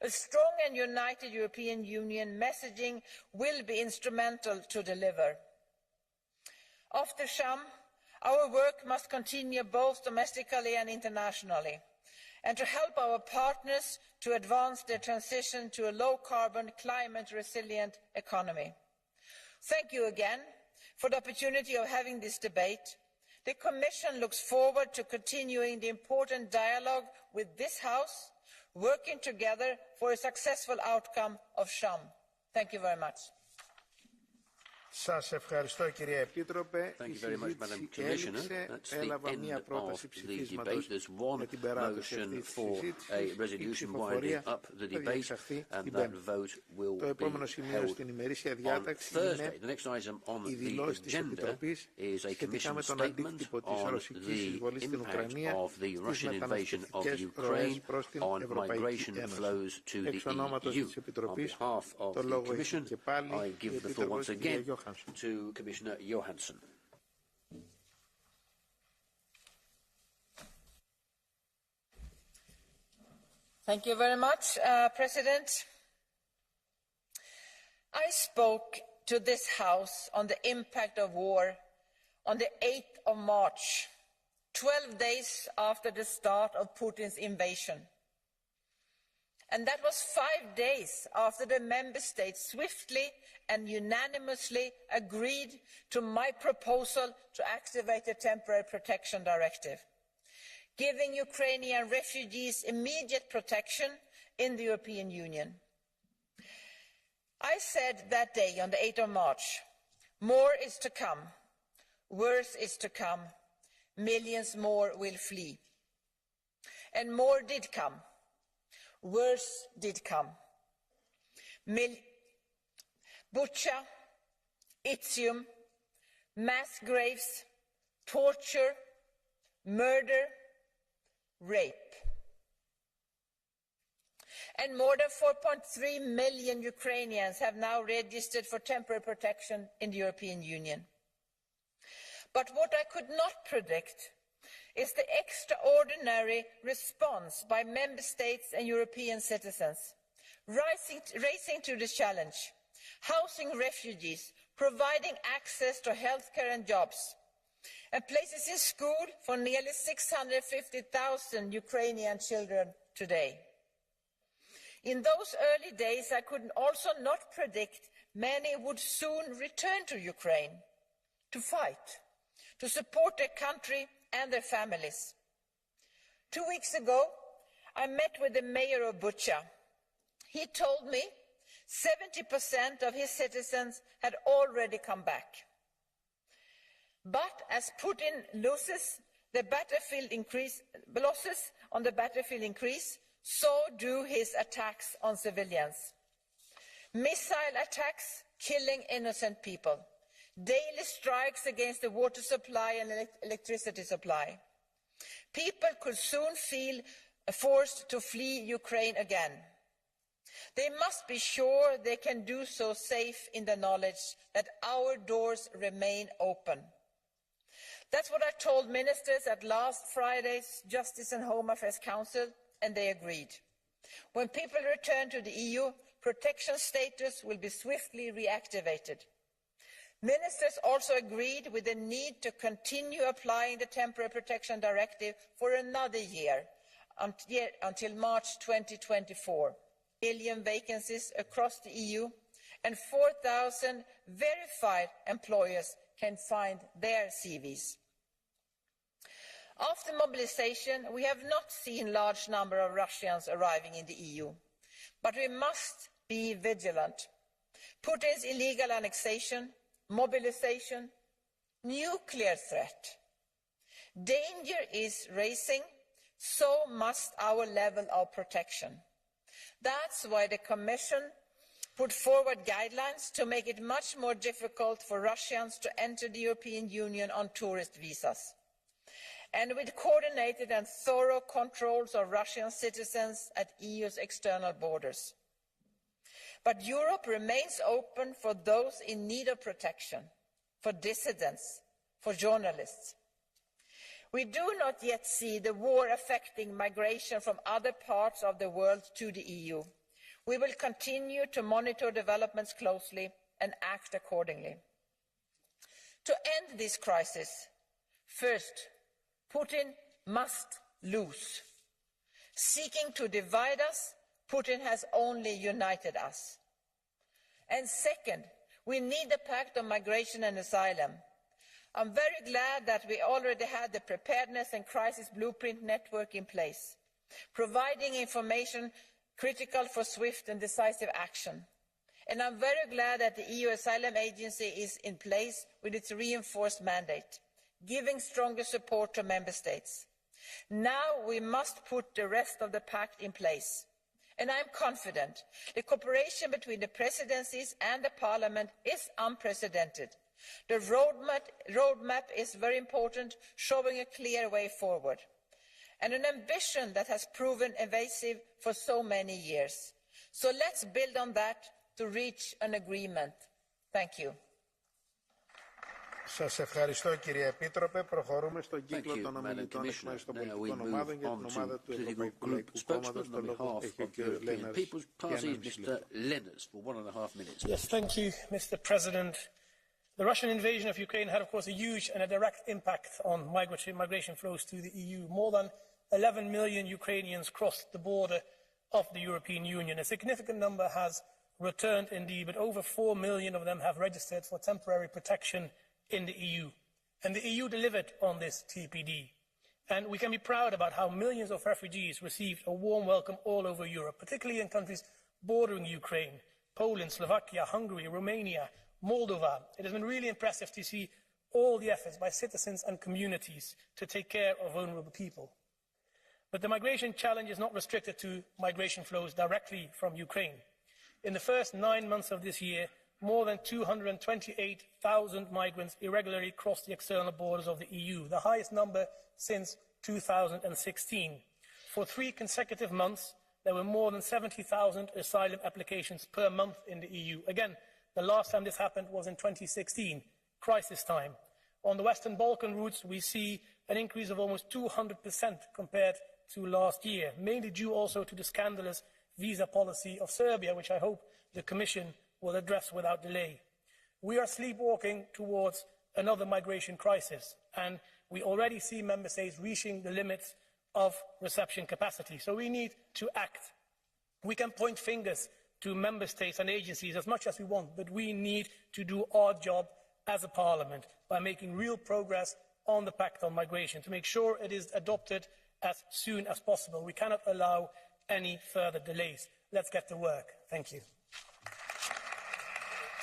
A strong and united European Union messaging will be instrumental to deliver. After Sham, our work must continue both domestically and internationally, and to help our partners to advance their transition to a low-carbon, climate-resilient economy. Thank you again for the opportunity of having this debate. The Commission looks forward to continuing the important dialogue with this House, working together for a successful outcome of Schengen. Thank you very much. Σας ευχαριστώ, κυρία Επίτροπε. Thank you very much, Madam Commissioner. That's the end of the debate. There's one motion for a resolution winding up the debate, and that vote will be held on Thursday. The next item on the agenda is a Commission statement on the impact of the Russian invasion of Ukraine on migration flows to the EU. On behalf of the Commission, I give the floor once again to Commissioner Johansson. Thank you very much, President. I spoke to this House on the impact of war on the 8th of March, 12 days after the start of Putin's invasion. And that was 5 days after the member states swiftly and unanimously agreed to my proposal to activate the Temporary Protection Directive, giving Ukrainian refugees immediate protection in the European Union. I said that day, on the 8th of March, more is to come, worse is to come, millions more will flee. And more did come. Worse did come. Bucha, Izium, mass graves, torture, murder, rape. And more than 4.3 million Ukrainians have now registered for temporary protection in the European Union. But what I could not predict is the extraordinary response by member states and European citizens, rising to the challenge, housing refugees, providing access to healthcare and jobs, and places in school for nearly 650,000 Ukrainian children today. In those early days, I could also not predict many would soon return to Ukraine to fight, to support their country and their families. 2 weeks ago, I met with the mayor of Bucha. He told me 70% of his citizens had already come back. But as Putin losses on the battlefield increase, so do his attacks on civilians. Missile attacks killing innocent people. Daily strikes against the water supply and electricity supply. People could soon feel forced to flee Ukraine again. They must be sure they can do so safe in the knowledge that our doors remain open. That's what I told ministers at last Friday's Justice and Home Affairs Council, and they agreed. When people return to the EU, protection status will be swiftly reactivated. Ministers also agreed with the need to continue applying the Temporary Protection Directive for another year, until March 2024. Million vacancies across the EU, and 4,000 verified employers can find their CVs. After mobilization, we have not seen a large number of Russians arriving in the EU, but we must be vigilant. Putin's illegal annexation, mobilization, nuclear threat. Danger is rising, so must our level of protection. That's why the Commission put forward guidelines to make it much more difficult for Russians to enter the European Union on tourist visas, and with coordinated and thorough controls of Russian citizens at EU's external borders. But Europe remains open for those in need of protection, for dissidents, for journalists. We do not yet see the war affecting migration from other parts of the world to the EU. We will continue to monitor developments closely and act accordingly. To end this crisis, first, Putin must lose. Seeking to divide us, Putin has only united us. And second, we need a pact on migration and asylum. I'm very glad that we already had the preparedness and crisis blueprint network in place, providing information critical for swift and decisive action. And I'm very glad that the EU Asylum Agency is in place with its reinforced mandate, giving stronger support to member states. Now we must put the rest of the pact in place. And I'm confident the cooperation between the presidencies and the Parliament is unprecedented. The roadmap is very important, showing a clear way forward, and an ambition that has proven evasive for so many years. So let's build on that to reach an agreement. Thank you. Σας ευχαριστώ κύριε Επίτροπε. Προχωρούμε στον κύκλο των ομιλητών εκ μέρους των πολιτικών ομάδων για την ομάδα του Ευρωπαϊκού Λαϊκού Κόμματος. Το λόγο έχει ο κύριος Λέναρς. Yes, thank you, Mr. President. The Russian invasion of Ukraine had, of course, a huge and a direct impact on migration flows to the EU. More than 11 million Ukrainians crossed the border of the European Union. A significant number has returned indeed, but over 4 million of them have registered for temporary protection in the EU. And the EU delivered on this TPD. And we can be proud about how millions of refugees received a warm welcome all over Europe, particularly in countries bordering Ukraine, Poland, Slovakia, Hungary, Romania, Moldova. It has been really impressive to see all the efforts by citizens and communities to take care of vulnerable people. But the migration challenge is not restricted to migration flows directly from Ukraine. In the first 9 months of this year, more than 228,000 migrants irregularly crossed the external borders of the EU, the highest number since 2016. For 3 consecutive months, there were more than 70,000 asylum applications per month in the EU. Again, the last time this happened was in 2016, crisis time. On the Western Balkan routes, we see an increase of almost 200% compared to last year, mainly due also to the scandalous visa policy of Serbia, which I hope the Commission will address without delay. We are sleepwalking towards another migration crisis, and we already see member states reaching the limits of reception capacity. So we need to act. We can point fingers to member states and agencies as much as we want, but we need to do our job as a parliament by making real progress on the Pact on Migration, to make sure it is adopted as soon as possible. We cannot allow any further delays. Let's get to work. Thank you.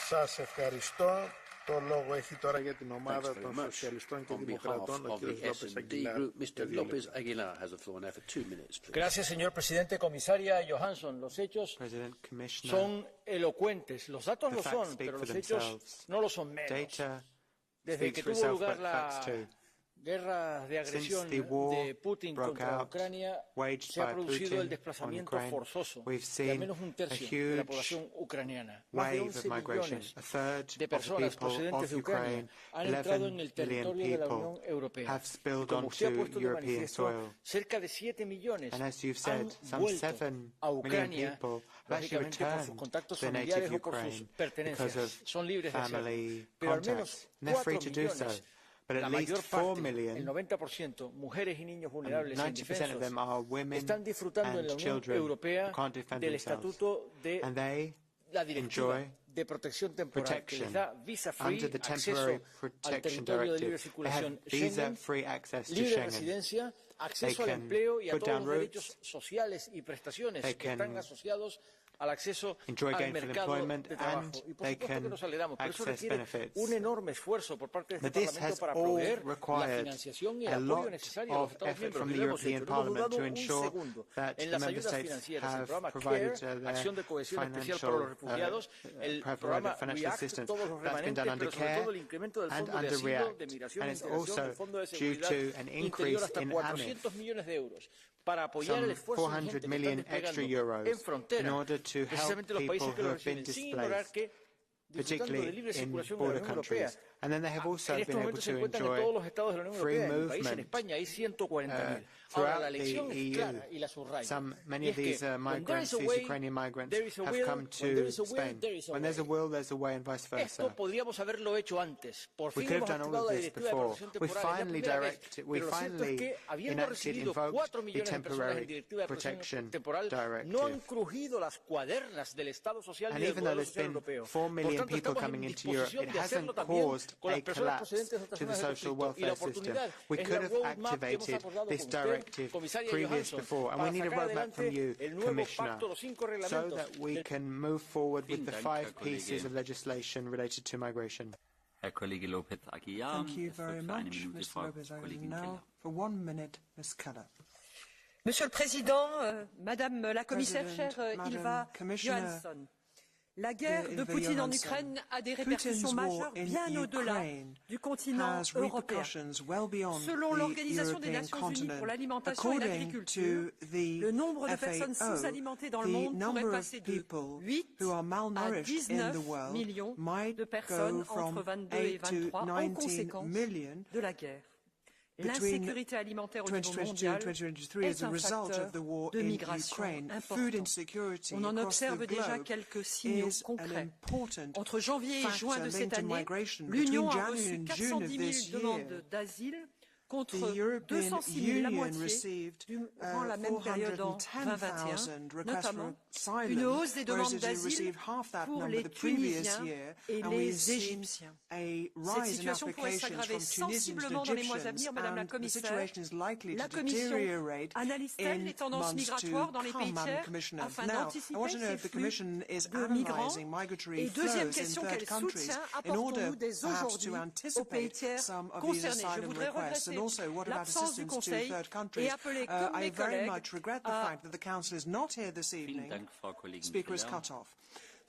Σας ευχαριστώ. Το λόγο έχει τώρα για την ομάδα των Σοσιαλιστών και Δημοκρατών ο κύριος Λόπες Αγγιλάρ. Gracias, señor presidente. Comisaria Johansson, los hechos son elocuentes. Los datos lo son, pero los hechos no lo son menos. Desde que tuvo lugar la guerra de agresión de Putin contra Ucrania, se ha producido el desplazamiento forzoso de al menos un tercio de la población ucraniana. Más de 11 millones de personas procedentes de Ucrania han entrado en el territorio de la Unión Europea. Como usted ha puesto de manifiesto, cerca de 7 millones han vuelto a Ucrania, lógicamente por sus contactos familiares o por sus pertenencias. Son libres de hacerlo. Pero al menos 4 millones, la mayor parte, el 90%, mujeres y niños vulnerables e indefensos, están disfrutando en la Unión Europea del estatuto de la Directiva de Protección Temporal, que les da visa-free acceso al territorio de libre circulación Schengen, libre residencia, acceso al empleo y a todos los derechos sociales y prestaciones que están asociados al acceso al mercado de trabajo. Y por supuesto que nos alegramos, pero eso requiere un enorme esfuerzo por parte de este Parlamento para proveer la financiación y el apoyo necesario a los Estados miembros. Y lo hemos hecho. No hemos dudado un segundo en las ayudas financieras, el programa CARE, Acción de Cohesión Especial para los Refugiados, el programa REACT, todos los remanentes, pero sobre todo el incremento del Fondo de Asilo, de Migración e Integración, del Fondo de Seguridad Interior hasta 400 millones de euros para apoyar el esfuerzo urgente que están desplegando en frontera, precisamente los países que lo reciben, sin ignorar que, disfrutando de libre circulación en la Unión Europea, en estos momentos se encuentran en todos los estados de la Unión Europea. En mi país, en España, hay 140.000. Ahora, la lección es clara y la subrayo. Many of these Ukrainian migrants have come to Spain. When there's a will, there's a way, and vice versa. Esto podríamos haberlo hecho antes. Por fin we could have hemos done all activado of la this Directiva de before. Protección We Temporal finally la primera vez. we Pero lo cierto es finally que, habiendo enacted, recibido invoked 4 the millones de personas en temporary Directiva de Protección protection Temporal, directive. no han crujido las cuadernas del Estado social And y del even though modelo there's social been europeo. 4 million Por tanto, people estamos coming en into Europe, disposición it de hacerlo hasn't también caused a collapse to the social welfare system. We could have activated this directive before, and we need a roadmap from you, Commissioner, so that we can move forward with the 5 pieces of legislation related to migration. Thank you very much, Mr. Lopez-Aguilar. Now, for 1 minute, Ms. Keller. Monsieur le Président, Madame la Commissaire, chère Ylva Johansson, la guerre de Poutine en Ukraine a des répercussions majeures bien au-delà du continent européen. Selon l'Organisation des Nations Unies pour l'alimentation et l'agriculture, le nombre de personnes sous-alimentées dans le monde pourrait passer de 8 à 19 millions de personnes entre 22 et 23 en conséquence de la guerre. L'insécurité alimentaire au niveau mondial est un facteur de migration important. On en observe déjà quelques signaux concrets. Entre janvier et juin de cette année, l'Union a reçu 410 000 demandes d'asile contre 206 000, la moitié, durant la même période en 2021, notamment une hausse des demandes d'asile pour les Tunisiens et les Égyptiens. Cette situation pourrait s'aggraver sensiblement dans les mois à venir, Madame la Commissaire. La Commission analyse-t-elle les tendances migratoires dans les pays tiers afin d'anticiper ces flux de migrants? Et deuxième question, quel soutien apportons-nous dès aujourd'hui aux pays tiers concernés? Je voudrais regretter l'absence du Conseil et appeler comme mes collègues à... Speaker is cut off.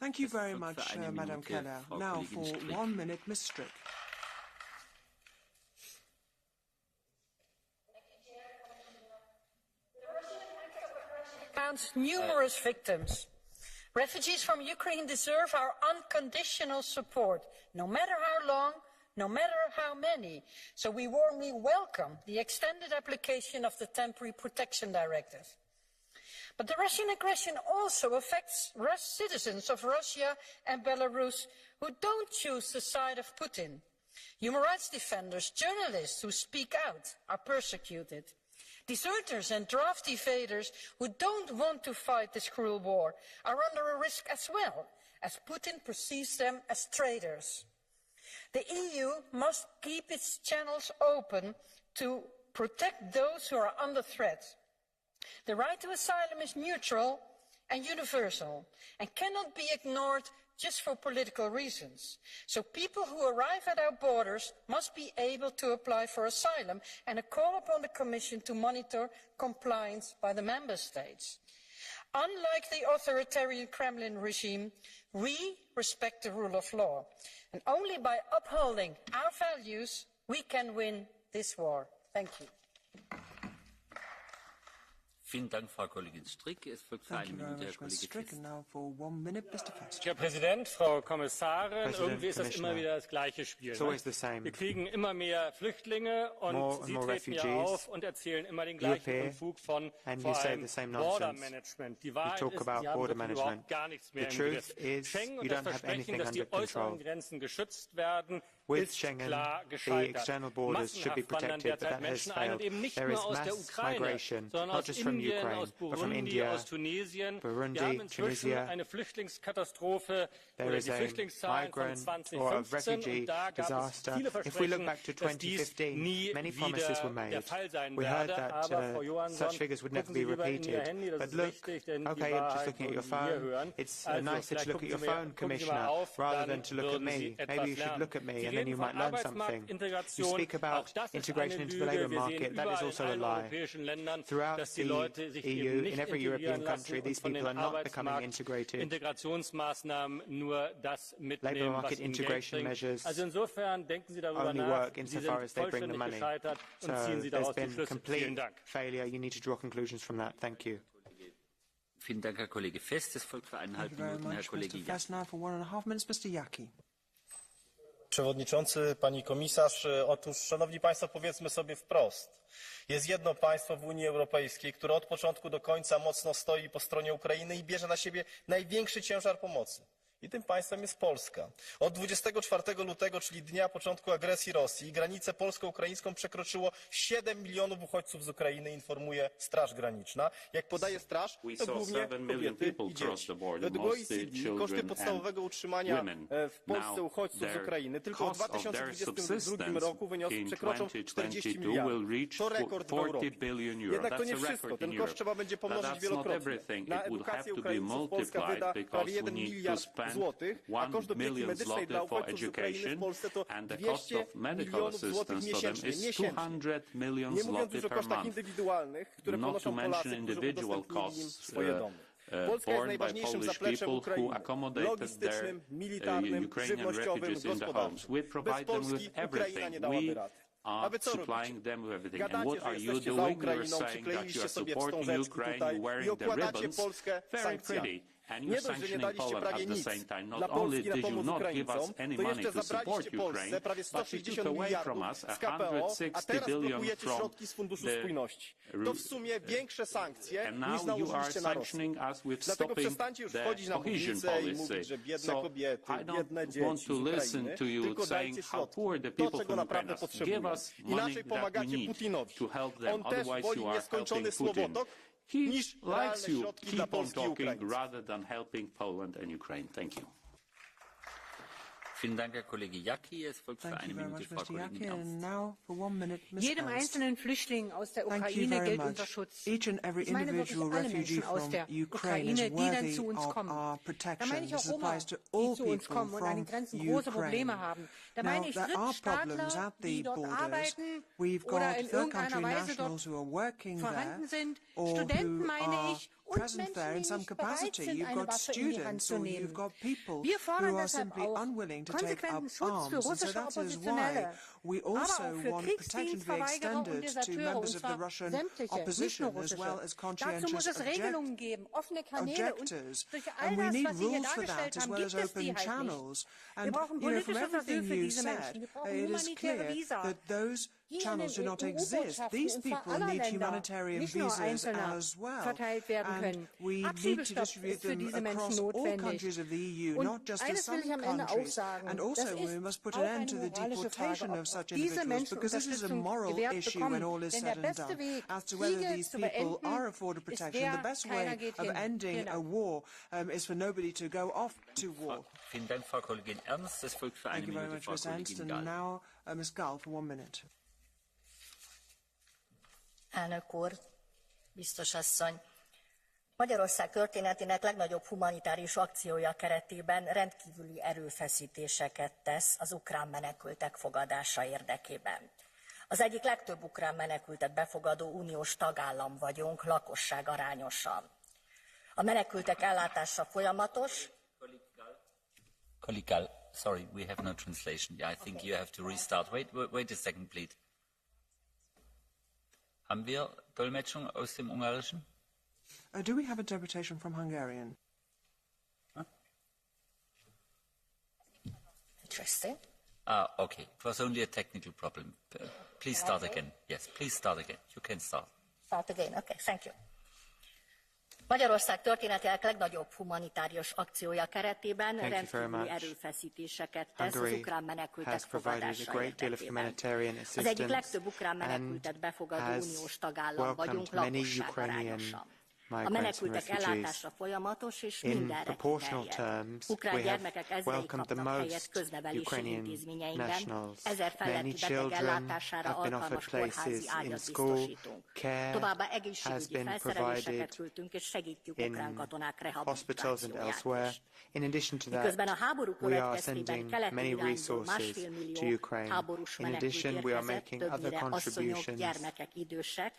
Thank you very much, Madam Keller. Now, for 1 minute, Ms. Strick. Counts numerous victims. Refugees from Ukraine deserve our unconditional support, no matter how long, no matter how many. So we warmly welcome the extended application of the Temporary Protection Directive. But the Russian aggression also affects citizens of Russia and Belarus who don't choose the side of Putin. Human rights defenders, journalists who speak out are persecuted. Deserters and draft evaders who don't want to fight this cruel war are under a risk as well, as Putin perceives them as traitors. The EU must keep its channels open to protect those who are under threat. The right to asylum is neutral and universal and cannot be ignored just for political reasons. So people who arrive at our borders must be able to apply for asylum, and I call upon the Commission to monitor compliance by the Member States. Unlike the authoritarian Kremlin regime, we respect the rule of law, and only by upholding our values we can win this war. Thank you. Vielen Dank, Frau Kollegin Strick. Es folgt für eine Minute Herr Kollege Fest. Herr Präsident, Frau Kommissarin, irgendwie ist das immer wieder das gleiche Spiel. Wir kriegen immer mehr Flüchtlinge und Sie treten ja auf und erzählen immer den gleichen Unfug von vor allem Border Management. Die Wahrheit ist, Sie haben überhaupt gar nichts mehr im Griff. Schengen und das Versprechen, dass die äußeren Grenzen geschützt werden, ist klar gescheitert. Massenhaft wandern derzeit Menschen ein und eben nicht nur aus der Ukraine, sondern aus Indien, aus Burundi, aus Tunesien. Wir haben inzwischen eine Flüchtlingskatastrophe oder die Flüchtlingszahlen von 2015 und da gab es viele Versprechen, dass dies nie wieder der Fall sein werde. Aber Frau Johansson, gucken Sie lieber in Ihr Handy, das ist wichtig, denn die Wahrheit wollen wir hören. Also vielleicht gucken Sie mal auf, dann würden Sie etwas lernen. Then you might learn something. You speak about integration into the labour market. That is also a lie. Throughout the EU, in every European country, these people are not becoming integrated. Labour market integration measures only work insofar as they bring the money. So there's been complete failure. You need to draw conclusions from that. Thank you. Vielen Dank, Herr Kollege Fest. Es folgt für 1,5 Minuten Herr Kollege Jaki. Przewodniczący, pani komisarz, otóż, szanowni państwo, powiedzmy sobie wprost. Jest jedno państwo w Unii Europejskiej, które od początku do końca mocno stoi po stronie Ukrainy i bierze na siebie największy ciężar pomocy. I tym państwem jest Polska. Od 24 lutego, czyli dnia początku agresji Rosji, granicę polsko-ukraińską przekroczyło 7 milionów uchodźców z Ukrainy, informuje Straż Graniczna. Jak podaje Straż, to głównie kobiety i dzieci. Według OECD koszty podstawowego utrzymania w Polsce uchodźców z Ukrainy tylko w 2022 roku przekroczą 40 miliardów. To rekord w Europie. Jednak to nie wszystko. Ten koszt trzeba będzie pomnożyć wielokrotnie. Na edukację Ukraińców Polska wyda prawie 1 miliard złotych, a koszt opieki medycznej dla uchodźców z Ukrainy w Polsce to 200 milionów złotych miesięcznie. Nie mówiąc już o kosztach indywidualnych, które ponoszą Polacy, którzy udostępnili im swoje domy. Polska jest najważniejszym zapleczem Ukrainy, logistycznym, militarnym, żywnościowym, gospodarczym. Bez Polski Ukraina nie dałaby rady. A wy co robicie? Gadacie, że jesteście za Ukrainą, przykleiliście sobie wstążeczki tutaj i okładacie Polskę sankcjami. Nie dość, że nie daliście prawie nic dla Polski na pomoc Ukraińcom, to jeszcze zabraliście Polsce prawie 160 miliardów z KPO, a teraz blokujecie środki z Funduszu Spójności. To w sumie większe sankcje niż nałożyliście na Rosję. Dlatego przestańcie już wchodzić na mównicę i mówić, że biedne kobiety, biedne dzieci z Ukrainy, tylko dajcie środki. To, czego naprawdę potrzebujemy. Inaczej pomagacie Putinowi. On też woli nieskończony słowotok, niż realne środki dla Polski i Ukrainy. Rather than helping Poland and Ukraine. Thank you. Jedem einzelnen Flüchtling aus der Ukraine gilt unser Schutz. Ich meine wirklich alle Menschen aus der Ukraine, die dann zu uns kommen. Da meine ich auch Roma, die zu uns kommen und an den Grenzen große Probleme haben. Da meine ich Drittstaatler, die dort arbeiten oder in irgendeiner Weise dort vorhanden sind. Studenten meine ich. Und Menschen, die nicht bereit sind, eine Waffe in die Hand zu nehmen. Wir fordern deshalb auch konsequenten Schutz für russische Oppositionelle, aber auch für Kriegsdienstverweigerer und Deserteure, und zwar sämtliche, nicht nur russische. Dazu muss es Regelungen geben, offene Kanäle, und durch all das, was Sie hier dargestellt haben, gibt es die halt nicht. Wir brauchen politisches Asyl für diese Menschen. Wir brauchen humanitäre Visa. Channels do not exist. These people need humanitarian visas as well, and we need to distribute them across all countries of the EU, not just to some countries. And also we must put an end to the deportation of such individuals, because this is a moral issue when all is said and done. As to whether these people are afforded protection, the best way of ending a war is for nobody to go off to war. Vielen Dank, Frau Kollegin Ernst. Es folgt für eine Minute Frau Kollegin Gall. Now, Ms. Gall, for 1 minute. Elnök úr, biztos asszony, Magyarország történetének legnagyobb humanitárius akciója keretében rendkívüli erőfeszítéseket tesz az ukrán menekültek fogadása érdekében. Az egyik legtöbb ukrán menekültet befogadó uniós tagállam vagyunk lakosság arányosan. A menekültek ellátása folyamatos. Colleague, sorry, we have no translation. Yeah, I think you have to restart. Wait a second, please. Haben wir Dolmetschung aus dem Ungarischen? Do we have interpretation from Hungarian? Huh? Interesting. Okay. It was only a technical problem. Please start again. Yes, please start again. You can start. Start again. Okay, thank you. Magyarország történetének legnagyobb humanitárius akciója keretében rendkívüli erőfeszítéseket tesz az ukrán menekültek fogadása érdekében. Az egyik legtöbb ukrán menekültet befogadó uniós tagállam vagyunk lakosság arányosan. A menekültek ellátása folyamatos és mindenre kiterjed. Ukrán gyermekek ezrei kapnak helyet köznevelési intézményeinkben, 1000 feletti beteg ellátására alkalmas kórházi ágyat biztosítunk. Továbbá egészségügyi felszereléseket küldtünk és segítjük ukrán katonák rehabilitációját is. Miközben a háború következtében keleti irányból 1,5 millió háborús menekült érkezett, többnyire asszonyok, gyermekek, idősek.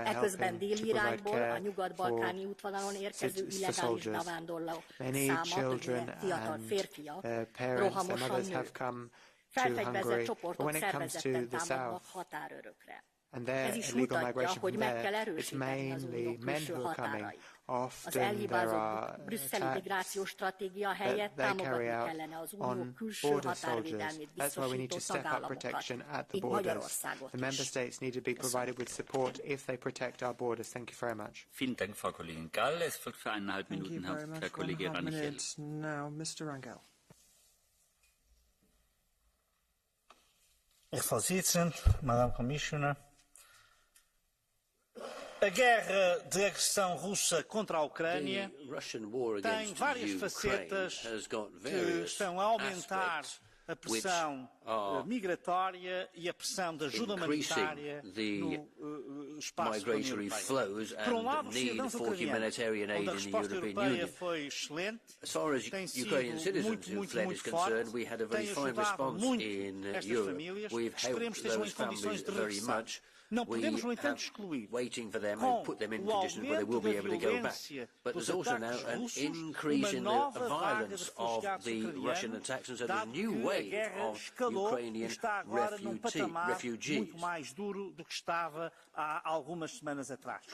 Eközben déli irányból a nyugat-balkáni útvonalon érkező illegális bevándorlók száma, többnyire fiatal férfiak, rohamosan nő. Felfegyverzett csoportok szervezetten támadnak határőrökre. and their illegal migration from there, it's mainly men who are coming. Az elhibázott brüsszeli migrációs stratégia helyett támogatni kellene az unió külső határvédelmét biztosító tagállamokat, mint Magyarországot The member states need to be provided with support if they protect our borders. Thank you very much. Vielen Dank, Frau Kollegin Gall. Es folgt für 1,5 Minuten Herr Kollege Rangel. Now, Mr. Rangel. Frau Vorsitzende, Madam Commissioner, a guerra de agressão russa contra a Ucrânia tem várias facetas que estão a aumentar a pressão migratória e a pressão de ajuda humanitária no espaço da União Europeia. Por lado, os cidadãos ucranianos, onde a resposta europeia foi excelente, tem sido muito forte, tem ajudado muito estas famílias, esperemos que estejam em condições de regressar. Não podemos, no entanto, excluir, com o aumento da violência dos ataques russos, uma nova vaga de refugiados ucranianos, dado que a guerra escalou e está agora num patamar muito mais duro do que estava há algumas semanas atrás.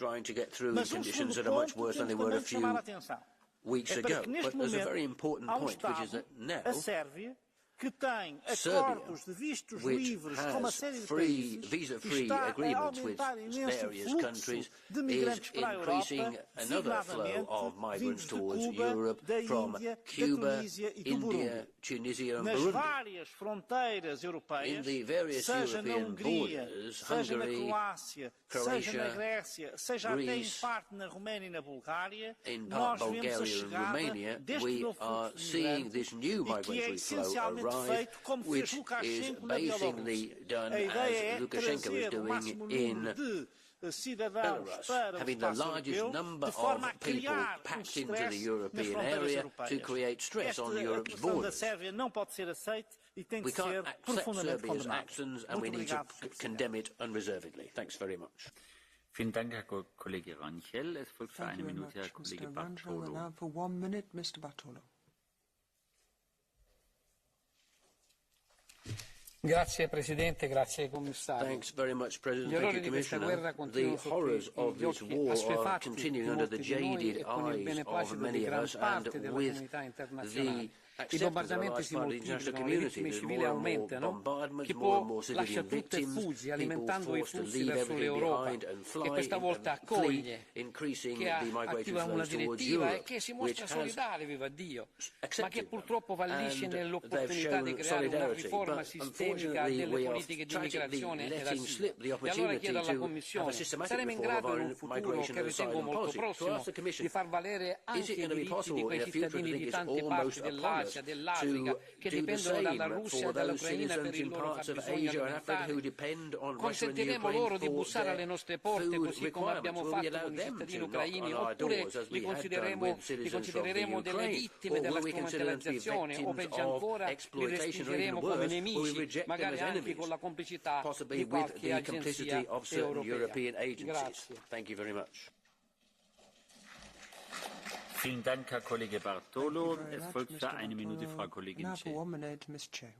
Mas um segundo ponto que temos também de chamar a atenção é para que, neste momento, há um Estado, a Sérvia, que tem acordos de vistos livres com uma série de países e está a aumentar imenso o fluxo de migrantes para a Europa, designadamente vindos de Cuba, da Índia, da Tunísia e do Burundi. Nas várias fronteiras europeias, seja na Hungria, seja na Croácia, seja na Grécia, seja até em parte na Roménia e na Bulgária, nós vemos a chegada deste novo fluxo de migrantes e que é essencialmente feito como fez Lukashenko na Bielorrússia. A ideia é trazer o máximo número de cidadãos para o espaço europeu, de forma a criar stress nas fronteiras europeias. Esta questão da Sérvia não pode ser aceita e tem que ser profundamente condenada. Muito obrigado, Vielen Dank, Herr Kollege Rangel. Es folgt für 1 Minute Herr Kollege Bartolo. Now for 1 minute, Mr. Bartolo. Grazie Presidente, grazie Commissario. Thanks very much, President. Gli Thank you, Commissioner. The horrors of this war are continuing under the jaded eyes of many of us, and with the I bombardamenti si moltiplicano, le vittime civili aumentano, chi può lascia tutto e fugge, alimentando i flussi verso l'Europa, che questa volta accoglie, che attiva una direttiva e che si mostra solidale, viva Dio, ma che purtroppo fallisce nell'opportunità di creare una riforma sistemica delle politiche di migrazione ed asilo. E allora chiedo alla Commissione, saremo in grado in un futuro che ritengo molto prossimo di far valere anche i diritti di quei cittadini di tante parti dell'Asia, dell'Africa, che dipendono dalla Russia e dall'Ucraina per il loro fabbisogno alimentare? Consentiremo loro di bussare alle nostre porte così come abbiamo fatto con i cittadini ucraini, oppure li considereremo delle vittime della strumentalizzazione o peggio ancora li respingeremo come nemici, magari anche con la complicità di qualche agenzia europea. Grazie. Vielen Dank, Herr Kollege Bartolo. Es folgt für 1 Minute Frau Kollegin Che.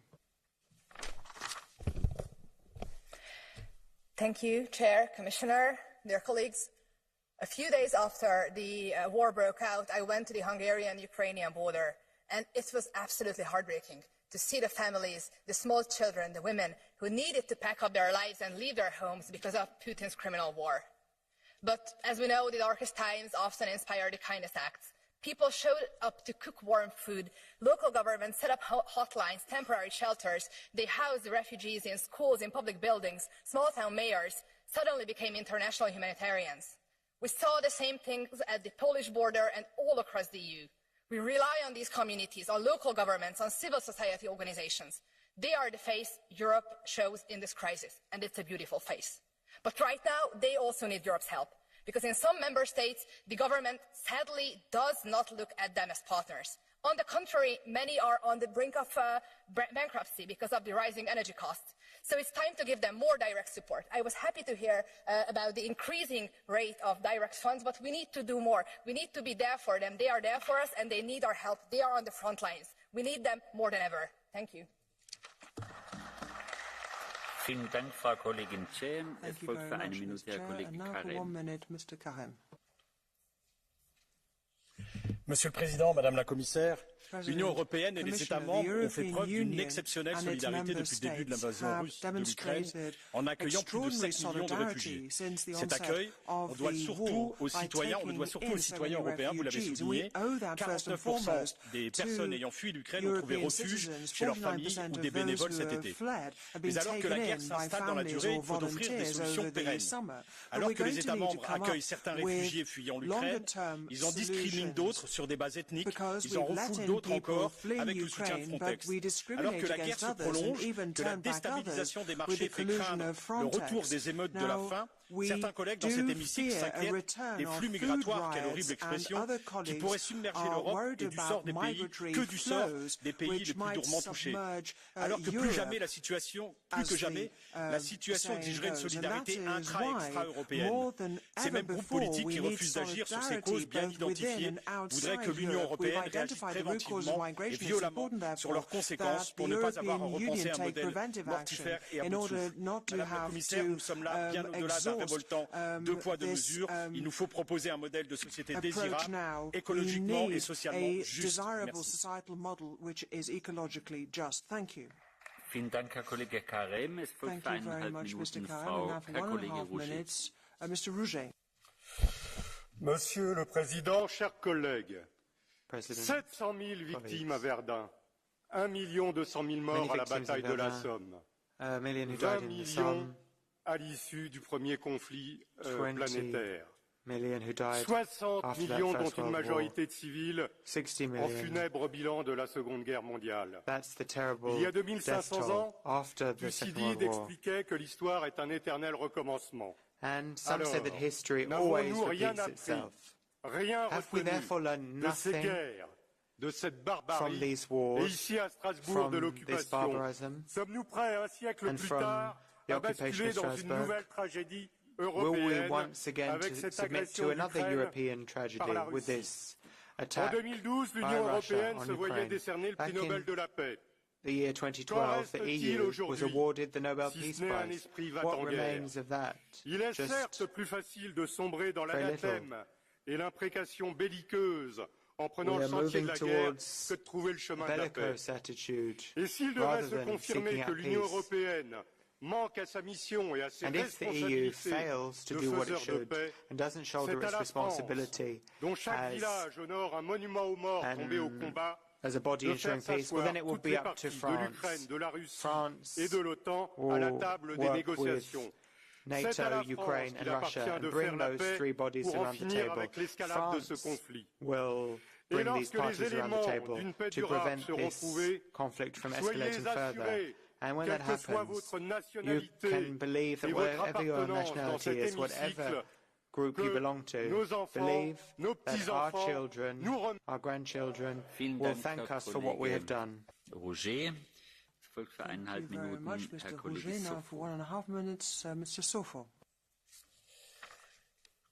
Thank you, Chair, Commissioner, dear colleagues. A few days after the war broke out, I went to the Hungarian-Ukrainian border, and it was absolutely heartbreaking to see the families, the small children, the women who needed to pack up their lives and leave their homes because of Putin's criminal war. But as we know, the darkest times often inspire the kindest acts. People showed up to cook warm food. Local governments set up hotlines, temporary shelters. They housed refugees in schools, in public buildings. Small-town mayors suddenly became international humanitarians. We saw the same things at the Polish border and all across the EU. We rely on these communities, on local governments, on civil society organizations. They are the face Europe shows in this crisis, and it's a beautiful face. But right now, they also need Europe's help, because in some member states, the government sadly does not look at them as partners. On the contrary, many are on the brink of bankruptcy because of the rising energy costs. So it's time to give them more direct support. I was happy to hear about the increasing rate of direct funds, but we need to do more. We need to be there for them. They are there for us, and they need our help. They are on the front lines. We need them more than ever. Thank you. Vielen Dank, Frau Kollegin Cem. Es Thank you folgt very für eine much, Minute Mr. Herr Chair. Kollege And now for Karem. 1 minute, Mr. Karem. Monsieur le Président, Madame la Commissaire, l'Union européenne et les États membres ont fait preuve d'une exceptionnelle solidarité depuis le début de l'invasion russe de l'Ukraine en accueillant plus de 7 millions de réfugiés. Cet accueil, on doit surtout aux citoyens européens, vous l'avez souligné, 49% des personnes ayant fui l'Ukraine ont trouvé refuge chez leurs familles ou des bénévoles cet été. Mais alors que la guerre s'installe dans la durée, il faut offrir des solutions pérennes. Alors que les États membres accueillent certains réfugiés fuyant l'Ukraine, ils en discriminent d'autres sur des bases ethniques, ils en refoulent d'autres encore avec le soutien de Frontex. Alors que la guerre se prolonge, que la déstabilisation des marchés fait craindre le retour des émeutes de la faim, certains collègues dans cet hémicycle s'inquiètent des flux migratoires, quelle horrible expression, qui pourraient submerger l'Europe et du sort des pays, que du sort des pays les plus durement touchés. Alors que plus que jamais, la situation exigerait une solidarité intra- et extra-européenne. Ces mêmes groupes politiques qui refusent d'agir sur ces causes bien identifiées voudraient que l'Union européenne réagisse préventivement et violemment sur leurs conséquences pour ne pas avoir à repenser un modèle mortifère et à bout de souffle. Madame la Commissaire, nous sommes là bien au-delà d'un révoltant deux poids, deux mesures. Il nous faut proposer un modèle de société désirable, écologiquement et socialement juste. Vielen Dank, Herr Kollege Karem. Es folgt für 1,5 Minuten Herr Kollege Rouget. Monsieur le Président, chers collègues, 700 000 victimes à Verdun, 1 200 000 morts à la bataille de la Somme, 20 millions à l'issue du premier conflit planétaire, 60 millions dont une majorité de civils en funèbre bilan de la Seconde Guerre mondiale. Il y a 2500 ans, Thucydide expliquait que l'histoire est un éternel recommencement. Alors, n'avons-nous rien appris, rien retenu de ces guerres, de cette barbarie, et ici à Strasbourg de l'occupation? Sommes-nous prêts un siècle plus tard à basculer dans une nouvelle tragédie européenne avec cette agression d'Ukraine par la Russie? En 2012, l'Union européenne se voyait décerner le prix Nobel de la paix. The year 2012, the EU was awarded the Nobel Peace Prize. What remains of that? Il est certes plus facile de sombrer dans l'anathème et l'imprécation belliqueuse en prenant le sentier de la guerre que de trouver le chemin de la paix. Et s'il devait se confirmer que l'Union européenne manque à sa mission et à ses responsabilités de faiseur de paix, c'est à la France, dont chaque village honore un monument aux morts tombés au combat, as a body ensuring peace, well then it will be up to France. De la Russie et de l'OTAN à la table des négociations. NATO, Ukraine and Russia and bring those three bodies around the table. France will bring these parties around the table to prevent this conflict from escalating further. And when that happens, you can believe that whatever your nationality is, whatever group you belong to, believe that our children, our grandchildren will thank us for what we have done. Roger, folgt für 1,5 Minuten Herr Kollege Sofo.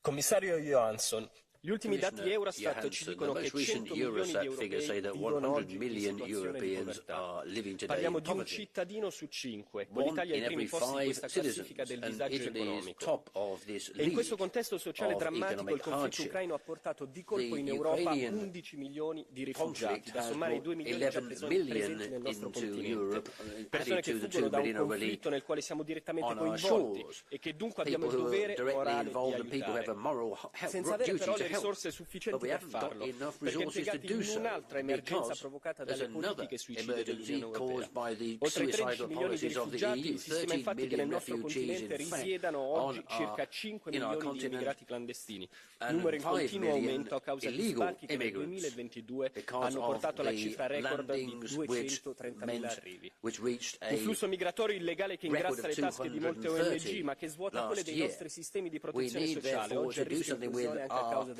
Commissario Johansson, gli ultimi dati Eurostat ci dicono che 100 milioni di europei vivono oggi in situazione di povertà. Parliamo di un cittadino su 5, con l'Italia ai primi posti in questa classifica del disagio economico. E in questo contesto sociale drammatico il conflitto ucraino ha portato di colpo in Europa 11 milioni di rifugiati, da sommare ai 2 milioni già presenti nel nostro continente. Persone che fuggono da un conflitto nel quale siamo direttamente coinvolti e che dunque abbiamo il dovere morale di aiutare, senza avere però le risorse sufficienti per farlo, perché impiegati in un'altra emergenza provocata dalle politiche suicide dell'Unione Europea. Oltre ai 13 milioni di rifugiati, si stima infatti che nel nostro continente risiedano oggi circa 5 milioni di immigrati clandestini, numero in continuo aumento a causa di sbarchi che nel 2022 hanno portato alla cifra record di 230.000 arrivi. Un flusso migratorio illegale che ingrassa le tasche di molte ONG, ma che svuota quelle dei nostri sistemi di protezione sociale, oggi a rischio di esclusione anche a causa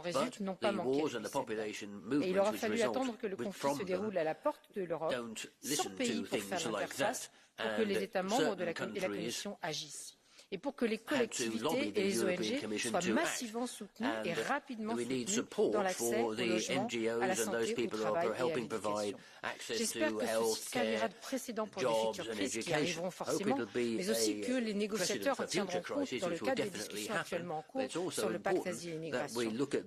en résultent n'ont pas manqué de réussir. Et il aura fallu attendre que le conflit se déroule à la porte de l'Europe, sans pays pour faire l'interface, pour que les États membres et la Commission agissent. et pour que les collectivités et les ONG soient massivement soutenues et rapidement soutenues dans l'accès au logement, à la santé, au travail et à l'éducation. J'espère que ceci servira de précédent pour les futures crises qui arriveront forcément, mais aussi que les négociateurs en tiendront compte dans le cadre des discussions actuellement en cours sur le pacte asile et migration.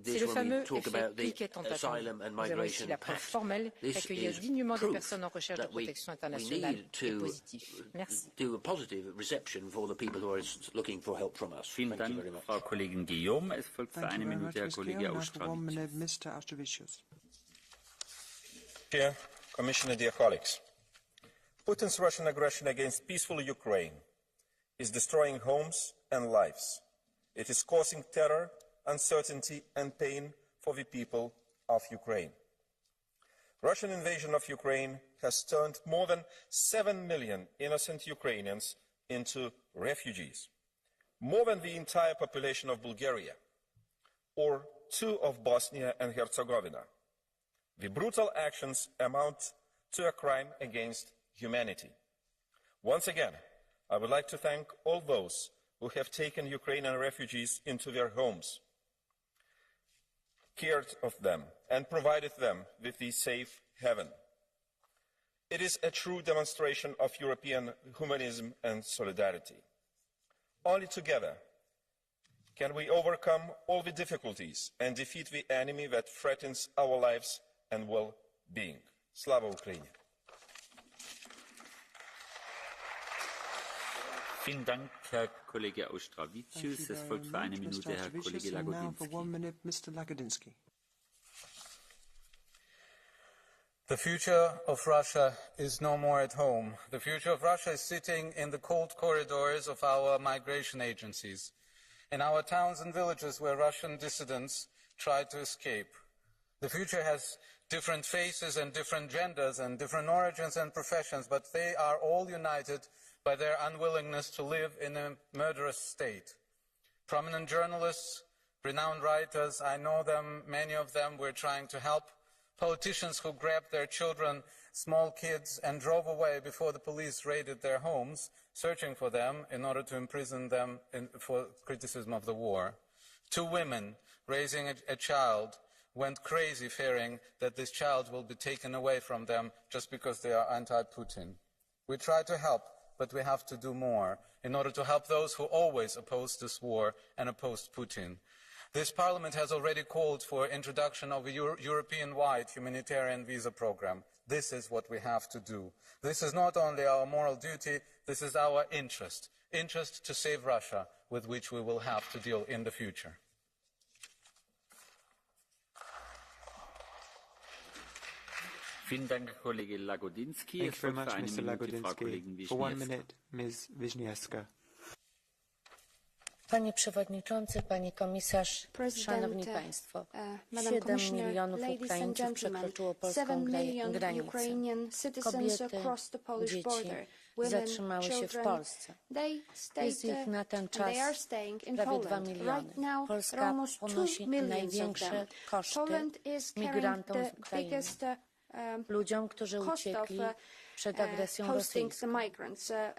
C'est le fameux effet cliquet tentateur. Nous avons ici la preuve formelle qu'accueillir dignement des personnes en recherche de protection internationale est positif. Merci. Vielen Dank, Frau Kollegin Guillaume. Es folgt für eine Minute Herr Kollege Austrevicius. Chair, Commissioner, dear colleagues. Putin's Russian aggression against peaceful Ukraine is destroying homes and lives. It is causing terror, uncertainty and pain for the people of Ukraine. Russian invasion of Ukraine has turned more than 7 million innocent Ukrainians into refugees, more than the entire population of Bulgaria, or 2 of Bosnia and Herzegovina. The brutal actions amount to a crime against humanity. Once again, I would like to thank all those who have taken Ukrainian refugees into their homes, cared of them, and provided them with a safe haven. It is a true demonstration of European humanism and solidarity. Only together can we overcome all the difficulties and defeat the enemy that threatens our lives and well-being. Slava Ukraini! Vielen Dank, Herr Kollege Austrevicius. Es folgt für eine Minute Herr Kollege Lagodinsky. The future of Russia is no more at home. The future of Russia is sitting in the cold corridors of our migration agencies, in our towns and villages where Russian dissidents try to escape. The future has different faces and different genders and different origins and professions, but they are all united by their unwillingness to live in a murderous state. Prominent journalists, renowned writers, I know them, many of them were trying to help. Politicians who grabbed their children, small kids, and drove away before the police raided their homes, searching for them in order to imprison them for criticism of the war. 2 women raising a child went crazy fearing that this child will be taken away from them just because they are anti-Putin. We try to help, but we have to do more in order to help those who always opposed this war and opposed Putin. This Parliament has already called for introduction of a European-wide humanitarian visa program. This is what we have to do. This is not only our moral duty, this is our interest to save Russia, with which we will have to deal in the future. Vielen Dank, Kollege Lagodinsky. Thank you very much, Mr. Lagodinsky. For 1 minute, Ms. Wisniewska. Panie Przewodniczący, Pani Komisarz, Szanowni Państwo, 7 milionów Ukraińców przekroczyło polską granicę. Kobiety, dzieci zatrzymały się w Polsce. Jest ich na ten czas prawie 2 miliony. Polska ponosi największe koszty migrantom z Ukrainy. Ludziom, którzy uciekli przed agresją rosyjską.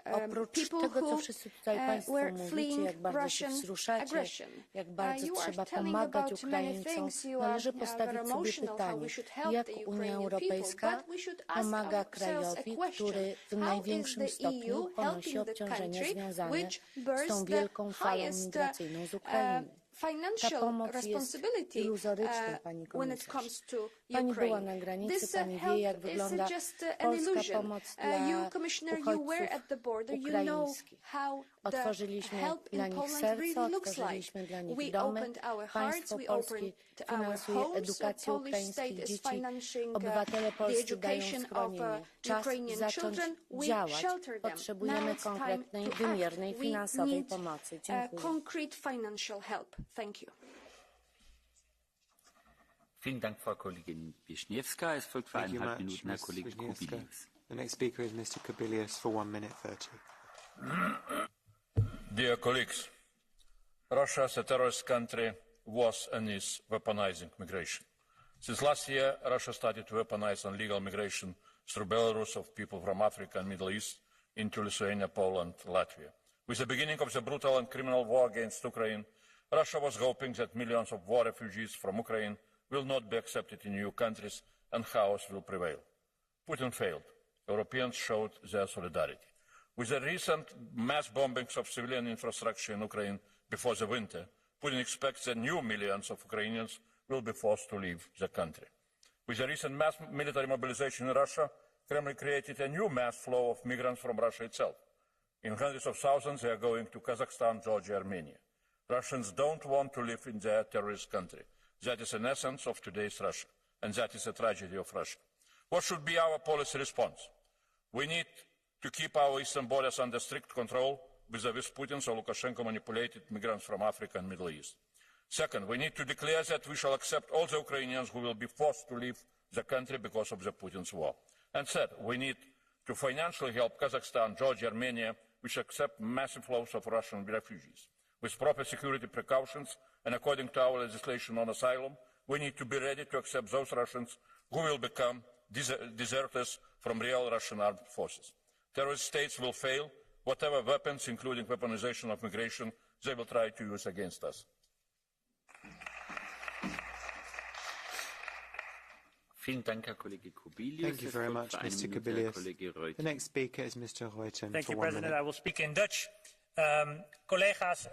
Oprócz tego, co wszyscy tutaj Państwo mówicie, jak bardzo się wzruszacie, jak bardzo trzeba pomagać Ukraińcom, należy postawić sobie pytanie, jak Unia Europejska pomaga krajowi, który w największym stopniu ponosi obciążenia związane z tą wielką falą migracyjną z Ukrainy. Ta pomoc jest iluzoryczna, Pani Komisarz. Pani była na granicy, Pani wie, jak wygląda polska pomoc dla uchodźców ukraińskich. Otworzyliśmy dla nich serca, otworzyliśmy dla nich domy. Państwo polskie finansuje edukację ukraińskich dzieci. Obywatele polscy dają schronienie. Czas zacząć działać. Potrzebujemy konkretnej, wymiernej finansowej pomocy. Dziękuję. Thank you. Vielen Dank, Frau Kollegin Wisniewska. Es folgt für 1,5 Minuten Herr Kollege Kubilius. The next speaker is Mr. Kubilius for 1 minute 30. Dear colleagues, Russia as a terrorist country was and is weaponizing migration. Since last year, Russia started to weaponize illegal migration through Belarus of people from Africa and Middle East into Lithuania, Poland, Latvia. With the beginning of the brutal and criminal war against Ukraine, Russia was hoping that millions of war refugees from Ukraine will not be accepted in EU countries and chaos will prevail. Putin failed. Europeans showed their solidarity. With the recent mass bombings of civilian infrastructure in Ukraine before the winter, Putin expects that new millions of Ukrainians will be forced to leave the country. With the recent mass military mobilization in Russia, Kremlin created a new mass flow of migrants from Russia itself. In hundreds of thousands, they are going to Kazakhstan, Georgia, Armenia. Russians don't want to live in their terrorist country. That is an essence of today's Russia, and that is a tragedy of Russia. What should be our policy response? We need to keep our eastern borders under strict control vis-à-vis Putin or Lukashenko manipulated migrants from Africa and Middle East. Second, we need to declare that we shall accept all the Ukrainians who will be forced to leave the country because of the Putin's war. And third, we need to financially help Kazakhstan, Georgia, Armenia, which accept massive flows of Russian refugees. With proper security precautions and according to our legislation on asylum, we need to be ready to accept those Russians who will become deserters from real Russian armed forces. Terrorist states will fail, whatever weapons, including weaponization of migration, they will try to use against us. Thank you very much, Mr. Kubilius. The next speaker is Mr. Reuten. Thank you, President. I will speak in Dutch. Collega's,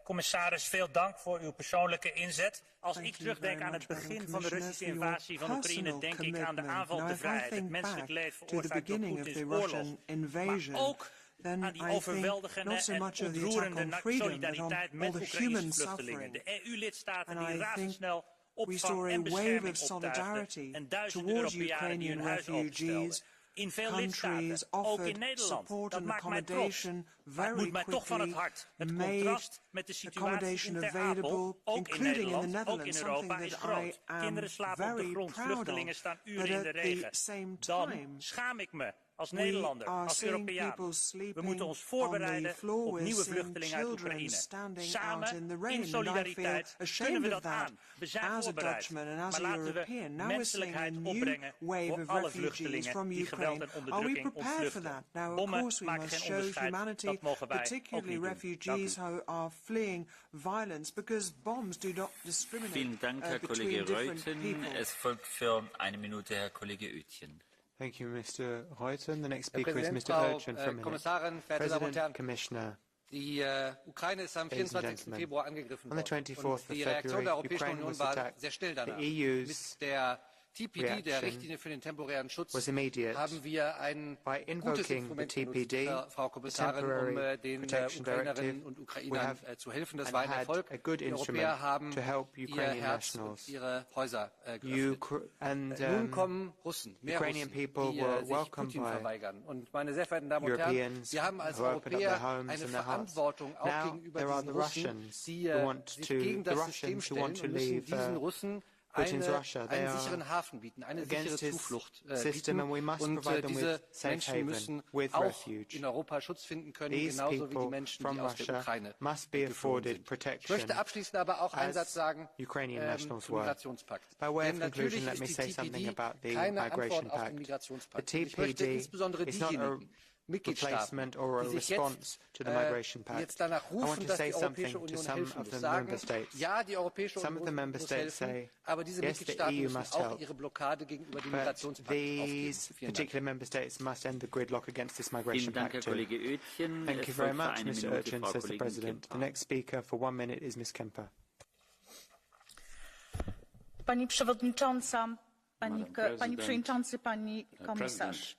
commissaris, veel dank voor uw persoonlijke inzet. Als ik terugdenk aan het begin van de Russische invasie van Oekraïne, denk ik aan de aanval op de vrijheid, het menselijk leven veroorzaakt door Poetins oorlog. Maar ook aan die overweldigende en ontroerende solidariteit met Oekraïnse vluchtelingen. De EU-lidstaten die razendsnel opvang en bescherming optuigden en duizenden Europeanen die hun huis openstelden. In veel lidstaten, ook in Nederland. Dat maakt mij trots. Maar het moet mij toch van het hart. Het contrast met de situatie in Ter Apel, ook in Nederland, ook in Europa, is groot. Kinderen slapen op de grond, vluchtelingen staan uren in de regen. Dan schaam ik me als Nederlander, als Europeaan. We moeten ons voorbereiden op nieuwe vluchtelingen uit Oekraïne. Samen, in solidariteit, kunnen we dat aan. We zijn voorbereid. Maar laten we menselijkheid opbrengen voor alle vluchtelingen die geweld en onderdrukking ontvluchten. Bommen maken geen onderscheid. Dat mogen wij ook niet doen. Vielen Dank, Herr Kollege Reuten. Es folgt für eine Minute Herr Kollege Oetjen. Thank you, Mr. Reuten. The next speaker is Mr. Oetjen from Kommissarin, verehrte Damen und Herren. Commissioner. Die Ukraine ist am 24. Februar angegriffen worden. Die Reaktion der Europäischen Union war sehr schnell danach. Mit der TPD, der Richtlinie für den temporären Schutz, haben wir ein gutes Instrument genutzt, Frau Kommissarin, den Ukrainerinnen und Ukrainern zu helfen. Das war ein Erfolg. Die Europäer haben ihr Herz und ihre Häuser geöffnet. Nun kommen Russen, mehr Russen, die sich Putin verweigern. Und meine sehr verehrten Damen und Herren, wir haben als Europäer eine Verantwortung auch gegenüber diesen Russen, die sich gegen das System stellen und müssen diesen Russen einen sicheren Hafen bieten, eine sichere Zuflucht bieten. Und diese Menschen müssen auch in Europa Schutz finden können, genauso wie die Menschen, die aus der Ukraine geflohen sind. Ich möchte abschließend aber auch einen Satz sagen zum Migrationspakt. Denn natürlich ist die TPD keine Antwort auf den Migrationspakt. Ich möchte insbesondere diejenigen Mitgliedstaaten, die sich jetzt danach rufen, dass die Europäische Union helfen muss, sagen, ja, die Europäische Union muss helfen, aber diese Mitgliedstaaten müssen auch ihre Blockade gegenüber dem Migrationspakt aufgeben. Vielen Dank. Thank you very much, Mr. Oetjen, says the President. The next speaker for 1 minute is Ms. Kemper. Pani Przewodnicząca, Pani Przewodniczący, Pani Komisarz.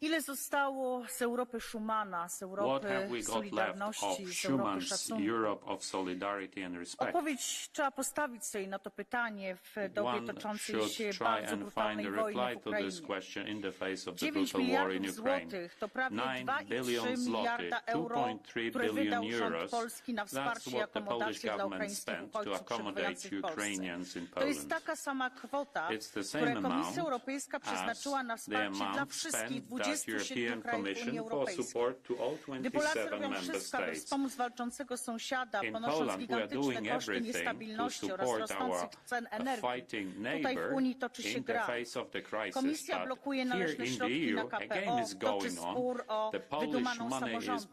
Ile zostało z Europy Schumana, z Europy solidarności, z Europy szacunku? Odpowiedź trzeba postawić sobie na to pytanie w dobie toczącej się bardzo brutalnej wojny w Ukrainie. 9 miliardów złotych to prawie 2,3 miliarda euro, które wydał rząd Polski na wsparcie i akomodację dla ukraińskich uchodźców przebywających w Polsce. To jest taka sama kwota, którą Komisja Europejska przeznaczyła na wsparcie dla wszystkich 27 krajów Unii Europejskiej. Gdy Polacy robią wszystko, aby wspomóc walczącego sąsiada, ponosząc gigantyczne koszty niestabilności oraz rosnących cen energii, tutaj w Unii toczy się gra. Komisja blokuje należne środki na KPO, toczy spór o wydumaną samorządność.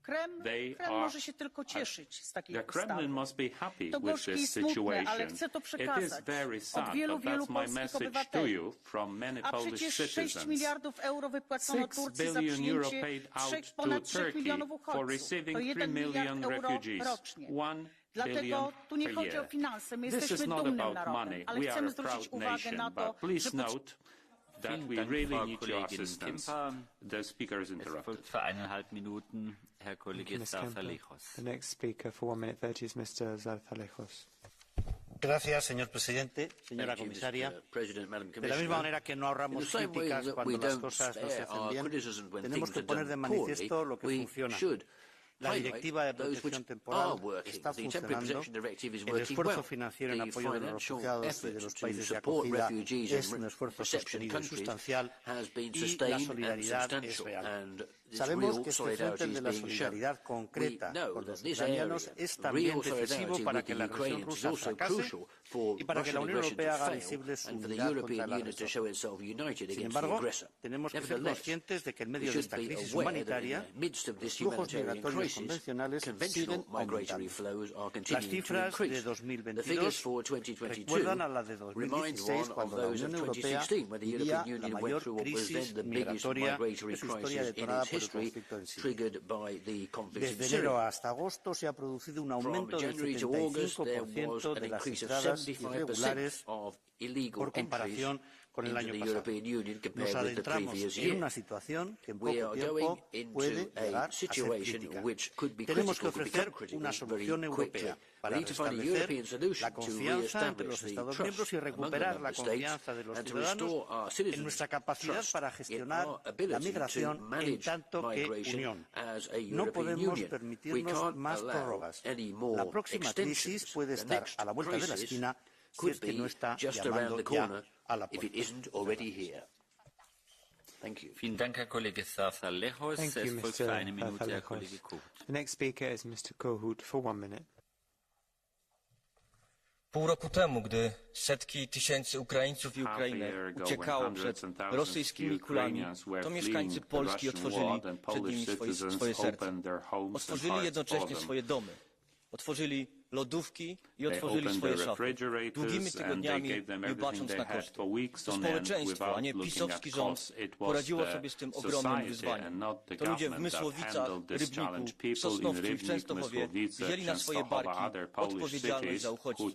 Kreml może się tylko cieszyć z takiej The Kremlin must be happy To with gorzkie i this smutne, ale situation. chcę to It is przekazać very sad, od wielu but that's my polskich message to obywateli. you from many A Polish przecież 6 citizens. miliardów euro wypłacono 6 Turcji za billion euro przyjęcie paid out to ponad 3 Turkey milionów for uchodźców. receiving To 3 1 miliard million euro refugees. rocznie. 1 Dlatego billion tu nie per chodzi o year. finanse. My This is jesteśmy not dumnym about narodem, money. ale We are chcemy a zwrócić proud uwagę nation, na to, but please że note that we really need your assistance. The speaker is interrupted. Für 1,5 Minuten Herr Kollege Zarfalejos. The next speaker for 1 minute 30 is Mr. Zarfalejos. Gracias, señor presidente, señora comisaria. De la misma manera que no ahorramos críticas cuando las cosas no se hacen bien, tenemos que poner de manifiesto lo que funciona. La Directiva de Protección Temporal está funcionando, el esfuerzo financiero en apoyo de los refugiados y de los países de acogida es un esfuerzo sostenido y sustancial y la solidaridad es real. Sabemos que este frente de la solidaridad concreta con los ucranianos es también decisivo para que la agresión rusa fracase y para que la Unión Europea haga visible su unidad contra el agresor. Sin embargo, tenemos que ser conscientes de que en medio de esta crisis humanitaria, los flujos migratorios convencionales siguen aumentando. Las cifras de 2022 recuerdan a las de 2016, cuando la Unión Europea vivía la mayor crisis migratoria de su historia, detonada por el conflicto en Siria. Desde enero hasta agosto se ha producido un aumento del 75% de las entradas irregulares por comparación con el año pasado. Nos adentramos en una situación que en poco tiempo puede llegar a ser crítica. Tenemos que ofrecer una solución europea para restablecer la confianza entre los Estados miembros y recuperar la confianza de los ciudadanos en nuestra capacidad para gestionar la migración en tanto que Unión. No podemos permitirnos más prórrogas. La próxima crisis puede estar a la vuelta de la esquina si es que no está llamando ya a la puerta. Vielen Dank, Herr Kollege Zarfalejos. Thank you, Es folgt für eine Mr. Minute Herr Kollege Zarfalejos. Kohut. The next speaker is Mr. Kohut for 1 minute. Pół roku temu, gdy setki tysięcy Ukraińców i Ukrainek uciekało przed rosyjskimi kulami, to mieszkańcy Polski otworzyli przed nimi swoje serca. Otworzyli jednocześnie swoje domy. Otworzyli lodówki i otworzyli swoje szafy. Długimi tygodniami nie bacząc na koszty. To społeczeństwo, a nie pisowski rząd poradziło sobie z tym ogromnym wyzwaniem. To ludzie w Mysłowicach, Rybniku, Sosnowcu i w Częstochowie wzięli na swoje barki odpowiedzialność za uchodźców.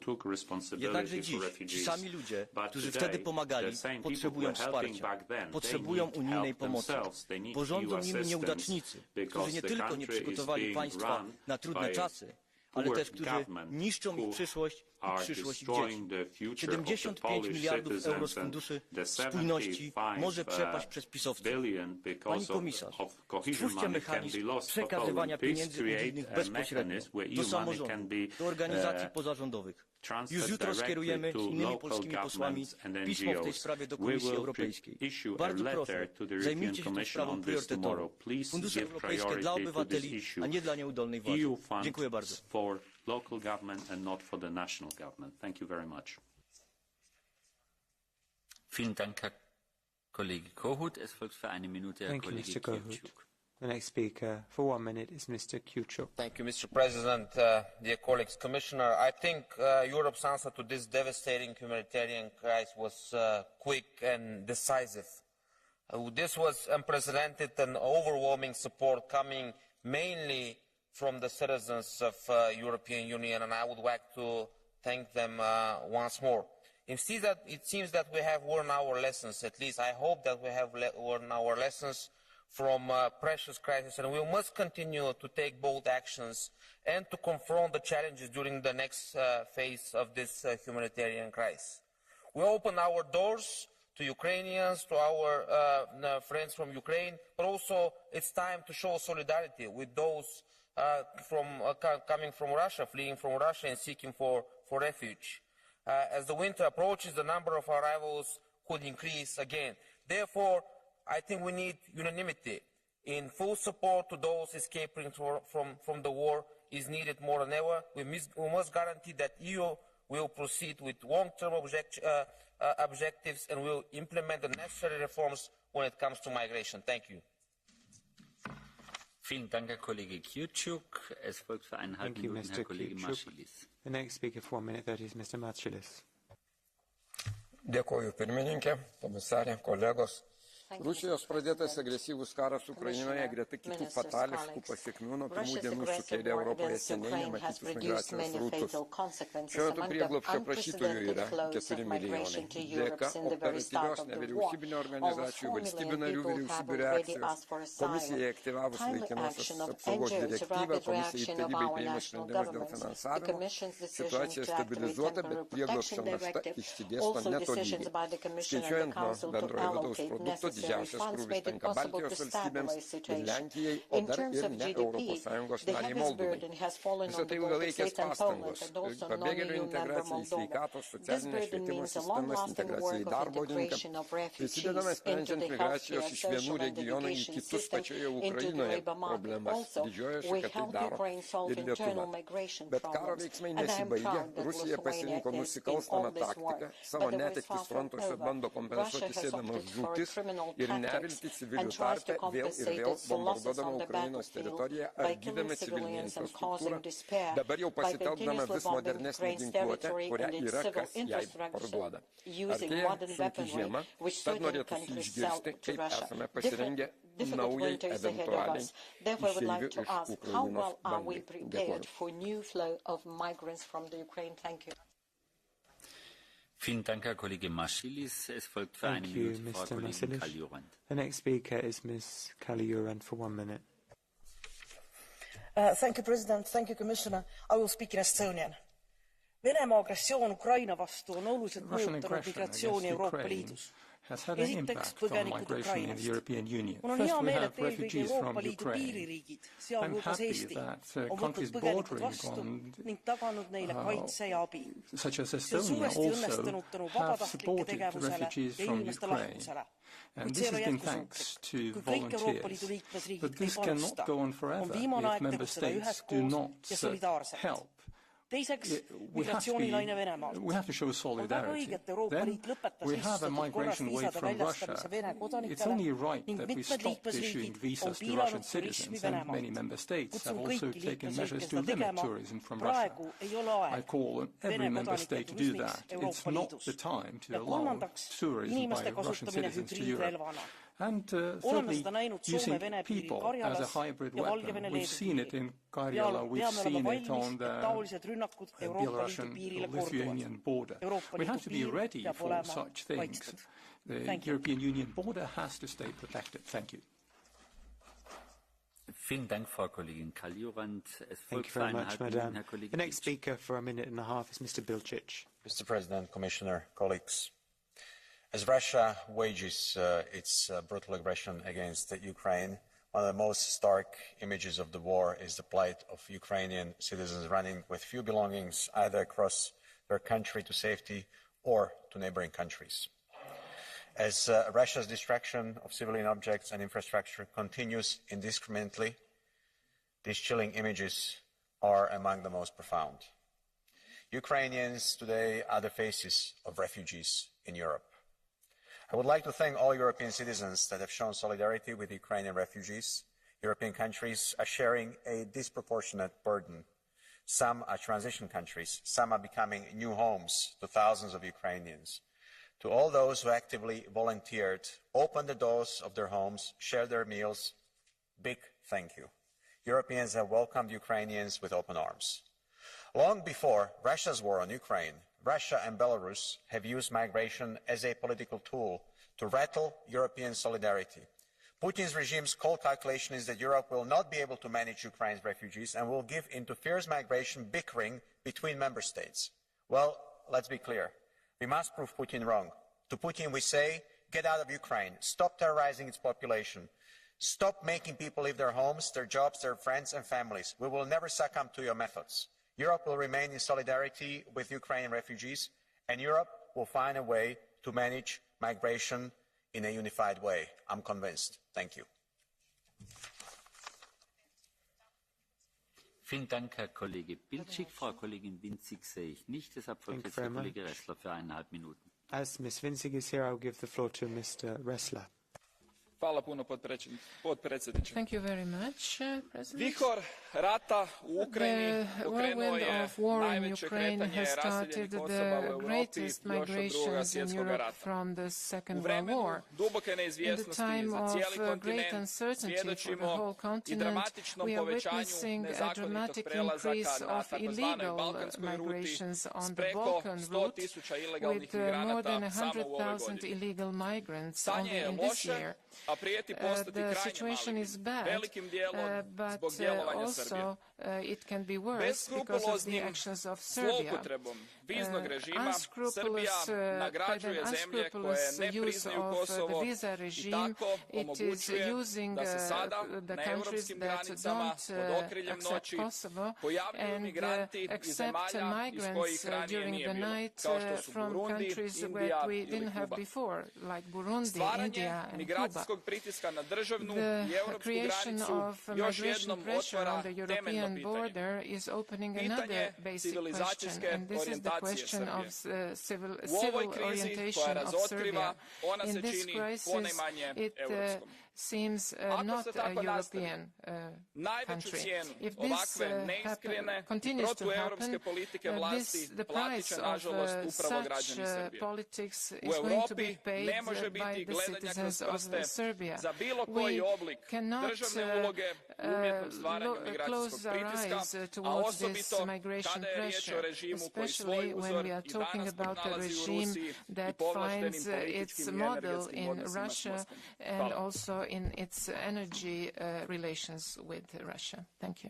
Jednakże dziś ci sami ludzie, którzy wtedy pomagali, potrzebują wsparcia, potrzebują unijnej pomocy, bo rządzą nimi nieudacznicy, którzy nie tylko nie przygotowali państwa na trudne czasy, ale też którzy niszczą ich przyszłość i przyszłość ich dzieci. 75 miliardów euro z funduszy spójności może przepaść przez pisowców. Pani komisarz, stwórzcie mechanizm przekazywania pieniędzy unijnych bezpośrednio do samorządów, do organizacji pozarządowych. Już jutro skierujemy z innymi polskimi posłami pismo w tej sprawie do Komisji Europejskiej. Bardzo proszę, zajmijcie się tą sprawą priorytetowo. Fundusze europejskie dla obywateli, a nie dla nieudolnej władzy. Dziękuję bardzo. For local government and not for the national government. Thank you very much. Vielen Dank, Herr Kollege Kohut. Es folgt für eine Minute Herr Kollege Kierczuk. The next speaker for 1 minute is Mr. Kuchuk. Thank you, Mr. President. Dear colleagues, Commissioner, I think Europe's answer to this devastating humanitarian crisis was quick and decisive. This was unprecedented and overwhelming support coming mainly from the citizens of European Union, and I would like to thank them once more. It seems that we have learned our lessons, at least I hope that we have learned our lessons from precious crisis, and we must continue to take bold actions and to confront the challenges during the next phase of this humanitarian crisis. We open our doors to Ukrainians, to our friends from Ukraine, but also it's time to show solidarity with those coming from Russia, fleeing from Russia and seeking for refuge. As the winter approaches, the number of arrivals could increase again. Therefore, I think we need unanimity in full support to those escaping from the war is needed more than ever. We must guarantee that EU will proceed with long-term objectives and will implement the necessary reforms when it comes to migration. Thank you. Vielen Dank, Herr Kollege Kyuczuk. Es folgt für 1,5 Minuten Herr Kollege Maršilis. The next speaker for 1 minute 30 is Mr. Maršilis. Dėkoju pirmininkė, komisarė, kolegos. Rusijos pradėtas agresyvus karas Ukrainoje greta kitų fatališkų pasekmių nuo pirmų dienų sukėlė Europoje seniai nematytus migracijos srautus. Šiuo metu prieglobsčio prašytojų yra 4 milijonai. Dėka operatyvios nevyriausybinio organizacijų, valstybių narių vyriausybių reakcijos, komisijai aktyvavus laikinosios apsaugos direktyvą, komisijai ir tarybai priėmė sprendimus dėl finansavimo, situacija stabilizuota, bet prieglobsčio našta išsidėsto netolygiai. Skaičiuojant nuo bendrojo vidaus produkto, didžiausias krūvis tenka Baltijos valstybėms ir Lenkijai, o dar ir ne ES nariai Moldovai. Visą tai ilgalaikės pastangos. Pabėgėlių integracija į sveikatos, socialinę švietimo sistemas, integracija į darbo rinką. Prisidedame sprendžiant migracijos iš vienų regionų į kitus pačioje Ukrainoje problemas. Didžiuojuosi, kad tai daro ir Lietuva. Bet karo veiksmai nesibaigia. Rusija pasirinko nusikalstamą taktiką. Savo netektis frontuose bando kompensuoti sėdamas žūtis ir nevilti civilių tarpe vėl ir vėl bombarduodama Ukrainos teritoriją, ardydama civilinę infrastruktūrą, dabar jau pasitelkdama vis modernesnį ginkluotę, kurią yra kas jai parduoda. Artėja sunki žiema, tad norėtųsi išgirsti, kaip esame pasirengę naujai eventualiai išeivių iš Ukrainos bangai. Dėkuoju. Vielen Dank, Herr Kollege Maršilis. Es folgt für 1 Minute Frau Kollegin Kaljurand. The next speaker is Ms. Kaljurand for 1 minute. Thank you, President. Thank you, Commissioner. I will speak in Estonian. Venemaa agressioon Ukraina vastu on oluliselt mõjutanud migratsiooni Euroopa Liidus. has had an impact on migration in the European Union. First, we have refugees from Ukraine. I'm happy that countries bordering on, such as Estonia, also have supported refugees from Ukraine. And this has been thanks to volunteers. But this cannot go on forever if member states do not help. We have to show solidarity. Then we have a migration wave from Russia. It's only right that we stop issuing visas to Russian citizens, and many member states have also taken measures to limit tourism from Russia. I call on every member state to do that. It's not the time to allow tourism by Russian citizens to Europe. And thirdly, using people as a hybrid weapon. We've seen it in Karjala, we've seen it on the Belarusian-Lithuanian border. We have to be ready for such things. The European Union border has to stay protected. Thank you. Vielen Dank, Frau Kollegin Kaljurand. Thank you very much, Madam. The next speaker for a minute and a half is Mr. Bilčić. Mr. President, Commissioner, colleagues. As Russia wages its brutal aggression against Ukraine, one of the most stark images of the war is the plight of Ukrainian citizens running with few belongings either across their country to safety or to neighboring countries. As Russia's destruction of civilian objects and infrastructure continues indiscriminately, these chilling images are among the most profound. Ukrainians today are the faces of refugees in Europe. I would like to thank all European citizens that have shown solidarity with Ukrainian refugees. European countries are sharing a disproportionate burden. Some are transition countries. Some are becoming new homes to thousands of Ukrainians. To all those who actively volunteered, opened the doors of their homes, shared their meals, big thank you. Europeans have welcomed Ukrainians with open arms. Long before Russia's war on Ukraine, Russia and Belarus have used migration as a political tool to rattle European solidarity. Putin's regime's cold calculation is that Europe will not be able to manage Ukraine's refugees and will give in to fierce migration bickering between member states. Well, let's be clear. We must prove Putin wrong. To Putin we say, get out of Ukraine, stop terrorizing its population, stop making people leave their homes, their jobs, their friends and families. We will never succumb to your methods. Europe will remain in solidarity with Ukrainian refugees, and Europe will find a way to manage migration in a unified way. I'm convinced. Thank you. Vielen Dank, Herr Kollege Bilčić. Frau Kollegin Winzig sehe ich nicht, deshalb folgt jetzt Herr Kollege Ressler für 1,5 Minuten. As Ms. Winzig is here, I will give the floor to Mr. Ressler. Hvala puno, potpredsjedniče. Thank you very much, President. Vihor rata u Ukrajini pokrenuo je najveće kretanje raseljenih osoba u Europi još od Drugog svjetskog rata. U vremenu duboke neizvjesnosti za cijeli kontinent svjedočimo i dramatičnom povećanju nezakonitog prelazaka na takozvanoj balkanskoj ruti s preko 100.000 ilegalnih migranata samo u ovoj godini. Stanje je loše, a prijeti postati krajnje maligno, velikim dijelom zbog djelovanja Srbije. Beskrupuloznim zloupotrebom viznog režima Srbija nagrađuje zemlje koje ne priznaju Kosovo i tako omogućuje da se sada na europskim granicama pod okriljem noći pojavljuju migranti iz zemalja iz kojih ranije nije bilo, kao što su Burundi, Indija ili Kuba. Stvaranje migracijskog pritiska na državnu i europsku granicu još jednom otvara temeljno pitanje. Pitanje civilizacijske orijentacije Srbije. U ovoj krizi koja razotkriva, ona se čini ponajmanje europskom. Seems not a European country. If this continues to happen, the price of such politics is going to be paid by the citizens of Serbia. We cannot close our eyes towards this migration pressure, especially when we are talking about a regime that finds its model in Russia and also in its energy relations with Russia. Thank you.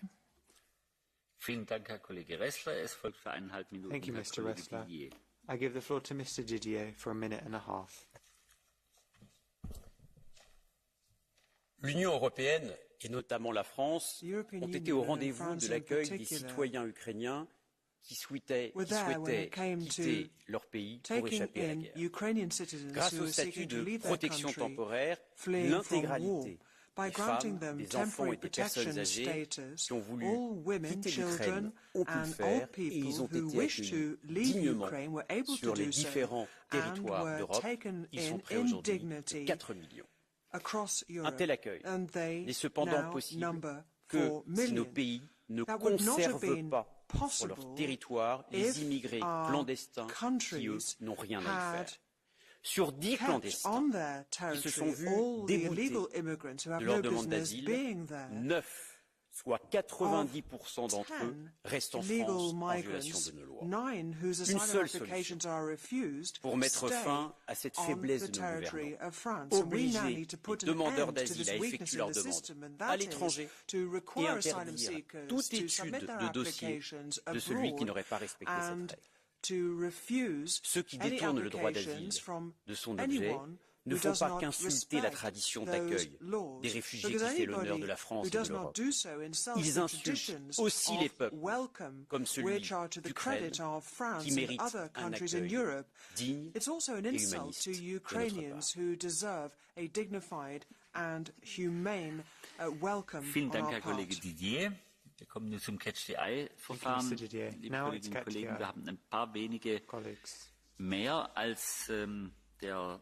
Vielen Dank, Herr Kollege Ressler. Es folgt für 1,5 Minuten. Thank you, Mr. Ressler. Didier. I give the floor to Mr. Didier for a minute and a half. L'Union européenne, et notamment la France, ont été au rendez-vous de l'accueil des citoyens ukrainiens qui souhaitaient quitter leur pays pour échapper à la guerre. Grâce au statut de protection temporaire, l'intégralité des femmes, des enfants et des personnes âgées qui ont voulu quitter l'Ukraine ont pu le faire et ils ont été accueillis dignement sur les différents territoires d'Europe. Ils sont près aujourd'hui de 4 millions. Un tel accueil n'est cependant possible que si nos pays ne conservent pas sur leur territoire les immigrés clandestins qui, eux, n'ont rien à y faire. Sur 10 clandestins qui se sont vus déboutés de leur demande d'asile, 9, soit 90% d'entre eux, restent en France en violation de nos lois. Une seule solution pour mettre fin à cette faiblesse de nos gouvernants. Obliger les demandeurs d'asile à effectuer leur demande à l'étranger et interdire toute étude de dossier de celui qui n'aurait pas respecté cette règle. Ceux qui détournent le droit d'asile de son objet ne font pas qu'insulter la tradition d'accueil des réfugiés qui fait l'honneur de la France et de l'Europe. Ils insultent aussi les peuples, comme celui d'Ukraine, qui mérite un accueil digne et humaniste de notre part. Vielen Dank, Herr Kollege Didier. Wir kommen nun zum Catch-the-Eye-Verfahren. Liebe Kolleginnen und Kollegen, wir haben ein paar wenige mehr als der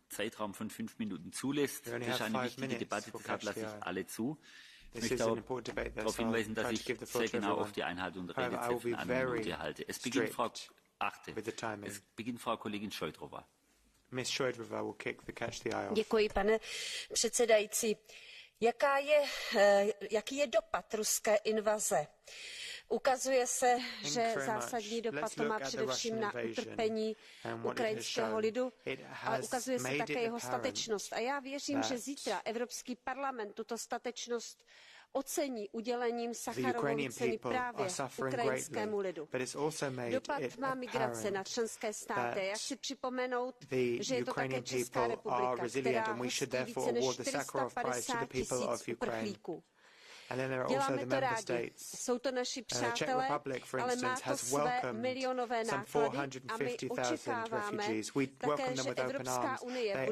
Zeitraum von 5 Minuten zulässt. Das ist eine wichtige Debatte, deshalb lasse ich alle zu. Ich möchte darauf hinweisen, dass ich sehr genau auf die Einhaltung der Redezeit von 1 Minute halte. Es beginnt Frau Kollegin Šojdrová. Ms. Šojdrová will kick the Catch-the-Eye off. Děkuji, pane předsedající. Jaký je dopad ruské invaze? Ukazuje se, že zásadní dopad to má především na utrpení ukrajinského lidu, ale ukazuje se také jeho statečnost. A já věřím, že zítra Evropský parlament tuto statečnost ocení udělením Sacharovovy ceny právě ukrajinskému lidu. Dopad má migrace na členské státy. Já chci připomenout, že je to také Česká republika, která hostí více než 450 000 uprchlíků. And then there are also the member states. Czech Republic, for instance, has welcomed some 450,000 refugees. We welcome them with open arms. They are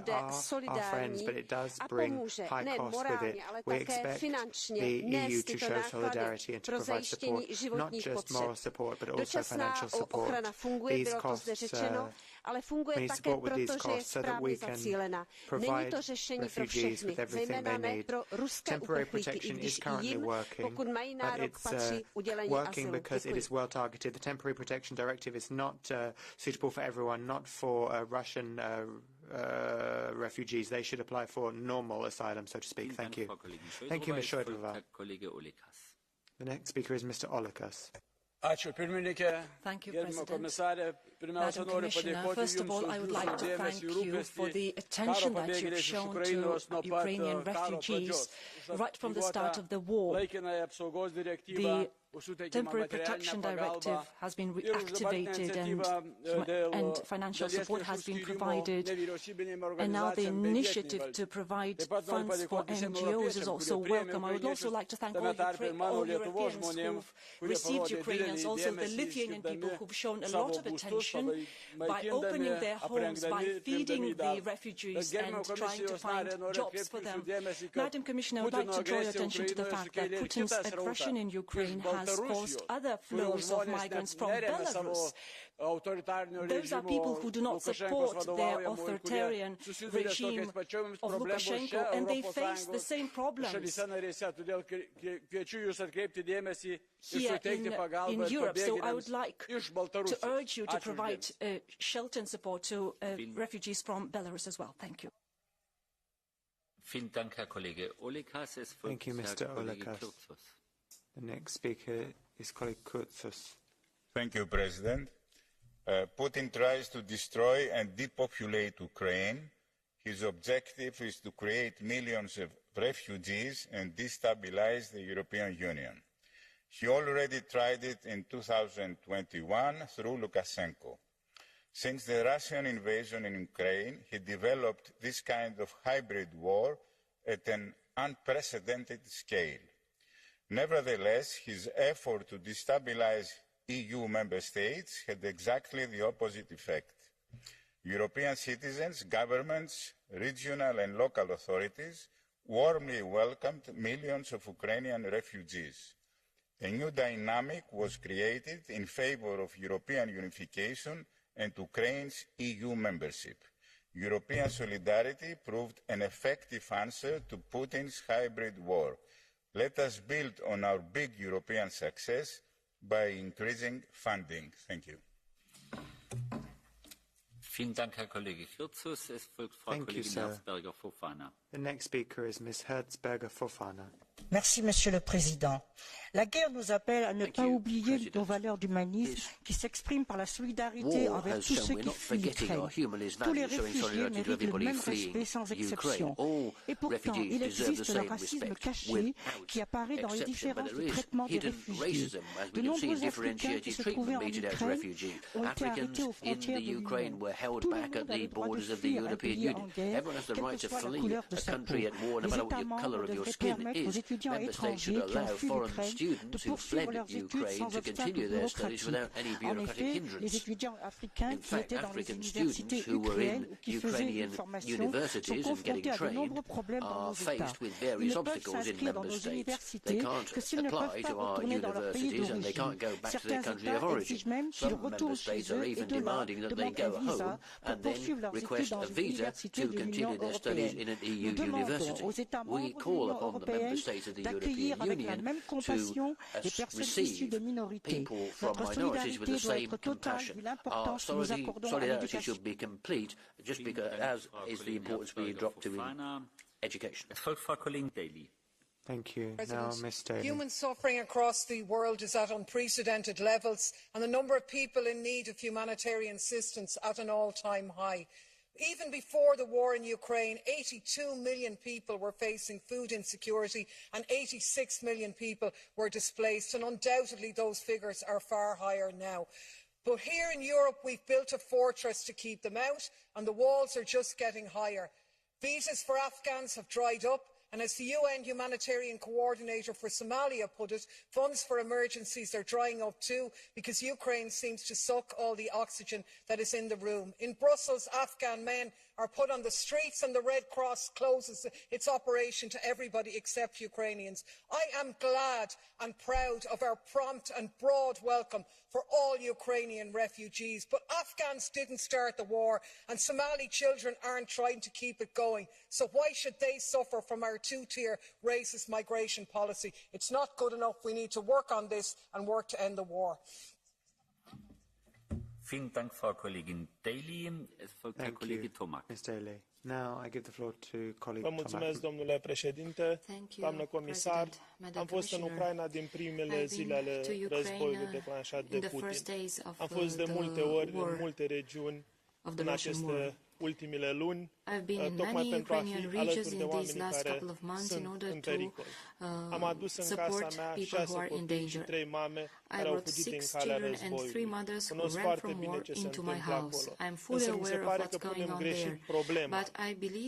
our friends, but it does bring high costs with it. We expect the EU to show solidarity and to provide support, not just moral support, but also financial support. These costs, we need support with these costs so that we can provide refugees with everything they need. Temporary protection is currently working, but it's working because it is well targeted. The Temporary Protection Directive is not suitable for everyone, not for Russian refugees. They should apply for normal asylum, so to speak. Thank you. Thank you, Ms. Šojdrová. The next speaker is Mr. Olekas. Thank you, President. Madam Commissioner, first of all, I would like to thank you for the attention that you've shown to Ukrainian refugees right from the start of the war. The Temporary Protection Directive has been reactivated and financial support has been provided. And now the initiative to provide funds for NGOs is also welcome. I would also like to thank all Europeans who've received Ukrainians, also the Lithuanian people who've shown a lot of attention by opening their homes, by feeding the refugees and trying to find jobs for them. Madam Commissioner, I would like to draw your attention to the fact that Putin's aggression in Ukraine has caused other flows of migrants from Belarus. Those are people who do not support their authoritarian regime of Lukashenko, and they face the same problems here in Europe. So I would like to urge you to provide shelter and support to refugees from Belarus as well. Thank you. Thank you, Mr. Olekas. The next speaker is colleague Kurzus. Thank you, President. Putin tries to destroy and depopulate Ukraine. His objective is to create millions of refugees and destabilize the European Union. He already tried it in 2021 through Lukashenko. Since the Russian invasion in Ukraine, he developed this kind of hybrid war at an unprecedented scale. Nevertheless, his effort to destabilize EU member states had exactly the opposite effect. European citizens, governments, regional and local authorities warmly welcomed millions of Ukrainian refugees. A new dynamic was created in favor of European unification and Ukraine's EU membership. European solidarity proved an effective answer to Putin's hybrid war. Let us build on our big European success by increasing funding. Thank you. Thank you, sir. The next speaker is Ms. Herzberger-Fofana. Merci, Monsieur le Président. La guerre nous appelle à ne pas oublier nos valeurs d'humanisme qui s'expriment par la solidarité envers tous ceux qui fuient l'Ukraine. Tous les réfugiés méritent le même respect sans exception. Et pourtant, il existe un racisme caché qui apparaît dans les différences de traitement des réfugiés. De nombreux Africains qui se trouvaient en Ukraine ont été arrêtés aux frontières de l'Union. Tout le monde a le droit de fuir un pays en guerre, quelle que soit la couleur de sa peau. Les États membres devraient permettre aux étudiants étrangers qui ont fui l'Ukraine de poursuivre leurs études sans obstacle bureaucratique. En effet, les étudiants africains qui étaient dans les universités ukrainiennes ou qui faisaient une formation sont confrontés à de nombreux problèmes dans nos États. Ils ne peuvent s'inscrire dans nos universités que s'ils ne peuvent pas retourner dans leur pays d'origine. Certains États exigent même qu'ils retournent chez eux et de là demandent un visa pour poursuivre leurs études dans une université de l'Union européenne. Nous demandons aux États membres de l'Union européenne d'accueillir avec la même compassion les personnes issues de minorités. Notre solidarité doit être totale vu l'importance que nous accordons à l'éducation. Thank you. Now, Ms. Daly. Human suffering across the world is at unprecedented levels, and the number of people in need of humanitarian assistance at an all-time high. Even before the war in Ukraine, 82 million people were facing food insecurity and 86 million people were displaced, and undoubtedly those figures are far higher now. But here in Europe, we've built a fortress to keep them out, and the walls are just getting higher. Visas for Afghans have dried up, And as the UN humanitarian coordinator for Somalia put it, funds for emergencies are drying up too because Ukraine seems to suck all the oxygen that is in the room. In Brussels, Afghan men are put on the streets and the Red Cross closes its operation to everybody except Ukrainians. I am glad and proud of our prompt and broad welcome for all Ukrainian refugees, but Afghans didn't start the war and Somali children aren't trying to keep it going. So why should they suffer from our two-tier racist migration policy? It's not good enough. We need to work on this and work to end the war. Vielen Dank, Frau Kollegin Daly. Es folgt Herr Kollege Tomac. Ms. Daly. Now I give the floor to colleague Vă mulțumesc, domnule președinte, doamnă comisar. Am fost în Ucraina din primele zile ale războiului declanșat de Putin. Am fost de multe ori în multe regiuni în aceste ultimele luni, tocmai pentru a fi alături de oamenii care sunt în pericol. Am adus în casa mea 6 copii și 3 mame care au fugit din calea războiului. Cunosc foarte bine ce se întâmplă acolo. Însă mi se pare că punem greșit problema,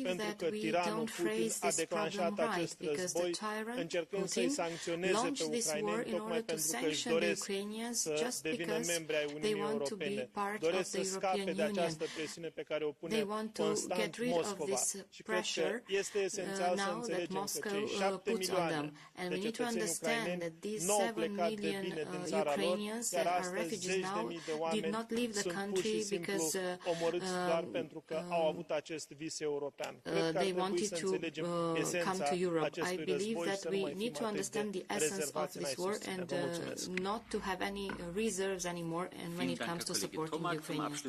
pentru că tiranul Putin a declanșat acest război încercând să-i sancționeze pe ucraineni, tocmai pentru că își doresc să devină membri ai Uniunii Europene. Doresc să scape de această presiune pe care o pune constant Moscova. Și cred că este esențial să înțelegem că cei 7 milioane de cetățeni ucraineni nu au plecat de bine din țara lor, iar astăzi zeci de mii de oameni sunt pur și simplu omorâți doar pentru că au avut acest vis european. Cred că ar trebui să înțelegem esența acestui război, să nu mai fim atât de rezervați în a-i susține. Vă mulțumesc. Not to have any reserves anymore and when it comes to supporting the Ukrainians.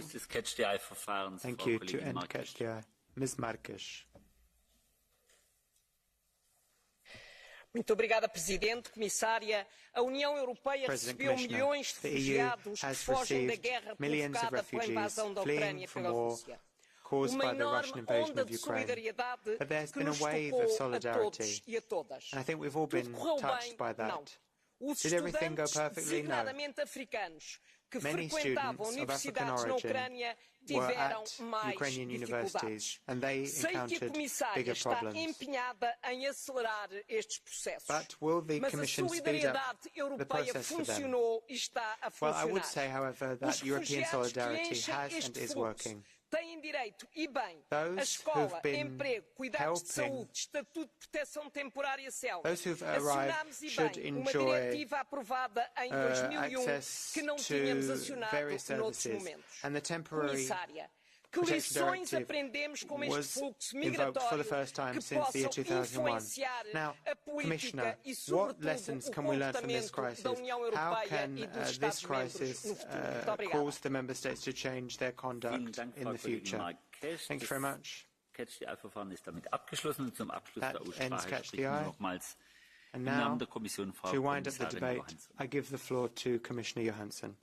Thank you. To end catch the eye, Ms. Marques. Muito obrigada, Presidente, Comissária. A União Europeia recebeu milhões de refugiados que fogem da guerra provocada pela invasão da Ucrânia pela Rússia. Caused by the Russian invasion of Ukraine. But there's been a wave of solidarity, and I think we've all been touched by that. Did everything go perfectly? No. Many students of African origin were at Ukrainian universities and they encountered bigger problems. But will the Commission speed up the process for them? Well, I would say, however, that European solidarity has and is working. Those who've been helping, those who've arrived should enjoy access to various services, and the temporary protection directive was invoked for the first time since the year 2001. Now, Commissioner, what lessons can we learn from this crisis? How can this crisis cause the Member States to change their conduct in the future? Thank you very much. That ends Catch the Eye. And now, to wind up the debate, I give the floor to Commissioner Johansson.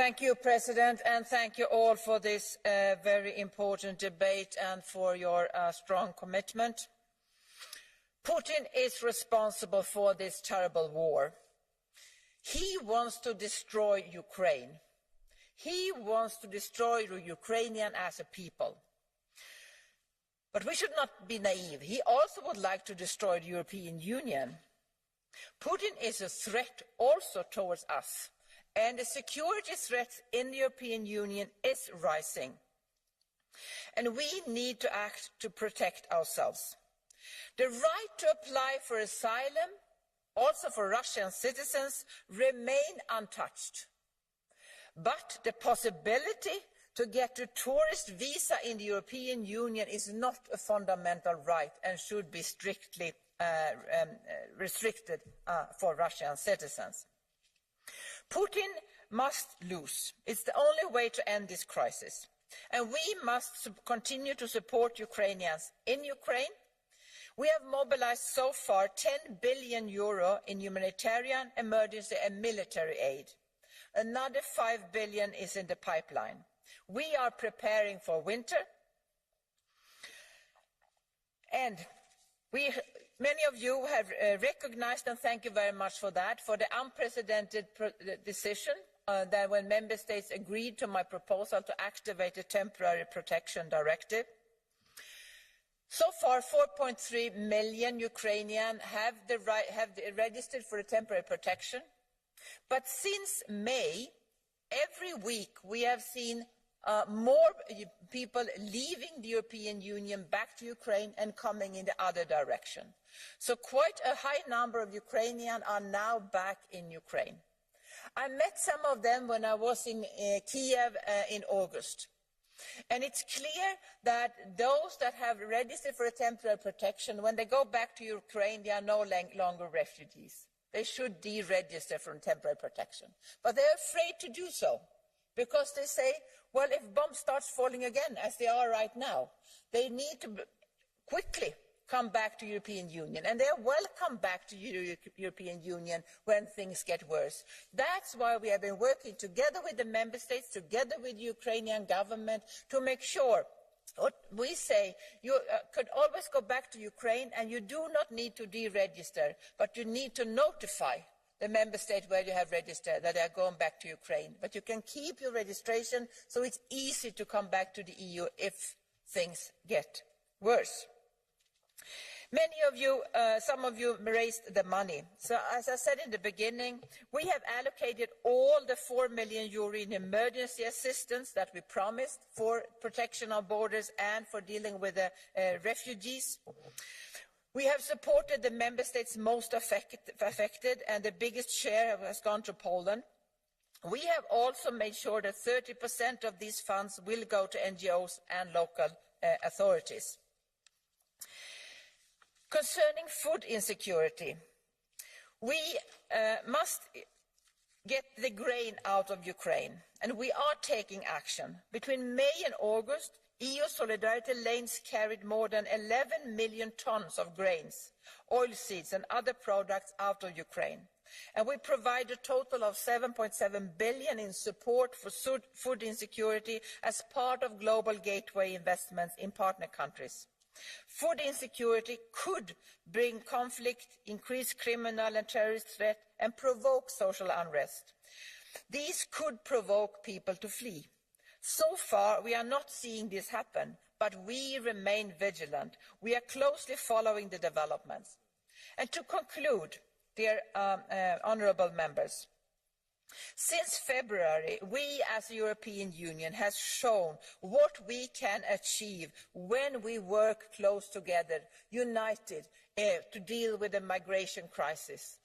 Thank you, President, and thank you all for this very important debate and for your strong commitment. Putin is responsible for this terrible war. He wants to destroy Ukraine. He wants to destroy the Ukrainian as a people. But we should not be naive. He also would like to destroy the European Union. Putin is a threat also towards us. And the security threat in the European Union is rising. And we need to act to protect ourselves. The right to apply for asylum, also for Russian citizens, remain untouched. But the possibility to get a tourist visa in the European Union is not a fundamental right and should be strictly restricted for Russian citizens. Putin must lose. It's the only way to end this crisis. And we must continue to support Ukrainians in Ukraine. We have mobilized so far €10 billion in humanitarian, emergency and military aid. Another €5 billion is in the pipeline. We are preparing for winter. And many of you have recognized, and thank you very much for that, for the unprecedented decision than when Member States agreed to my proposal to activate the Temporary Protection Directive. So far, 4.3 million Ukrainians have registered for temporary protection. But since May, every week we have seen more people leaving the European Union back to Ukraine and coming in the other direction. So quite a high number of Ukrainians are now back in Ukraine. I met some of them when I was in Kiev in August. And it's clear that those that have registered for a temporary protection, when they go back to Ukraine, they are no longer refugees. They should deregister from temporary protection. But they're afraid to do so because they say, well, if bombs start falling again, as they are right now, they need to quickly come back to the European Union. And they're welcome back to the European Union when things get worse. That's why we have been working together with the Member States, together with the Ukrainian government, to make sure what we say, you could always go back to Ukraine and you do not need to deregister, but you need to notify the Member State where you have registered that they are going back to Ukraine. But you can keep your registration so it's easy to come back to the EU if things get worse. Many of you, some of you raised the money. So as I said in the beginning, we have allocated all the 4 million euro in emergency assistance that we promised for protection of borders and for dealing with the refugees. We have supported the Member States most affected, and the biggest share has gone to Poland. We have also made sure that 30% of these funds will go to NGOs and local authorities. Concerning food insecurity, we must get the grain out of Ukraine, and we are taking action. Between May and August, EU solidarity lanes carried more than 11 million tons of grains, oilseeds and other products out of Ukraine. And we provide a total of 7.7 billion in support for food insecurity as part of global gateway investments in partner countries. Food insecurity could bring conflict, increase criminal and terrorist threat, and provoke social unrest. These could provoke people to flee. So far, we are not seeing this happen, but we remain vigilant. We are closely following the developments. And to conclude, dear honourable members, since February, we as the European Union have shown what we can achieve when we work close together, united, to deal with the migration crisis.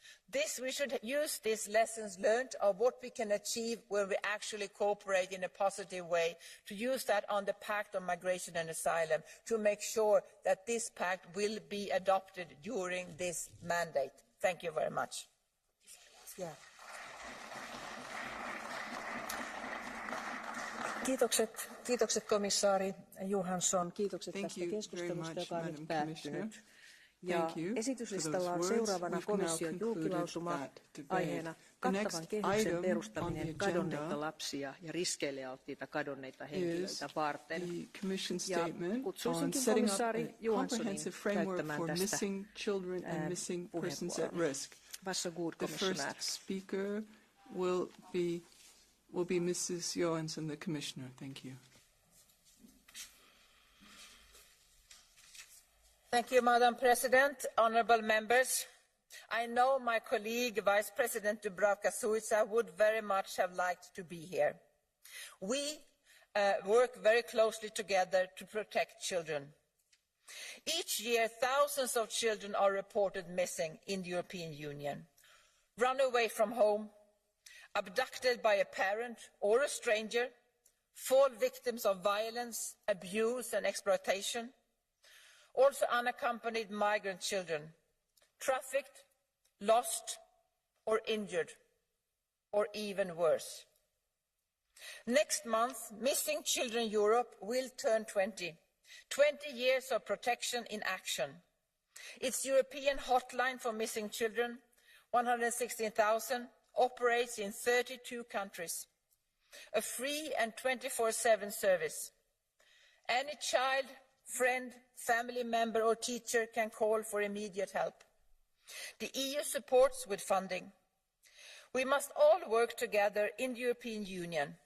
We should use these lessons learned of what we can achieve when we actually cooperate in a positive way, to use that on the Pact on Migration and Asylum, to make sure that this pact will be adopted during this mandate. Thank you very much. Yeah. Kiitokset komissaari Johansson. Kiitokset tästä keskustelusta, joka on nyt päättynyt. Ja esityslistalla on seuraavana komission julkilausuma aiheena kattavan kehyksen perustaminen kadonneita lapsia ja riskeille alttiita kadonneita henkilöitä varten. Ja kutsuisinkin komissaari Johanssonin käyttämään tästä puheenvuoron. Varsågod, kommissionär. Will be Mrs. Johansson, the Commissioner. Thank you. Thank you, Madam President, honourable members. I know my colleague, Vice President Dubravka-Šuica, would very much have liked to be here. We work very closely together to protect children. Each year, thousands of children are reported missing in the European Union, run away from home, abducted by a parent or a stranger, fall victims of violence, abuse and exploitation. Also unaccompanied migrant children, trafficked, lost or injured, or even worse. Next month, Missing Children Europe will turn 20 years of protection in action. Its European hotline for missing children, 116,000, operates in 32 countries, a free and 24/7 service. Any child, friend, family member or teacher can call for immediate help. The EU supports with funding. We must all work together in the European Union.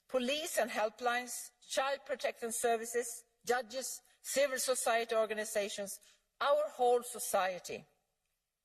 Police and helplines, child protection services, judges, civil society organisations, our whole society.